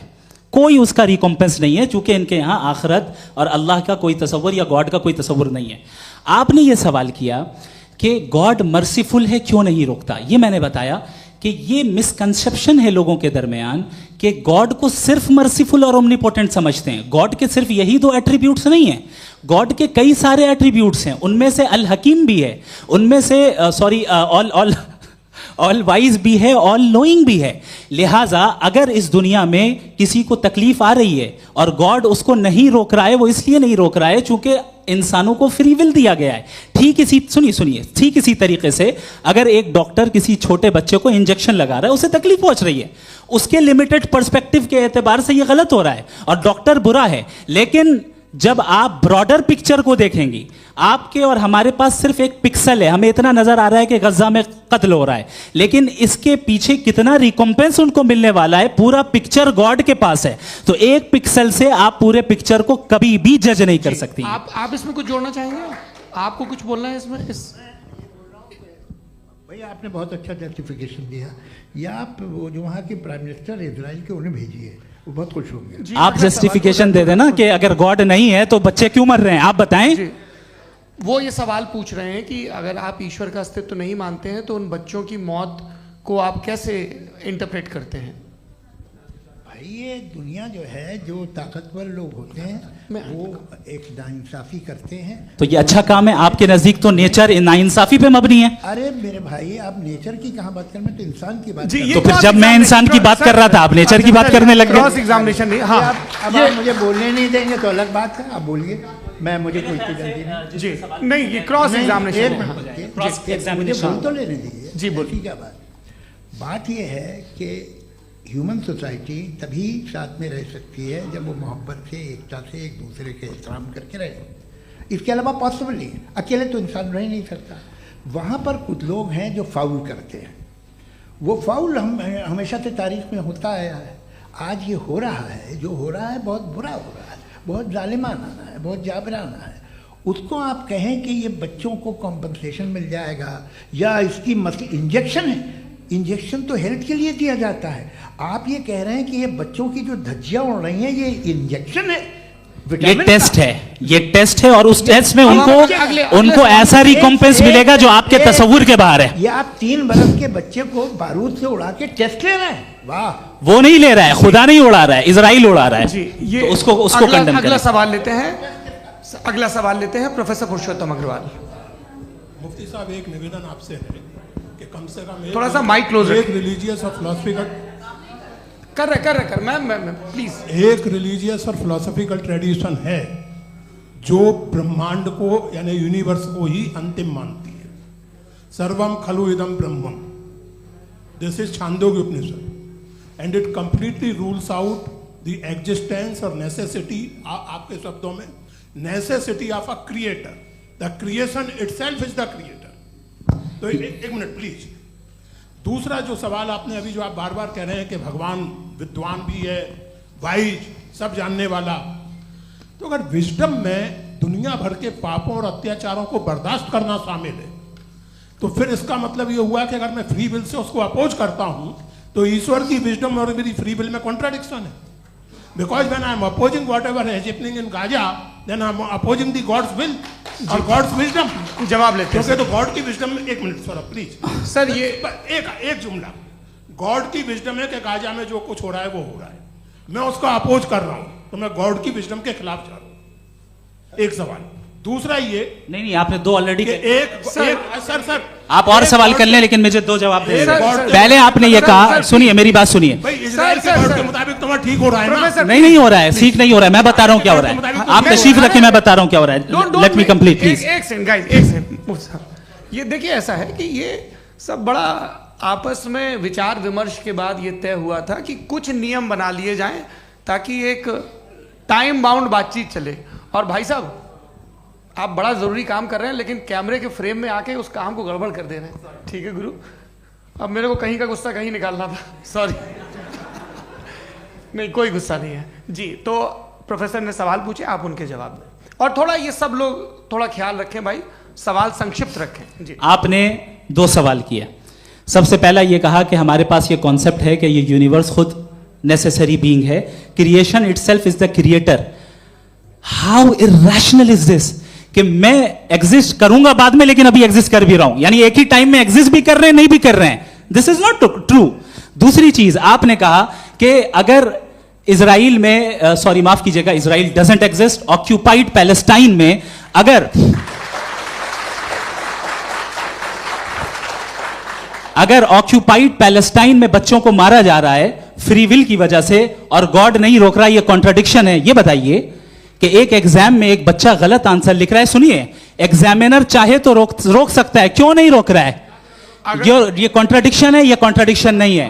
कोई उसका रिकॉम्पेंस नहीं है, चूंकि इनके यहाँ आखिरत और अल्लाह का कोई तसव्वुर या गॉड का कोई तसव्वुर नहीं है। आपने ये सवाल किया कि गॉड मर्सीफुल है, क्यों नहीं रोकता? ये मैंने बताया कि ये मिसकंसेप्शन है लोगों के दरमियान कि गॉड को सिर्फ मर्सीफुल और ओमनीपोटेंट समझते हैं। गॉड के सिर्फ यही 2 एट्रीब्यूट्स नहीं हैं, गॉड के कई सारे एट्रीब्यूट्स हैं, उनमें से अल हकीम भी है, उनमें से ऑल वाइज भी है, ऑल नोइंग भी है। लिहाजा अगर इस दुनिया में किसी को तकलीफ आ रही है और गॉड उसको नहीं रोक रहा है, वो इसलिए नहीं रोक रहा है चूंकि इंसानों को फ्री विल दिया गया है। ठीक इसी तरीके से अगर एक डॉक्टर किसी छोटे बच्चे को इंजेक्शन लगा रहा है, उसे तकलीफ पहुंच रही है, उसके लिमिटेड पर्सपेक्टिव के एतबार से यह गलत हो रहा है और डॉक्टर बुरा है। लेकिन जब आप ब्रॉडर पिक्चर को देखेंगी, आपके और हमारे पास सिर्फ एक पिक्सल है, हमें इतना नजर आ रहा है कि गजा में कत्ल हो रहा है, लेकिन इसके पीछे कितना रिकॉम्पेंस उनको मिलने वाला है, पूरा पिक्चर गॉड के पास है। तो एक पिक्सल से आप पूरे पिक्चर को कभी भी जज नहीं कर सकती। आप इसमें कुछ जोड़ना चाहेंगे? आपको कुछ बोलना है इसमें? भैया आपने बहुत अच्छा जस्टिफिकेशन दिया, या आप वो जो वहाँ के प्राइम मिनिस्टर इजराइल के उन्हें भेजिए, वो बहुत खुश होंगे। आप जस्टिफिकेशन दे देना कि अगर गॉड नहीं है तो बच्चे क्यों मर रहे हैं, आप बताएं। वो ये सवाल पूछ रहे हैं कि अगर आप ईश्वर का अस्तित्व नहीं मानते हैं तो उन बच्चों की मौत को आप कैसे इंटरप्रेट करते हैं? भाई ये दुनिया जो है, जो ताकतवर लोग होते हैं वो एक नाइंसाफी करते हैं। तो ये अच्छा काम है आपके नजदीक, तो नेचर नाइंसाफी पे मबनी है। अरे मेरे भाई, आप नेचर की कहाँ बात कर रहे हैं, तो इंसान की बात। तो फिर जब मैं इंसान की बात कर रहा था, आप नेचर की बात करने लग गए। क्रॉस एग्जामिनेशन नहीं। हाँ, अब आप मुझे बोलने नहीं देंगे तो अलग बात है, आप बोलिए, मुझे कोई जल्दी नहीं। जी नहीं, ये क्रॉस एग्जामिनेशन बोल तो लेने दीजिए। जी बोलिए। क्या बात ये है कि ह्यूमन सोसाइटी तभी साथ में रह सकती है जब वो मोहब्बत से, एकता से, एक दूसरे के एहतराम करके रहे। इसके अलावा पॉसिबल नहीं है, अकेले तो इंसान रह नहीं सकता। वहाँ पर कुछ लोग हैं जो फाउल करते हैं, वो फाउल हमेशा से तारीख में होता आया है। आज ये हो रहा है, जो हो रहा है बहुत बुरा हो रहा है, बहुत जालिमाना है, बहुत जाबराना है। उसको आप कहें कि ये बच्चों को कॉम्पनसेशन मिल जाएगा या इसकी इंजेक्शन है, इंजेक्शन तो हेल्थ के लिए दिया जाता है। आप ये कह रहे हैं कि ये बच्चों की जो धज्जियाँ उड़ रही हैं ये इंजेक्शन है, ये टेस्ट है, ये टेस्ट है, और उस टेस्ट में उनको ऐसा रिकॉम्पेंस मिलेगा जो आपके तस्वुर के बाहर है। ये आप 3 बरस के बच्चे को बारूद से उड़ा के टेस्ट ले रहे हैं? वाह! वो नहीं ले रहा है, खुदा नहीं उड़ा रहा है, इजराइल उड़ा रहा है जी। ये तो उसको कंडेम अगला सवाल लेते हैं। अगला सवाल लेते हैं प्रोफेसर पुरुषोत्तम अग्रवाल। मुफ्ती साहब, एक निवेदन आपसे है कि कम से कम थोड़ा सा माइक क्लोज एक रिलीजियस और फिलॉसफिकल कर मैम प्लीज। एक रिलीजियस और फिलोसॉफिकल ट्रेडिशन है जो ब्रह्मांड को यानी यूनिवर्स को ही अंतिम मानती है। सर्वम खलु इदम ब्रह्मम, this is Chandogya Upanishad, and it completely rules out the existence और नेसेसिटी, आपके शब्दों में necessity of a creator. The creation itself is the creator. तो एक मिनट प्लीज। दूसरा जो सवाल आपने अभी, जो आप बार बार कह रहे हैं कि भगवान विद्वान भी है, वाइज, सब जानने वाला, तो अगर विजडम में दुनिया भर के पापों और अत्याचारों को बर्दाश्त करना शामिल है, तो फिर इसका मतलब ये हुआ कि अगर मैं फ्री विल से उसको अपोज करता हूं तो ईश्वर की विजडम और मेरी फ्री विल में कॉन्ट्राडिक्शन है। Because when I am opposing whatever is happening in Gaza, then I am opposing the God's will और गॉड्स विजडम। जवाब लेते हैं तो गॉड की विजडम में, एक मिनट सर प्लीज सर, ये एक जुमला, गॉड की विजडम है कि गाजा में जो कुछ हो रहा है वो हो रहा है, मैं उसका अपोज कर रहा हूं, तो मैं गॉड की विजडम के खिलाफ जा रहा हूं। एक सवाल। दूसरा ये नहीं, आपने 2 ऑलरेडी। सर आप और सवाल कर लें, लेकिन मुझे 2 जवाब दे। पहले आपने ये कहा, सुनिए मेरी बात सुनिए। इजराइल के गॉड के मुताबिक तुम्हारा ठीक हो रहा है ना? नहीं हो रहा है, ठीक नहीं हो रहा है। मैं बता रहा हूँ क्या हो रहा है, आप तशरीफ रखें, मैं बता रहा हूँ क्या हो रहा है। Late me complete please. एक सेकंड गाइस, एक सेकंड। ये देखिए, ऐसा है कि ये सब बड़ा आपस में विचार विमर्श के बाद ये तय हुआ था कि कुछ नियम बना लिए जाएं ताकि एक टाइम बाउंड बातचीत चले। और भाई साहब, आप बड़ा जरूरी काम कर रहे हैं, लेकिन कैमरे के फ्रेम में आके उस काम को गड़बड़ कर दे रहे हैं। ठीक है गुरु, अब मेरे को कहीं का गुस्सा कहीं निकालना था, सॉरी। नहीं, कोई गुस्सा नहीं है जी। तो प्रोफेसर ने सवाल पूछे, आप उनके जवाब दें, और थोड़ा ये सब लोग थोड़ा ख्याल रखें भाई, सवाल संक्षिप्त रखें जी। आपने 2 सवाल किया। सबसे पहला ये कहा कि हमारे पास ये कॉन्सेप्ट है कि ये यूनिवर्स खुद नेसेसरी बीइंग है, creation itself is the creator. How irrational is this कि मैं एग्जिस्ट करूंगा बाद में, लेकिन अभी एग्जिस्ट कर भी रहा हूं, यानी एक ही टाइम में एग्जिस्ट भी कर रहे हैं, नहीं भी कर रहे हैं। This is not true. दूसरी चीज, आपने कहा कि अगर इजराइल में, सॉरी माफ कीजिएगा, Israel doesn't exist, occupied Palestine में अगर ऑक्यूपाइड पैलेस्टाइन में बच्चों को मारा जा रहा है फ्री विल की वजह से और गॉड नहीं रोक रहा, ये कॉन्ट्राडिक्शन है। ये बताइए कि एक एग्जाम में एक बच्चा गलत आंसर लिख रहा है, सुनिए, एग्जामिनर चाहे तो रोक सकता है, क्यों नहीं रोक रहा है? ये कॉन्ट्राडिक्शन है, ये कॉन्ट्राडिक्शन नहीं है।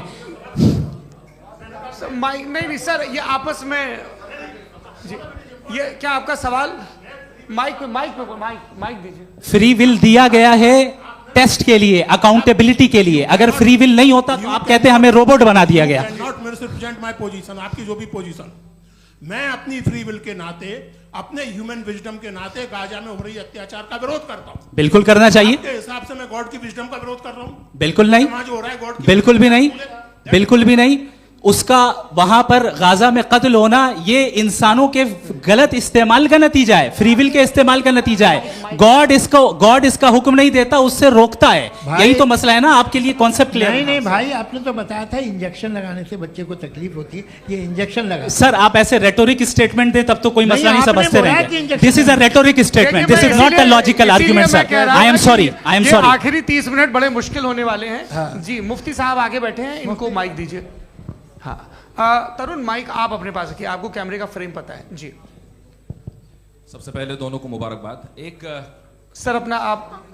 नहीं सर, ये आपस में जी, ये क्या आपका सवाल? माइक दीजिए। फ्री विल दिया गया है टेस्ट के लिए, अकाउंटेबिलिटी के लिए। अगर फ्री विल नहीं होता तो आप कहते हैं हमें रोबोट बना दिया गया। नॉट मिसरिप्रेजेंट माय पोजीशन, आपकी जो भी पोजीशन, मैं अपनी फ्री विल के नाते, अपने ह्यूमन विजडम के नाते गाजा में हो रही अत्याचार का विरोध करता हूं। बिल्कुल करना चाहिए। आपके हिसाब से मैं गॉड की विजडम का विरोध कर रहा हूं? बिल्कुल नहीं, जो हो रहा है गॉड की, बिल्कुल भी नहीं, बिल्कुल भी नहीं। उसका वहां पर गाजा में कत्ल होना ये इंसानों के गलत इस्तेमाल का नतीजा है, फ्री विल के इस्तेमाल का नतीजा है। गॉड इसका हुक्म नहीं देता, उससे रोकता है। यही तो मसला है ना, आपके लिए कॉन्सेप्ट क्लियर नहीं नहीं भाई, आपने तो बताया था इंजेक्शन लगाने से बच्चे को तकलीफ होती है, ये इंजेक्शन लगा। सर आप ऐसे रेटोरिक स्टेटमेंट दें तब तो कोई मसला नहीं समझते रहेंगे। This is a rhetoric statement, this is not a logical argument sir. I am sorry, I am sorry. आखिरी 30 मिनट बड़े मुश्किल होने वाले हैं जी। मुफ्ती साहब आगे बैठे हैं, इनको माइक दीजिए। हाँ तरुण, माइक आप अपने पास रखिए, आपको कैमरे का फ्रेम पता है जी। सबसे पहले दोनों को मुबारकबाद। एक सर अपना आप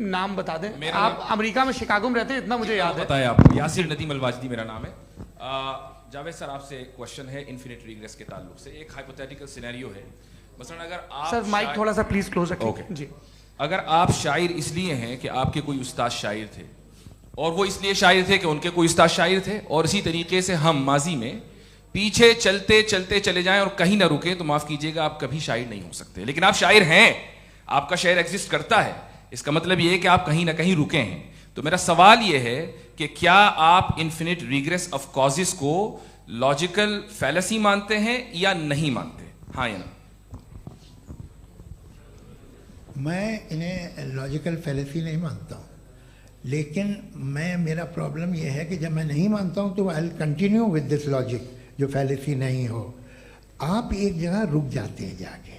नाम बता दें। आप अमेरिका में शिकागो में रहते हैं, इतना मुझे याद है। बताया आपको, यासिर नदीम अलवाजदी मेरा नाम है। जावेद सर, आपसे एक क्वेश्चन है इन्फिनिट रिग्रेस के ताल्लुक से। एक हाइपोथेटिकल सिनेरियो है, मसलन अगर आप सर माइक थोड़ा सा प्लीज क्लोज रखिए जी। अगर आप शायर इसलिए हैं कि आपके कोई उस्ताद शायर थे, और वो इसलिए शायर थे कि उनके कोई उस्ताद शायर थे, और इसी तरीके से हम माजी में पीछे चलते चलते चले जाएं और कहीं ना रुके, तो माफ कीजिएगा आप कभी शायर नहीं हो सकते। लेकिन आप शायर हैं, आपका शायर एग्जिस्ट करता है, इसका मतलब ये है कि आप कहीं ना कहीं रुके हैं। तो मेरा सवाल ये है कि क्या आप इन्फिनिट रिग्रेस ऑफ कॉजेस को लॉजिकल फैलेसी मानते हैं या नहीं मानते? हाँ या ना? मैं इन्हें लॉजिकल फैलेसी नहीं मानता हूँ, लेकिन मेरा प्रॉब्लम यह है कि जब मैं नहीं मानता हूँ तो I will continue with this logic जो फैलेसी नहीं हो। आप एक जगह रुक जाते हैं जाके,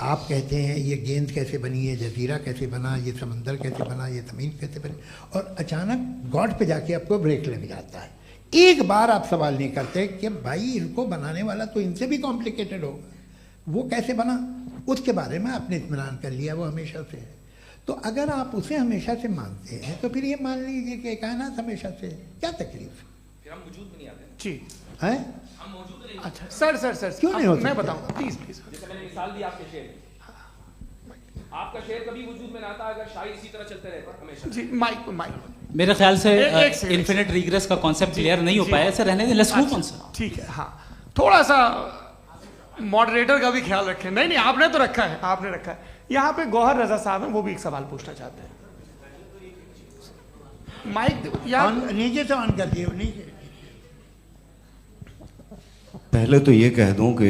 आप कहते हैं ये गेंद कैसे बनी, ये जजीरा कैसे बना, ये समंदर कैसे बना, ये ज़मीन कैसे बनी, और अचानक गॉड पे जाके आपको ब्रेक लग जाता है। एक बार आप सवाल नहीं करते कि भाई इनको बनाने वाला तो इनसे भी कॉम्प्लिकेटेड होगा, वो कैसे बना, उसके बारे में आपने इत्मीनान कर लिया, वो हमेशा से है। तो अगर आप उसे हमेशा से मानते हैं तो फिर ये मान लीजिए कि कायनात हमेशा से है, क्या तकलीफ फिर हम वजूद में नहीं आते जी है? हम मौजूद नहीं। अच्छा सर क्यों नहीं हो मैं सकता? बताऊंगा प्लीज प्लीज। जैसे मैंने मिसाल दी आपके शेर, आपका शेर कभी वजूद में ना आता अगर शायद इसी तरह चलते रहता हमेशा। जी माइक मेरे ख्याल से एक सेकंड, इन्फिनिट रिग्रेस का कॉन्सेप्ट क्लियर नहीं हो पाया, ऐसे रहने दें, लेट्स मूव ऑन सर। ठीक है। हाँ, थोड़ा सा मॉडरेटर का भी ख्याल रखें। नहीं आपने तो रखा है, आपने रखा है। यहाँ पे गौहर रजा साहब हैं, वो भी एक सवाल पूछना चाहते हैं। माइक यार नीचे से ऑन कर दिए, नीचे। पहले तो ये कह दूं कि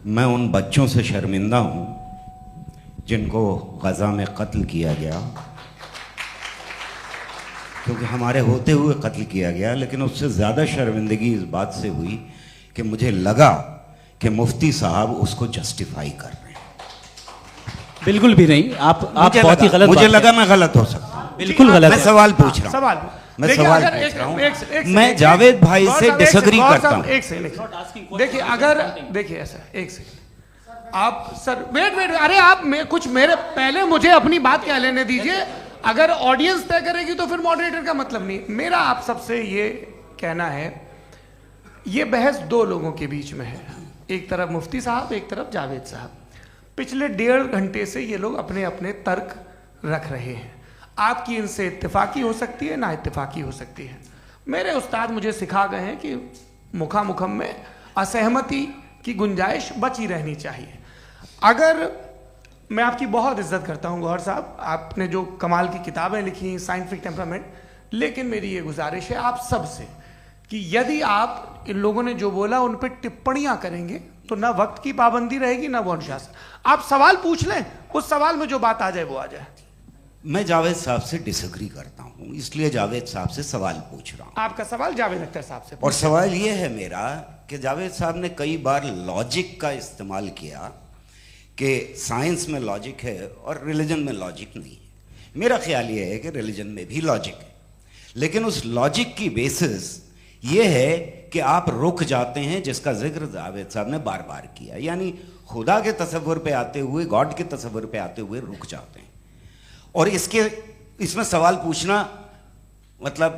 मैं उन बच्चों से शर्मिंदा हूं जिनको गजा में कत्ल किया गया, क्योंकि हमारे होते हुए कत्ल किया गया। लेकिन उससे ज़्यादा शर्मिंदगी इस बात से हुई कि मुझे लगा कि मुफ्ती साहब उसको जस्टिफाई कर रहे हैं। बिल्कुल भी नहीं, आप बहुत ही गलत, मुझे लगा मैं गलत हो सकता हूं। बिल्कुल गलत। मैं सवाल पूछ रहा हूं, सवाल मैं देखिए, सवाल अगर पूछ रहा हूं। एक मैं जावेद भाई से डिसएग्री करता हूं। एक सेकंड देखिए, अगर देखिए ऐसा, एक सेकंड आप सर वेट, अरे आप कुछ मेरे पहले मुझे अपनी बात क्या लेने दीजिए। अगर ऑडियंस तय करेगी तो फिर मॉडरेटर का मतलब नहीं। मेरा आप सबसे ये कहना है, ये बहस दो लोगों के बीच में है, एक तरफ मुफ्ती साहब, एक तरफ जावेद साहब। पिछले 1.5 घंटे से ये लोग अपने अपने तर्क रख रहे हैं। आपकी इनसे इत्तेफाकी हो सकती है, ना इत्तेफाकी हो सकती है। मेरे उस्ताद मुझे सिखा गए हैं कि मुखामुखम में असहमति की गुंजाइश बची रहनी चाहिए। अगर मैं आपकी बहुत इज्जत करता हूं गौहर साहब, आपने जो कमाल की किताबें लिखी, साइंटिफिक टेम्परामेंट, लेकिन मेरी ये गुजारिश है आप सबसे कि यदि आप इन लोगों ने जो बोला उन पर टिप्पणियां करेंगे तो ना वक्त की पाबंदी रहेगी, ना वो अनुशासन। आप सवाल पूछ लें, उस सवाल में जो बात आ जाए वो आ जाए। मैं जावेद साहब से डिसएग्री करता हूं, इसलिए जावेद साहब से सवाल पूछ रहा हूं। आपका सवाल जावेद अख्तर साहब से। और सवाल यह है मेरा कि जावेद साहब ने कई बार लॉजिक का इस्तेमाल किया कि साइंस में लॉजिक है और रिलीजन में लॉजिक नहीं है। मेरा ख्याल यह है कि रिलीजन में भी लॉजिक है, लेकिन उस लॉजिक की बेसिस ये है कि आप रुक जाते हैं, जिसका जिक्र जावेद साहब ने बार बार किया, यानी खुदा के तसव्वुर पे आते हुए, गॉड के तसव्वुर पे आते हुए रुक जाते हैं। और इसमें सवाल पूछना मतलब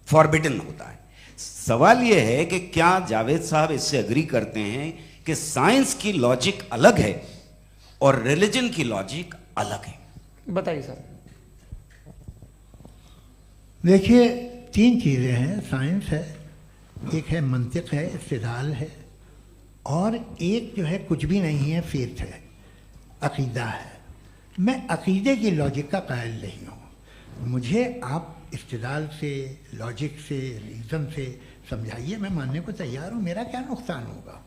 फॉरबिडन होता है। सवाल यह है कि क्या जावेद साहब इससे एग्री करते हैं कि साइंस की लॉजिक अलग है और रिलीजन की लॉजिक अलग है? बताइए सर। देखिए, 3 चीज़ें हैं, साइंस है, एक है मंतिक है, इस्तिदलाल है, और एक जो है कुछ भी नहीं है, फेथ है, अकीदा है। मैं अकीदे की लॉजिक का कायल नहीं हूँ। मुझे आप इस्तिदलाल से, लॉजिक से, रीज़न से समझाइए, मैं मानने को तैयार हूँ, मेरा क्या नुकसान होगा।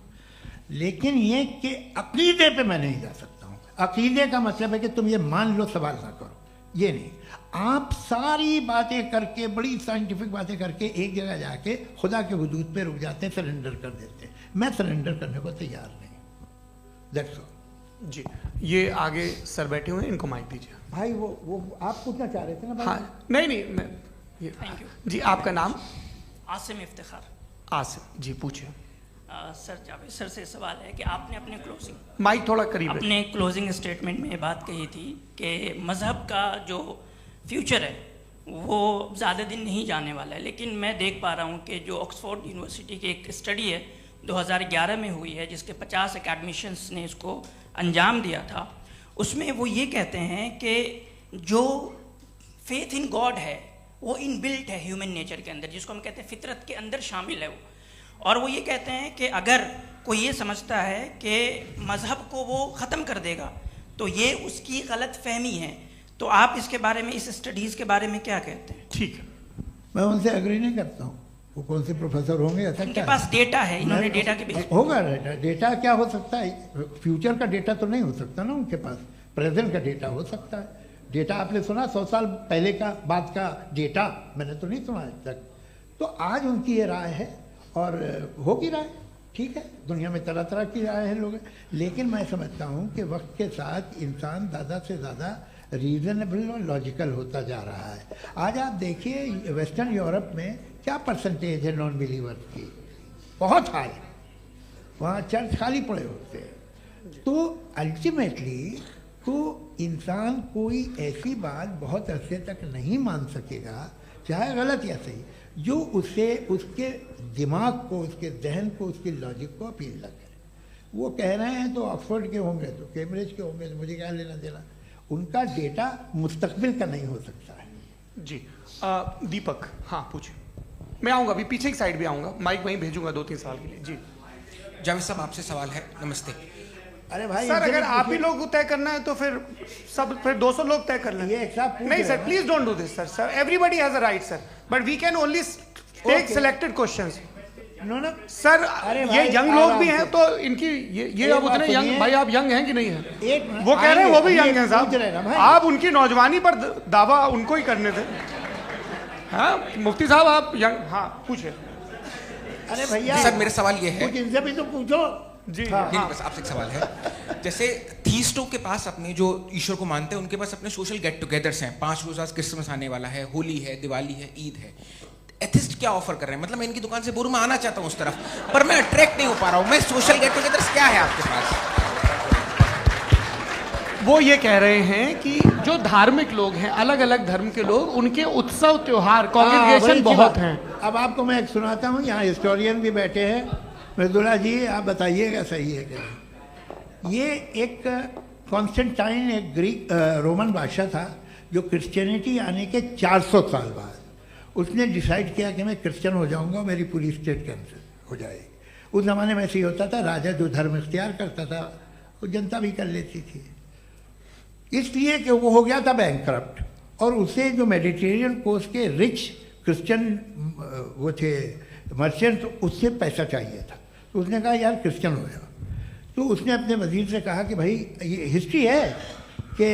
लेकिन ये कि अकीदे पे मैं नहीं जा सकता हूँ। अकीदे का मतलब है कि तुम ये मान लो, सवाल ना करो, ये नहीं। आप सारी बातें करके, बड़ी साइंटिफिक बातें करके एक जगह जाके खुदा के हुदूद पे रुक जाते हैं, सरेंडर कर देते हैं। मैं सरेंडर करने को तैयार नहीं। दैट्स ऑल जी। ये आगे सर बैठे हुए हैं, इनको माइक दीजिए। भाई वो आप पूछना चाह रहे थे ना भाई? हाँ, नहीं मैं ये थैंक यू जी। आपका नाम? आसिम इफ्तिखार। आसिम जी, पूछिए। सर, जावेद सर से सवाल है कि आपने अपने क्लोजिंग माइक थोड़ा करीब है। अपने क्लोजिंग स्टेटमेंट में ये बात कही थी कि मज़हब का जो फ्यूचर है वो ज़्यादा दिन नहीं जाने वाला है, लेकिन मैं देख पा रहा हूँ कि जो ऑक्सफोर्ड यूनिवर्सिटी की एक स्टडी है 2011 में हुई है, जिसके 50 एकेडमिशियंस ने इसको अंजाम दिया था, उसमें वो ये कहते हैं कि जो फेथ इन गॉड है वो इनबिल्ट है ह्यूमन नेचर के अंदर, जिसको हम कहते हैं फितरत के अंदर शामिल है वो। और वो ये कहते हैं कि अगर कोई ये समझता है कि मज़हब को वो ख़त्म कर देगा तो ये उसकी गलत फहमी है। तो आप इसके बारे में, इस स्टडीज़ के बारे में क्या कहते हैं? ठीक है। मैं उनसे एग्री नहीं करता हूँ। वो कौन से प्रोफेसर होंगे? ऐसा उनके क्या पास डेटा है, इन्होंने डेटा के बेस होगा। डेटा क्या हो सकता है? फ्यूचर का डेटा तो नहीं हो सकता ना उनके पास। प्रेजेंट का डेटा हो सकता है। डेटा आपने सुना 100 साल पहले का बाद का डेटा, मैंने तो नहीं सुना आज तक। तो आज उनकी ये राय है और होगी राय, ठीक है, दुनिया में तरह तरह की राय है लोग, लेकिन मैं समझता हूँ कि वक्त के साथ इंसान ज़्यादा से ज़्यादा रीजनेबल और लॉजिकल होता जा रहा है। आज आप देखिए वेस्टर्न यूरोप में क्या परसेंटेज है नॉन बिलीवर्स की, बहुत हाई, वहाँ चर्च खाली पड़े होते हैं। तो अल्टीमेटली तो इंसान कोई ऐसी बात बहुत अरसे तक नहीं मान सकेगा, चाहे गलत या सही, जो उसे उसके दिमाग को, उसके जहन को, उसके लॉजिक को अपील न करे। वो कह रहे हैं तो ऑक्सफोर्ड के होंगे तो कैम्ब्रिज के होंगे, तो मुझे क्या लेना देना, उनका डेटा मुस्तकबिल का नहीं हो सकता है। जी दीपक, हाँ पूछिए। मैं आऊँगा अभी, पीछे की साइड भी आऊँगा, माइक वहीं भेजूंगा 2-3 साल के लिए। जी जावेद साहब, आपसे सवाल है। नमस्ते। अरे भाई सर, अगर आप ही लोग को तय करना है तो फिर 200 लोग तय कर लें। ये नहीं sir, please don't do this sir. Sir everybody has a right sir, but we can only take selected questions. No sir, ये यंग लोग भी हैं तो इनकी ये अब उतने यंग, भाई आप यंग हैं कि नहीं है? वो कह रहे हैं वो भी यंग हैं साहब, आप उनकी नौजवानी पर दावा उनको ही करने थे। हाँ मुफ्ती साहब आप यंग, हाँ पूछे। अरे भैया सर मेरा सवाल ये है, कुछ इनसे भी तो पूछो। जी नहीं, बस आपसे एक सवाल है। जैसे थीस्टों के पास अपने जो ईश्वर को मानते हैं उनके पास अपने सोशल गेट टुगेदर्स हैं, 5 रोज़ आज क्रिसमस आने वाला है, होली है, दिवाली है, ईद है। एथिस्ट क्या ऑफर कर रहे हैं? मतलब मैं इनकी दुकान से बोलूं मैं आना चाहता हूं उस तरफ, पर मैं अट्रैक्ट नहीं हो पा रहा हूं। मैं सोशल गेट टुगेदर्स क्या है आपके पास? वो ये कह रहे हैं कि जो धार्मिक लोग हैं, अलग अलग धर्म के लोग, उनके उत्सव त्योहार कॉन्ग्रेगेशन बहुत हैं। अब आपको मैं एक सुनाता हूँ, यहाँ हिस्टोरियन भी बैठे हैं, मृदुला जी आप बताइएगा सही है क्या। ये एक कॉन्स्टेंटाइन, एक ग्रीक रोमन बादशाह था जो क्रिश्चियनिटी आने के 400 साल बाद उसने डिसाइड किया कि मैं क्रिश्चियन हो जाऊंगा, मेरी पूरी स्टेट कैंसिल हो जाएगी। उस ज़माने में ऐसे ही होता था, राजा जो धर्म इख्तियार करता था वो जनता भी कर लेती थी, इसलिए कि वो हो गया था बैंकरप्ट। और उसे जो मेडिटेरियन कोस्ट के रिच क्रिश्चियन वो थे मर्चेंट, उससे पैसा चाहिए था। तो उसने कहा यार क्रिश्चियन हो जाओ। तो उसने अपने वजीर से कहा कि भाई ये हिस्ट्री है कि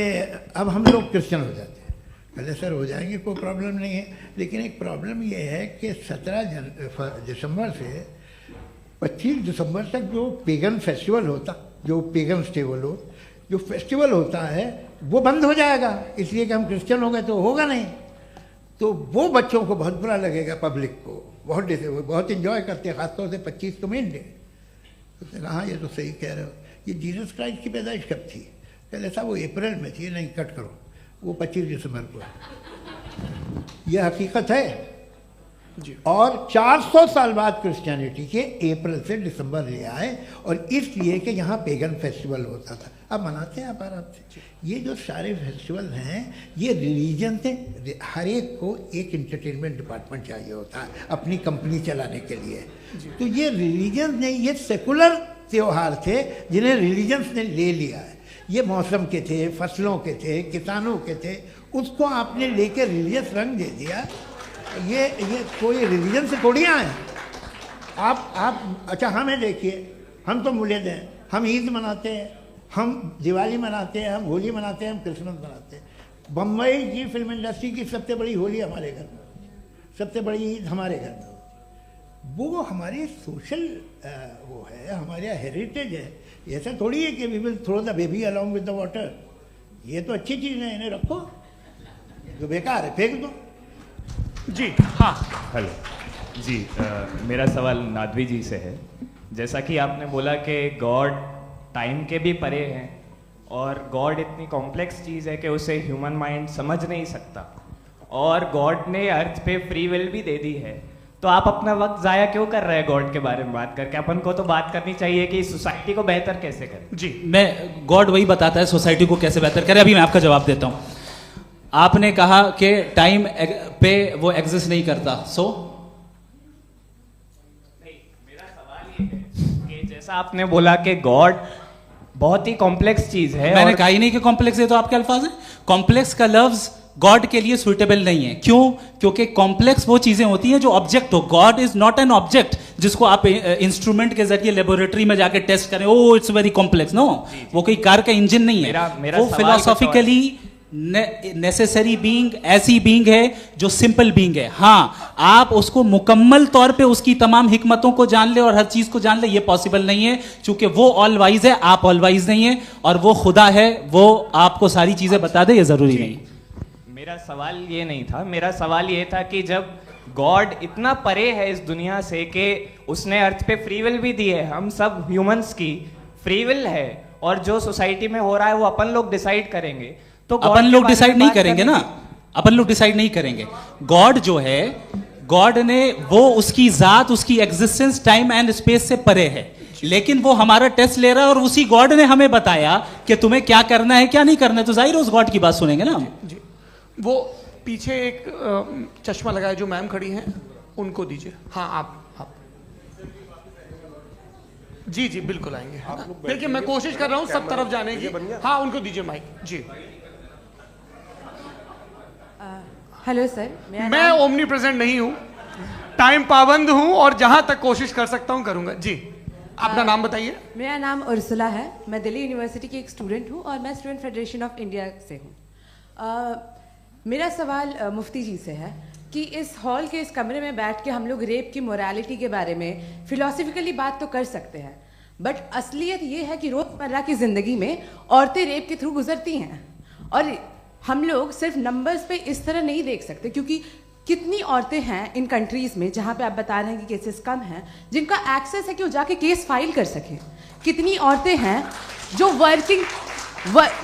अब हम लोग क्रिश्चियन हो जाते हैं। पहले सर हो जाएंगे, कोई प्रॉब्लम नहीं है, लेकिन एक प्रॉब्लम ये है कि 17 दिसंबर से 25 दिसंबर तक जो पेगन फेस्टिवल होता, जो पेगन जो फेस्टिवल होता है वो बंद हो जाएगा, इसलिए कि हम क्रिश्चियन हो गए तो होगा नहीं। तो वो बच्चों को बहुत बुरा लगेगा, पब्लिक को बहुत इन्जॉय करते हैं, खासतौर से 25 को मेन डे। उसने कहा हाँ ये तो सही कह रहे हो, ये जीसस क्राइस्ट की पैदाइश कब थी? पहले साहब वो अप्रैल में थी। नहीं कट करो, वो 25 दिसंबर को है। यह हकीकत है जी। और 400 साल बाद क्रिश्चियनिटी के अप्रैल से दिसंबर ले आए, और इसलिए कि यहाँ पेगन फेस्टिवल होता था। अब मनाते हैं आप आराम से। ये जो सारे फेस्टिवल हैं ये रिलीजन से, हर एक को एक इंटरटेनमेंट डिपार्टमेंट चाहिए होता है अपनी कंपनी चलाने के लिए। तो ये रिलीजन ने, ये सेकुलर त्यौहार थे जिन्हें रिलीजन्स ने ले लिया है। ये मौसम के थे, फसलों के थे, किसानों के थे, उसको आपने लेकर रिलीजियस रंग दे दिया। ये कोई रिलीजन से थोड़ी आए आप। अच्छा हमें देखिए, हम तो मुल्द हैं, हम ईद मनाते हैं, हम दिवाली मनाते हैं, हम होली मनाते हैं, हम क्रिसमस मनाते हैं। बम्बई की फिल्म इंडस्ट्री की सबसे बड़ी होली हमारे घर में होती है, सबसे बड़ी ईद हमारे घर में होती है। वो हमारी सोशल वो है, हमारा हेरिटेज है। ऐसा थोड़ी है कि we will throw the baby along with the water. ये तो अच्छी चीज़ है, इन्हें रखो, जो बेकार है फेंक दो। जी हाँ हेलो जी, मेरा सवाल नादवी जी से है। जैसा कि आपने बोला कि गॉड टाइम के भी परे हैं, और गॉड इतनी कॉम्प्लेक्स चीज़ है कि उसे ह्यूमन माइंड समझ नहीं सकता, और गॉड ने अर्थ पे फ्री विल भी दे दी है। तो आप अपना वक्त ज़ाया क्यों कर रहे हैं गॉड के बारे में बात करके? अपन को तो बात करनी चाहिए कि सोसाइटी को बेहतर कैसे करें। जी, मैं गॉड वही बताता है सोसाइटी को कैसे बेहतर करें। अभी मैं आपका जवाब देता हूँ। आपने कहा कि टाइम पे वो एग्जिस्ट नहीं करता, सो नहीं, मेरा सवाल ये है कि जैसा आपने बोला कि गॉड बहुत ही कॉम्प्लेक्स चीज है। मैंने कहा ही नहीं कि कॉम्प्लेक्स है, तो आपके अल्फाज हैं। कॉम्प्लेक्स का लफ्ज गॉड के लिए सुइटेबल नहीं है। क्यों? क्योंकि कॉम्प्लेक्स वो चीजें होती हैं जो ऑब्जेक्ट हो। God is not an object जिसको आप इंस्ट्रूमेंट के जरिए लेबोरेटरी में जाके टेस्ट करें, oh it's very complex. No, वो कोई कार का इंजन नहीं है। वो फिलोसॉफिकली नेसेसरी बीइंग ऐसी बीइंग है जो सिंपल बीइंग है। हाँ, आप उसको मुकम्मल तौर पे उसकी तमाम हिकमतों को जान ले और हर चीज को जान ले, ये पॉसिबल नहीं है, क्योंकि वो ऑल वाइज है, आप ऑल वाइज नहीं है, और वो खुदा है, वो आपको सारी चीजें बता दे, ये जरूरी नहीं। मेरा सवाल ये नहीं था, मेरा सवाल ये था कि जब गॉड इतना परे है इस दुनिया से कि उसने अर्थ पे फ्री विल भी दी है, हम सब ह्यूमंस की फ्री विल है, और जो सोसाइटी में हो रहा है वो अपन लोग डिसाइड करेंगे, तो अपन लोग डिसाइड नहीं करेंगे ना, अपन लोग डिसाइड नहीं करेंगे। गॉड जो है, गॉड ने वो उसकी जात, उसकी एग्जिस्टेंस टाइम एंड स्पेस से परे है, लेकिन वो हमारा टेस्ट ले रहा है और उसी गॉड ने हमें बताया कि तुम्हें क्या करना है क्या नहीं करना है, तो जाहिर उस गॉड की बात सुनेंगे ना। जी, वो पीछे एक चश्मा लगाए जो मैम खड़ी हैं, उनको दीजिए। हाँ, आप जी जी बिल्कुल आएंगे। देखिए मैं कोशिश कर रहा हूँ सब तरफ जाने की। हाँ, उनको दीजिए माइक। जी, हेलो सर, मैं ओमनी प्रेजेंट नहीं हूँ, टाइम पाबंद हूँ और जहां तक कोशिश कर सकता हूँ करूंगा। जी, अपना नाम बताइए। मेरा नाम उर्सुला है, मैं दिल्ली यूनिवर्सिटी की एक स्टूडेंट हूँ और मैं स्टूडेंट फेडरेशन ऑफ इंडिया से हूँ। मेरा सवाल मुफ्ती जी से है कि इस हॉल के इस कमरे में बैठ के हम लोग रेप की मोरालिटी के बारे में फिलोसफिकली बात तो कर सकते हैं, बट असलियत ये है कि रोजमर्रा की ज़िंदगी में औरतें रेप के थ्रू गुजरती हैं, और हम लोग सिर्फ नंबर्स पे इस तरह नहीं देख सकते, क्योंकि कितनी औरतें हैं इन कंट्रीज़ में जहाँ पे आप बता रहे हैं कि केसेस कम हैं, जिनका एक्सेस है कि वो जाके केस फाइल कर सकें। कितनी औरतें हैं जो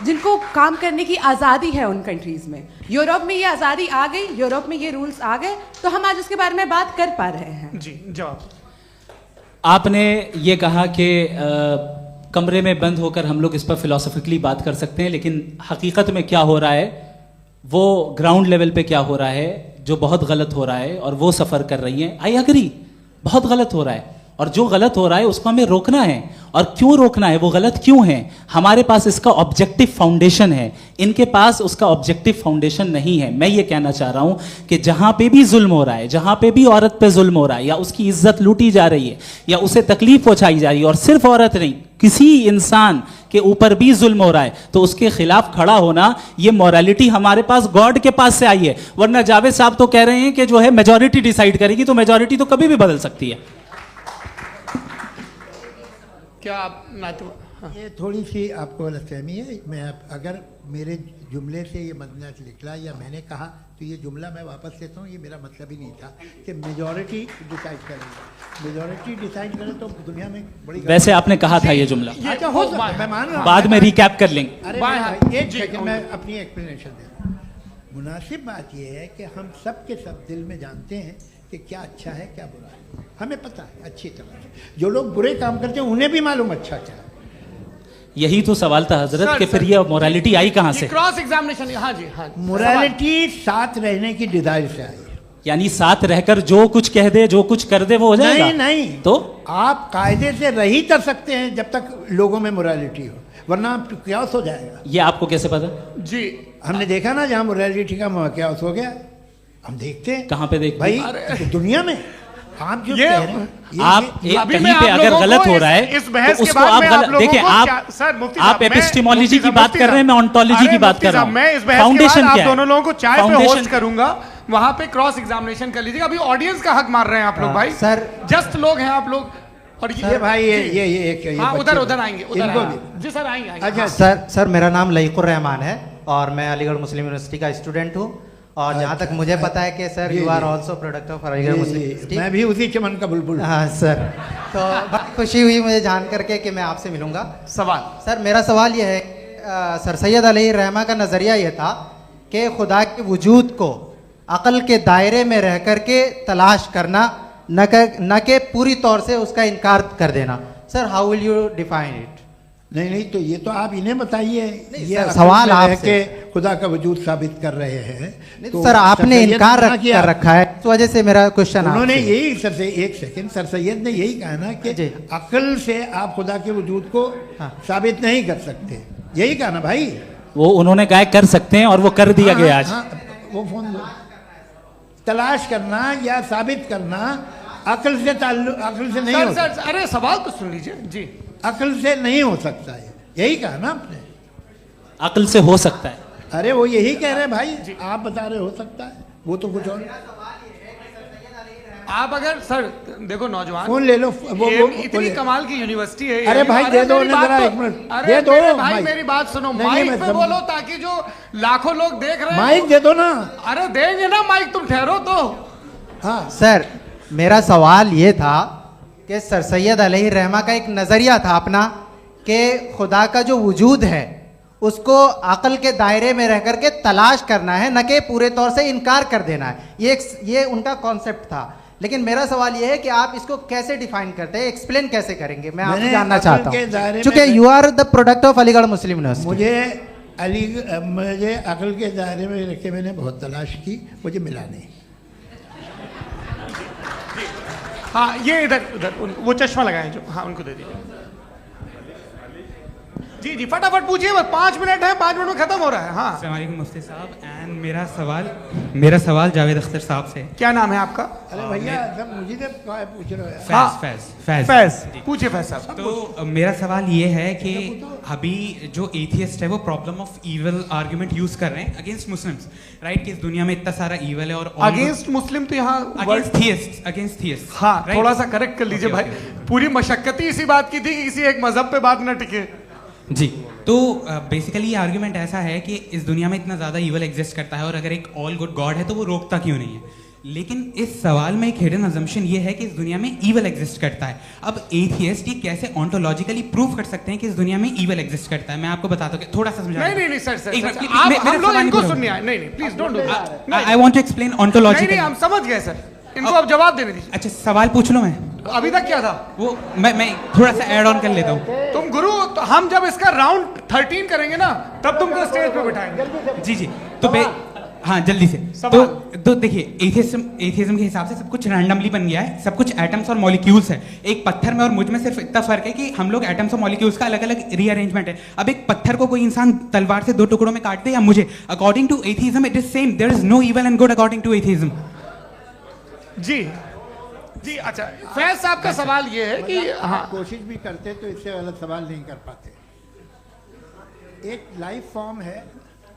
जिनको काम करने की आज़ादी है उन कंट्रीज़ में। यूरोप में ये आज़ादी आ गई, यूरोप में ये रूल्स आ गए, तो हम आज उसके बारे में बात कर पा रहे हैं। जी, जवाब। आपने ये कहा कि कमरे में बंद होकर हम लोग इस पर फिलोसफिकली बात कर सकते हैं, लेकिन हकीकत में क्या हो रहा है, वो ग्राउंड लेवल पे क्या हो रहा है, जो बहुत गलत हो रहा है, और वो सफ़र कर रही हैं। आई अग्री, बहुत गलत हो रहा है, और जो गलत हो रहा है उसको हमें रोकना है। और क्यों रोकना है, वो गलत क्यों है? हमारे पास इसका ऑब्जेक्टिव फाउंडेशन है, इनके पास उसका ऑब्जेक्टिव फाउंडेशन नहीं है। मैं ये कहना चाह रहा हूं कि जहां पे भी जुल्म हो रहा है, जहां पे भी औरत पे जुल्म हो रहा है, या उसकी इज्जत लूटी जा रही है, या उसे तकलीफ पहुंचाई जा रही है, और सिर्फ औरत नहीं, किसी इंसान के ऊपर भी जुल्म हो रहा है, तो उसके खिलाफ खड़ा होना, ये मोरालिटी हमारे पास गॉड के पास से आई है। वरना जावेद साहब तो कह रहे हैं कि जो है मेजॉरिटी डिसाइड करेगी, तो मेजॉरिटी तो कभी भी बदल सकती है। क्या आप हाँ। ये थोड़ी सी आपको गलतफहमी है। मैं अगर मेरे जुमले से ये मदना निकला या मैंने कहा, तो ये जुमला मैं वापस लेता हूँ। ये मेरा मतलब ही नहीं था कि मेजॉरिटी डिसाइड करेगी। मेजॉरिटी डिसाइड करे तो दुनिया में बड़ी, वैसे आपने कहा था ये जुमला। अच्छा, हो मैं मान रहा हूँ, बाद में रिकैप कर लेंगे। अरे एक सेकंड, मैं अपनी एक्सप्लेनेशन दे रहा हूँ। मुनासिब बात यह है कि हम सब के सब दिल में जानते हैं कि क्या अच्छा है क्या बुरा है, हमें पता है अच्छी तरह से। जो लोग बुरे काम करते हैं उन्हें भी मालूम अच्छा क्या है। यही तो सवाल था हजरत कि फिर ये मोरालिटी आई कहाँ से? Cross examination. हाँ जी, हाँ। मोरालिटी साथ रहने की डिजायर से आई, यानी साथ रहकर जो कुछ कह दे, जो कुछ कर दे, वो हो जाएगा। नहीं नहीं, तो आप कायदे से रह ही कर सकते हैं जब तक लोगों में मोरालिटी हो, वरना क्यास हो जाएगा। ये आपको कैसे पता? जी, हमने देखा ना, जहाँ मोरालिटी का क्यास हो गया, हम देखते हैं। कहाँ पे देखते भाई? दुनिया में। आप जो कह रहे हैं, आप कहीं पे अगर गलत हो रहा है इस बहस तो उसको आप गलत देखिए। आप एपिस्टेमोलॉजी की बात कर रहे हैं, मैं ऑन्टोलॉजी की बात कर रहा हूं। मैं इस बहस फाउंडेशन आप दोनों लोगों को चाय पे होस्ट करूंगा, वहां पे क्रॉस एग्जामिनेशन कर लीजिएगा। अभी ऑडियंस का हक मार रहे हैं आप लोग भाई, सर जस्ट लोग हैं आप लोग। और ये भाई ये हाँ, उधर आएंगे, जी सर आएंगे। अच्छा सर, मेरा नाम लईकुर रहमान है और मैं अलीगढ़ मुस्लिम यूनिवर्सिटी का स्टूडेंट हूँ। और जहाँ तक मुझे पता है कि sir you are also product of Aligarh Muslim University. मैं भी उसी चमन का बुलबुल। हाँ सर, तो बहुत खुशी हुई मुझे जान करके कि मैं आपसे मिलूंगा। सवाल सर, मेरा सवाल यह है, सर सैयद अलैहि रहमा का नज़रिया यह था कि खुदा के वजूद को अक़ल के दायरे में रह कर के तलाश करना, न कि पूरी तौर से उसका इनकार कर देना। Sir, how will you define it? नहीं, तो ये तो आप इन्हें बताइए। ये सवाल आपसे खुदा का वजूद साबित कर रहे हैं। तो सर, आपने इनकार कर रखा है, इस वजह से मेरा क्वेश्चन। उन्होंने यही सर, एक सेकंड, सर सैयद ने यही कहा ना कि अकल से आप खुदा के वजूद को साबित नहीं कर सकते, यही कहा ना भाई। वो उन्होंने कहा कर सकते हैं और वो कर दिया गया आज। वो फोन दो। तलाश करना या साबित करना अक्ल से अक्ल से नहीं हो सकता। सर, अरे सवाल तो सुन लीजिए जी। अक्ल से नहीं हो सकता है, यही कहा ना आपने। अक्ल से हो सकता है। अरे वो यही कह रहे हैं भाई, आप बता रहे हो सकता है, वो तो कुछ और। आप अगर सर देखो नौजवान फोन ले लो, वो इतनी कमाल की यूनिवर्सिटी है। अरे भाई दे दो ना जरा, एक मिनट दे दो भाई, मेरी बात सुनो, माइक पे बोलो ताकि जो लाखों लोग देख रहे हैं। माइक दे दो ना। अरे देंगे ना माइक, तुम ठहरो तो। हाँ सर, मेरा सवाल ये था कि सर सैयद अलैहि रहमा का एक नज़रिया था अपना कि खुदा का जो वजूद है उसको अकल के दायरे में रह करके तलाश करना है, न कि पूरे तौर से इनकार कर देना है। ये उनका कॉन्सेप्ट था। लेकिन मेरा सवाल ये है कि आप इसको कैसे डिफाइन करते हैं, एक्सप्लेन कैसे करेंगे, मैं आपसे जानना चाहता हूँ, क्योंकि you are the product of Aligarh Muslim University. मुझे अकल के दायरे में रख के मैंने बहुत तलाश की, मुझे मिला नहीं। हाँ ये इधर वो चश्मा लगाए जो, हाँ उनको दे दीजिए। जी जी फटाफट पूछिए, बस 5 मिनट है, 5 मिनट में खत्म हो रहा है। हाँ अस्सलाम वालेकुम मुफ्ती साहब। एंड मेरा सवाल जावेद अख्तर साहब से। क्या नाम है आपका? अरे भैया सब मुझे पूछ रहे हो। फैज पूछिए फैज साहब। तो मेरा सवाल ये है कि अभी जो एथियस्ट है वो problem of evil argument use कर रहे हैं अगेंस्ट मुस्लिम्स, राइट? कि इस दुनिया में इतना सारा इविल है और अगेंस्ट मुस्लिम तो यहाँ अगेंस्ट थियस्ट। हाँ थोड़ा सा करेक्ट कर लीजिए भाई, पूरी मशक्कत इसी बात की थी कि किसी एक मजहब पे बात न टिके। जी, तो बेसिकली ये आर्ग्यूमेंट ऐसा है कि इस दुनिया में इतना ज़्यादा ईवल एग्जिस्ट करता है और अगर एक ऑल गुड गॉड है तो वो रोकता क्यों नहीं है? लेकिन इस सवाल में एक हिडन अजम्पशन ये है कि इस दुनिया में ईवल एग्जिस्ट करता है। अब एथियस्ट ये कैसे ऑन्टोलॉजिकली प्रूव कर सकते हैं कि इस दुनिया में ईवल एग्जिस्ट करता है? मैं आपको बताता हूँ, थोड़ा सा समझा। नहीं सर, हम लोग इनको सुनिए। नहीं please don't do that. I want to explain ontologically. नहीं हम समझ गए सर, इनको अब जवाब देने दीजिए। अच्छा सवाल पूछ लो। मैं अभी तक क्या था वो मैं थोड़ा सा ऐड ऑन कर लेता हूँ। तुम गुरु, तो हम जब इसका राउंड 13 करेंगे ना तब तुमको स्टेज पे बिठाएंगे। जी तो हाँ जल्दी से। तो देखिए एथियज्म के हिसाब से सब कुछ रैंडमली बन गया है, सब कुछ एटम्स और मॉलिक्यूल्स है। एक पत्थर में और मुझ में सिर्फ इतना फर्क है कि हम लोग एटम्स और मॉलिक्यूल्स का अलग अलग रीअरेंजमेंट है। अब एक पत्थर को कोई इंसान तलवार से 2 टुकड़ों में काट दे या मुझे, according to atheism it is same. There is no evil and good according to atheism. जी अच्छा, फैज साहब का सवाल ये है कि हाँ कोशिश भी करते तो इससे गलत सवाल नहीं कर पाते। एक लाइफ फॉर्म है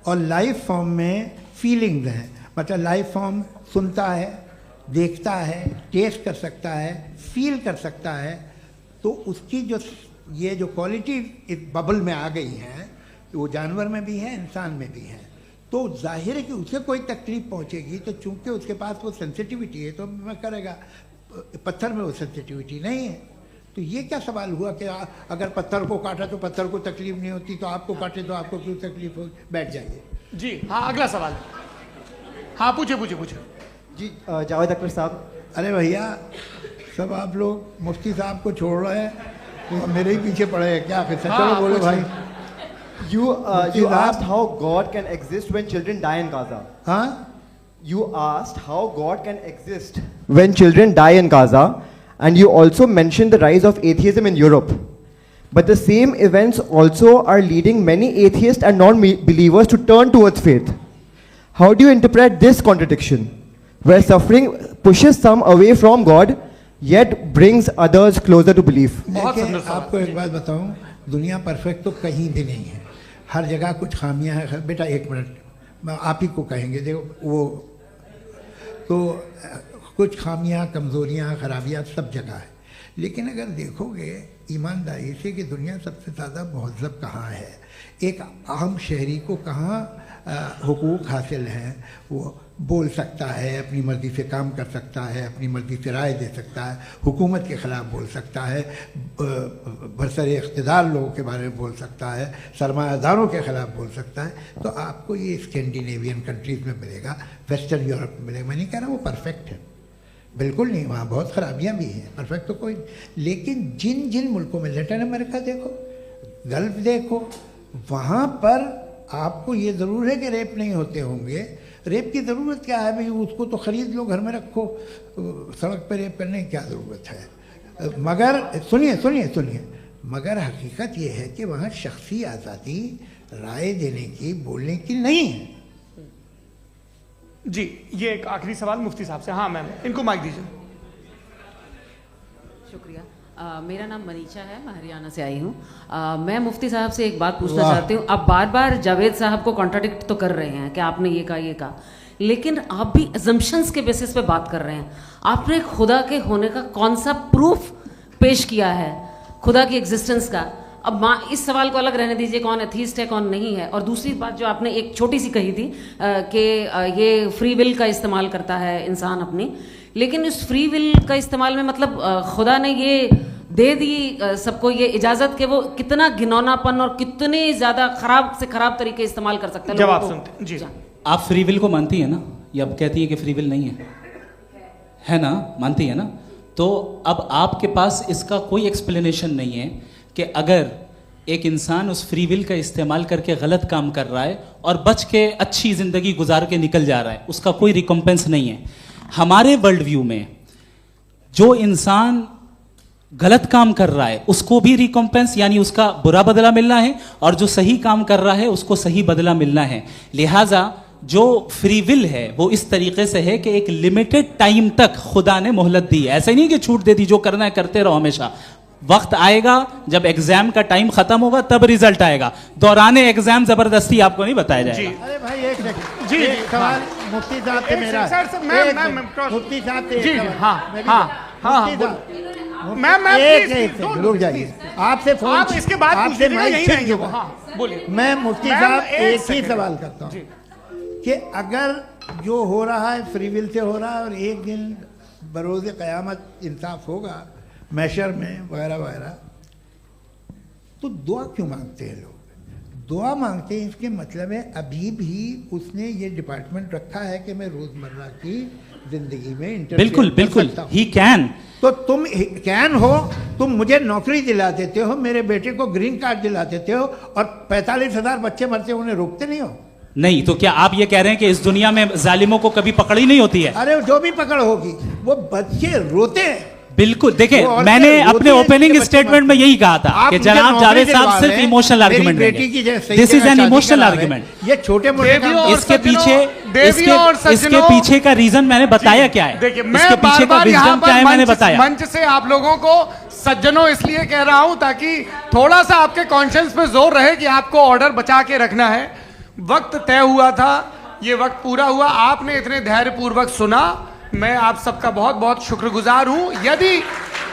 और लाइफ फॉर्म में फीलिंग्स हैं, मतलब लाइफ फॉर्म सुनता है, देखता है, टेस्ट कर सकता है, फील कर सकता है। तो उसकी ये जो क्वालिटी इस बबल में आ गई है वो जानवर में भी है, इंसान में भी है। तो जाहिर है कि उसे कोई तकलीफ पहुंचेगी, तो चूंकि उसके पास वो सेंसिटिविटी है तो मैं करेगा। पत्थर में वो सेंसिटिविटी नहीं है। तो ये क्या सवाल हुआ कि अगर पत्थर को काटा तो पत्थर को तकलीफ नहीं होती, तो आपको काटे तो आपको क्यों तकलीफ हो? बैठ जाइए। जी हाँ अगला सवाल। हाँ पूछे जी जावेद अख्तर साहब। अरे भैया सब आप लोग मुफ्ती साहब को छोड़ रहे हैं, तो मेरे ही पीछे पड़े हैं क्या? फिर चलो बोलो भाई। You asked how God can exist when children die in Gaza. Huh? You asked how God can exist when children die in Gaza, and you also mentioned the rise of atheism in Europe. But the same events also are leading many atheists and non-believers to turn towards faith. How do you interpret this contradiction, where suffering pushes some away from God, yet brings others closer to belief? देखिए आपको एक बात बताऊं, दुनिया perfect तो कहीं भी नहीं है, हर जगह कुछ खामियां हैं। बेटा एक मिनट, मैं आप ही को कहेंगे, देखो वो तो कुछ खामियां, कमज़ोरियां, खराबियां सब जगह है। लेकिन अगर देखोगे ईमानदारी से कि दुनिया सबसे ज़्यादा महज़ब कहाँ है, एक आम शहरी को कहाँ हुकूक हासिल हैं, वो बोल सकता है, अपनी मर्ज़ी से काम कर सकता है, अपनी मर्ज़ी से राय दे सकता है, हुकूमत के ख़िलाफ़ बोल सकता है, बरसरे इक़्तिदार लोगों के बारे में बोल सकता है, सरमायादारों के ख़िलाफ़ बोल सकता है। तो आपको ये स्कैंडिनेवियन कंट्रीज़ में मिलेगा, वेस्टर्न यूरोप में मिलेगा। मैं नहीं कह रहा वो परफेक्ट है, बिल्कुल नहीं, वहाँ बहुत ख़राबियाँ भी हैं, परफेक्ट तो कोई नहीं। लेकिन जिन जिन मुल्कों में, लैटिन अमेरिका देखो, गल्फ देखो, वहाँ पर आपको ये ज़रूर है कि रेप नहीं होते होंगे। रेप की ज़रूरत क्या है भाई? उसको तो ख़रीद लो, घर में रखो, सड़क पर रेप करने की क्या ज़रूरत है? मगर सुनिए, मगर हकीकत ये है कि वहाँ शख्सी आज़ादी राय देने की, बोलने की नहीं है। जी, ये एक आखिरी सवाल मुफ्ती साहब से। हाँ मैम, इनको माइक दीजिए। शुक्रिया। मेरा नाम मनीषा है, मैं हरियाणा से आई हूँ। मैं मुफ्ती साहब से एक बात पूछना चाहती हूँ। आप बार बार जावेद साहब को कॉन्ट्राडिक्ट तो कर रहे हैं कि आपने ये कहा, लेकिन आप भी अजम्पशंस के बेसिस पे बात कर रहे हैं। आपने खुदा के होने का कौन सा प्रूफ पेश किया है, खुदा की एग्जिस्टेंस का? अब इस सवाल को अलग रहने दीजिए, कौन एथीस्ट है कौन नहीं है। और दूसरी बात जो आपने एक छोटी सी कही थी कि ये फ्री विल का इस्तेमाल करता है इंसान अपनी, लेकिन इस फ्री विल का इस्तेमाल में मतलब खुदा ने ये दे दी सबको ये इजाजत कि वो कितना घिनौनापन और कितने ज़्यादा खराब से खराब तरीके इस्तेमाल कर सकते हैं। जवाब सुनते जी। आप फ्री विल को मानती है ना, या अब कहती है कि फ्री विल नहीं है ना? मानती है ना? तो अब आपके पास इसका कोई एक्सप्लेनेशन नहीं है कि अगर एक इंसान उस फ्री विल का इस्तेमाल करके गलत काम कर रहा है और बच के अच्छी जिंदगी गुजार के निकल जा रहा है, उसका कोई रिकम्पेंस नहीं है। हमारे वर्ल्ड व्यू में जो इंसान गलत काम कर रहा है उसको भी रिकम्पेंस यानी उसका बुरा बदला मिलना है, और जो सही काम कर रहा है उसको सही बदला मिलना है। लिहाजा जो फ्री विल है वो इस तरीके से है कि एक लिमिटेड टाइम तक खुदा ने मोहलत दी है। ऐसा नहीं कि छूट दे दी, जो करना है करते रहो हमेशा। वक्त आएगा जब एग्जाम का टाइम खत्म होगा तब रिजल्ट आएगा। दौराने एग्जाम जबरदस्ती आपको नहीं बताया जाएगा। अरे भाई एक सेकंड, जी सवाल मुफ्ती साहब से मेरा, मुफ्ती साहब से जी, रुक जाइए, आपसे फोन, आप इसके बाद आपसे यही रहेंगे वो। हाँ बोलिए। मैं मुफ्ती साहब एक ही सवाल करता हूँ कि अगर जो हो रहा है फ्री विल से हो रहा है और एक दिन बरोज़ क़यामत इंसाफ होगा मैशर में वगैरह वगैरह, तो दुआ क्यों मांगते हैं लोग? दुआ मांगते हैं इसके मतलब है अभी भी उसने ये डिपार्टमेंट रखा है कि मैं रोजमर्रा की जिंदगी में बिल्कुल बिल्कुल ही कैन। तो तुम कैन हो, तुम मुझे नौकरी दिला देते हो, मेरे बेटे को ग्रीन कार्ड दिला देते हो, और 45,000 बच्चे मरते उन्हें रोकते नहीं हो। नहीं तो क्या आप ये कह रहे हैं कि इस दुनिया में जालिमों को कभी पकड़ ही नहीं होती है? अरे जो भी पकड़ होगी वो बच्चे रोते हैं। बिल्कुल, देखें मैंने अपने ओपनिंग स्टेटमेंट में यही कहा था कि जनाब जावेद साहब सिर्फ इमोशनल आर्गुमेंट देंगे। This is an emotional argument. ये छोटे मोटे इसके पीछे का रीजन मैंने बताया क्या है, इसके पीछे का विजडम क्या है मैंने बताया। मंच से आप लोगों को सज्जनों इसलिए कह रहा हूं ताकि थोड़ा सा आपके कॉन्शियंस पे जोर रहे कि आपको ऑर्डर बचा के रखना है। वक्त तय हुआ था, ये वक्त पूरा हुआ, आपने इतने धैर्यपूर्वक सुना, मैं आप सबका बहुत बहुत शुक्रगुजार हूं। यदि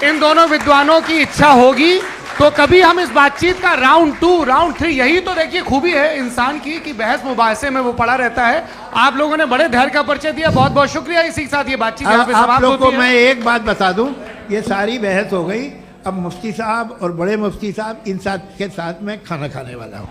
इन दोनों विद्वानों की इच्छा होगी तो कभी हम इस बातचीत का राउंड 2, राउंड 3, यही तो देखिए खूबी है इंसान की कि बहस मुबाहसे में वो पड़ा रहता है। आप लोगों ने बड़े धैर्य का परिचय दिया, बहुत बहुत शुक्रिया। इसी के साथ ये बातचीत यहाँ पे समाप्त होती है। आप लोगों को मैं एक बात बता दूं, ये सारी बहस हो गई, अब मुफ्ती साहब और बड़े मुफ्ती साहब इन साथ के साथ मैं खाना खाने वाला हूँ।